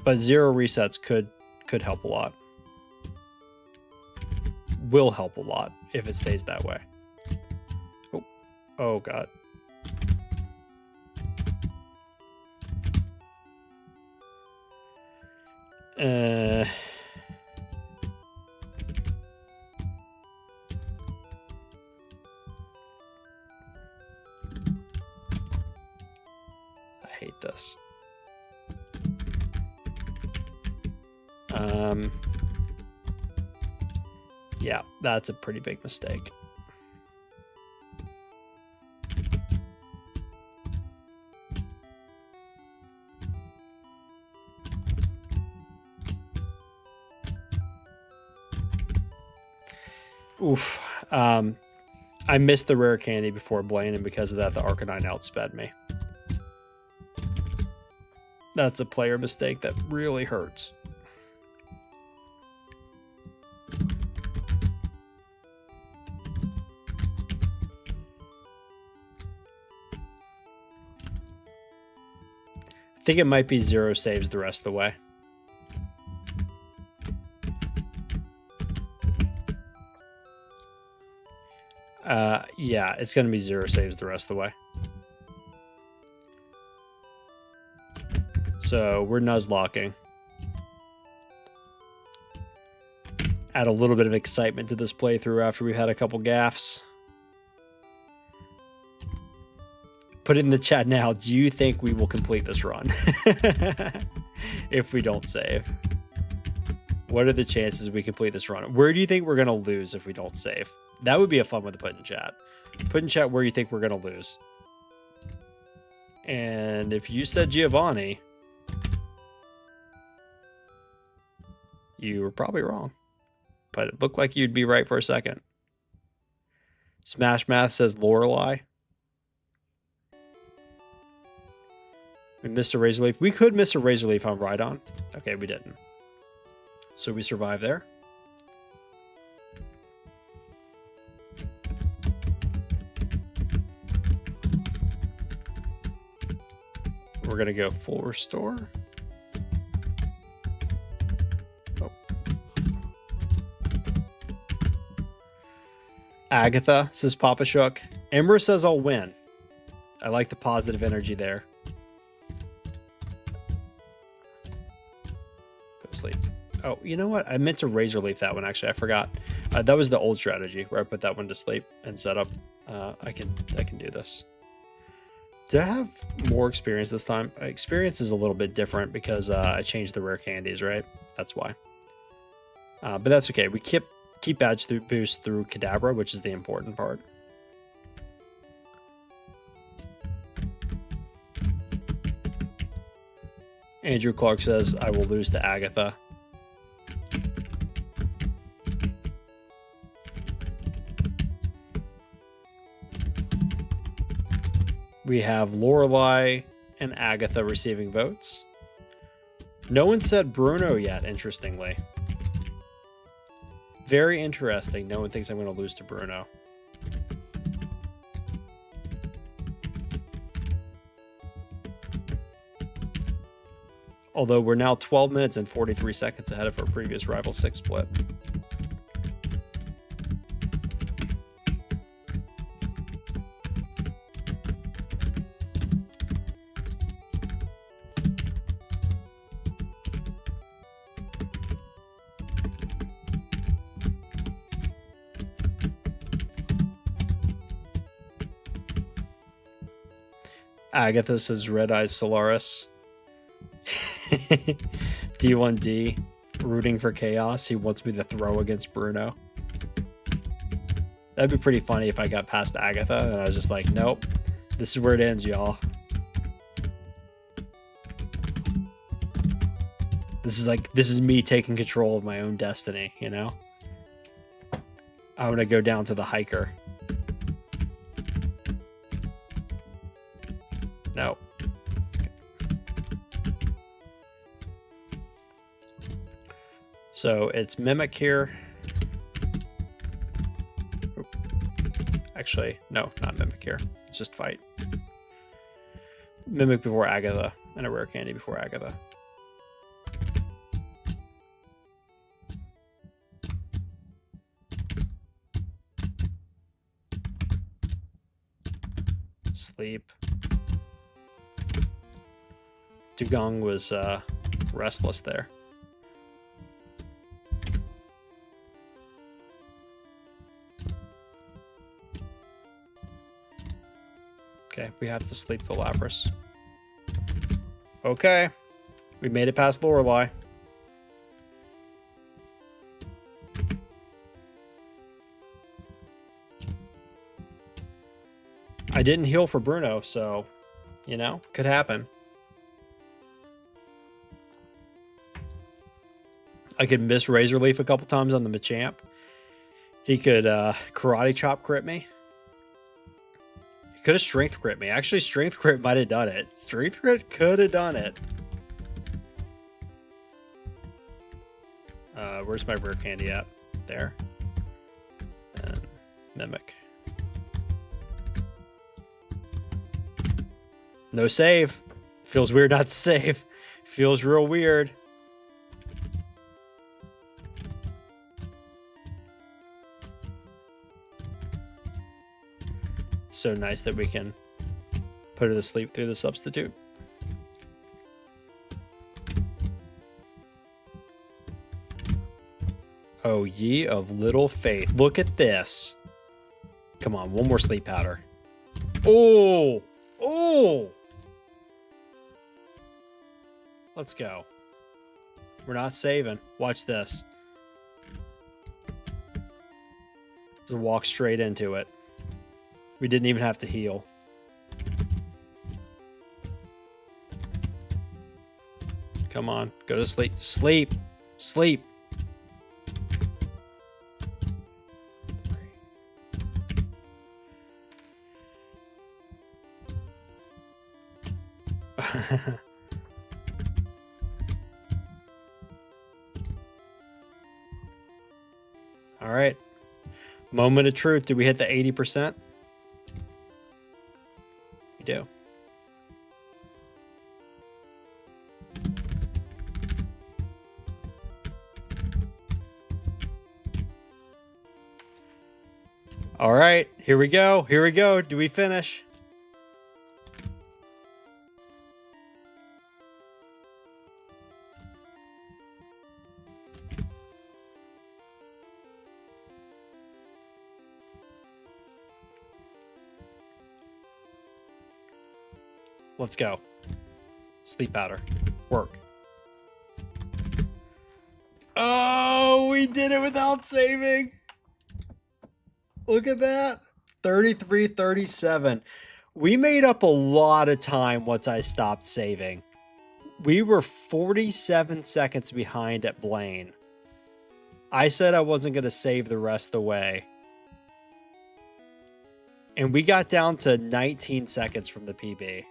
[SPEAKER 1] But 0 resets could help a lot. Will help a lot if it stays that way. Oh god. I hate this. Yeah, that's a pretty big mistake. Oof. I missed the rare candy before Blaine, and because of that, the Arcanine outsped me. That's a player mistake that really hurts. I think it might be 0 saves the rest of the way. Yeah, it's going to be 0 saves the rest of the way. So we're nuzlocking. Add a little bit of excitement to this playthrough after we've had a couple gaffes. Put it in the chat now. Do you think we will complete this run? If we don't save. What are the chances we complete this run? Where do you think we're going to lose if we don't save? That would be a fun one to put in chat. Put in chat where you think we're going to lose. And if you said Giovanni, you were probably wrong. But it looked like you'd be right for a second. Smash Math says Lorelei. We missed a Razor Leaf. We could miss a Razor Leaf on Rhydon. Okay, we didn't. So we survived there. We're going to go full restore. Oh. Agatha says Papa Shook. Ember says I'll win. I like the positive energy there. Go to sleep. Oh, you know what? I meant to Razor Leaf that one, actually. I forgot. That was the old strategy where I put that one to sleep and set up. I can do this. Did I have more experience this time? Experience is a little bit different because I changed the rare candies, right? That's why. But that's okay. We keep badge boost through Kadabra, which is the important part. Andrew Clark says, I will lose to Agatha. We have Lorelei and Agatha receiving votes. No one said Bruno yet, interestingly. Very interesting. No one thinks I'm going to lose to Bruno. Although we're now 12 minutes and 43 seconds ahead of our previous Rival 6 split. Agatha says Red Eyes Solaris. D1D rooting for chaos. He wants me to throw against Bruno. That'd be pretty funny if I got past Agatha and I was just like, nope, this is where it ends, y'all. This is me taking control of my own destiny, you know? I'm gonna go down to the hiker. No. So it's Mimic here. Actually, no, not Mimic here. It's just Fight. Mimic before Agatha and a rare candy before Agatha. Sleep. Dugong was restless there. Okay, we have to sleep the Lapras. Okay, we made it past Lorelei. I didn't heal for Bruno, so, you know, could happen. I could miss Razor Leaf a couple times on the Machamp. He could Karate Chop crit me. He could have Strength crit me. Actually, Strength crit might have done it. Strength crit could have done it. Where's my rare candy at? There. And Mimic. No save. Feels weird not to save. Feels real weird. So nice that we can put her to sleep through the substitute. Oh, ye of little faith. Look at this. Come on, one more sleep powder. Oh! Oh! Let's go. We're not saving. Watch this. Just walk straight into it. We didn't even have to heal. Come on, go to sleep. Sleep. Sleep. All right. Moment of truth. Did we hit the 80%? We do. All right, here we go. Here we go. Do we finish? Let's go. Sleep powder. Work. Oh, we did it without saving. Look at that. 33-37. We made up a lot of time once I stopped saving. We were 47 seconds behind at Blaine. I said I wasn't going to save the rest of the way. And we got down to 19 seconds from the PB.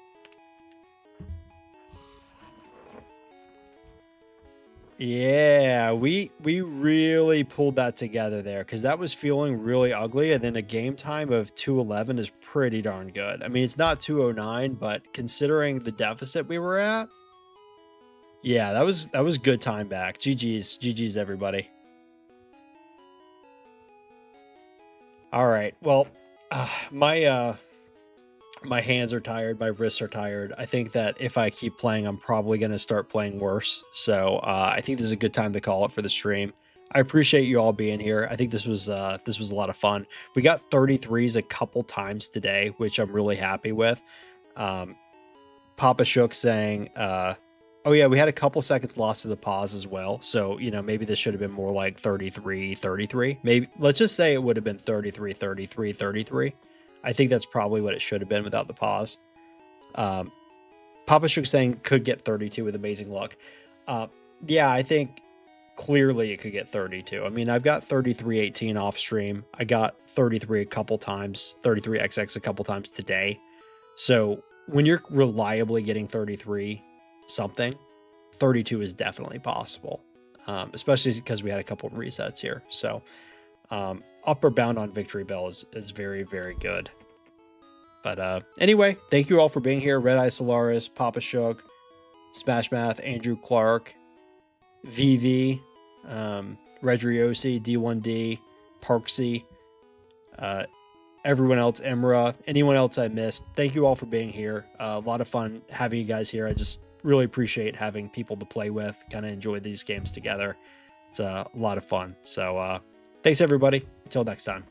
[SPEAKER 1] Yeah, we really pulled that together there because that was feeling really ugly. And then a game time of 2:11 is pretty darn good. I mean, it's not 2:09, but considering the deficit we were at, yeah, that was good time back. GG's everybody. All right, well, my hands are tired, my wrists are tired. I think that if I keep playing, I'm probably going to start playing worse. So I think this is a good time to call it for the stream. I appreciate you all being here. I think this was a lot of fun. We got 33s a couple times today, which I'm really happy with. Papa Shook saying, oh yeah, we had a couple seconds lost to the pause as well. So, you know, maybe this should have been more like 33. Maybe let's just say it would have been 33. I think that's probably what it should have been without the pause. Papa Shook saying could get 32 with amazing luck. Yeah, I think clearly it could get 32. I mean, I've got 33.18 off stream. I got 33 a couple times, 33XX a couple times today. So when you're reliably getting 33 something, 32 is definitely possible, especially because we had a couple of resets here. So upper bound on Victreebel is very, very good. But anyway, thank you all for being here. Red Eye Solaris, Papa Shook, Smash Math, Andrew Clark, VV, Redriosi, D1D, Parksy, everyone else, Emra, anyone else I missed. Thank you all for being here. A lot of fun having you guys here. I just really appreciate having people to play with, kind of enjoy these games together. It's a lot of fun. So thanks, everybody. Until next time.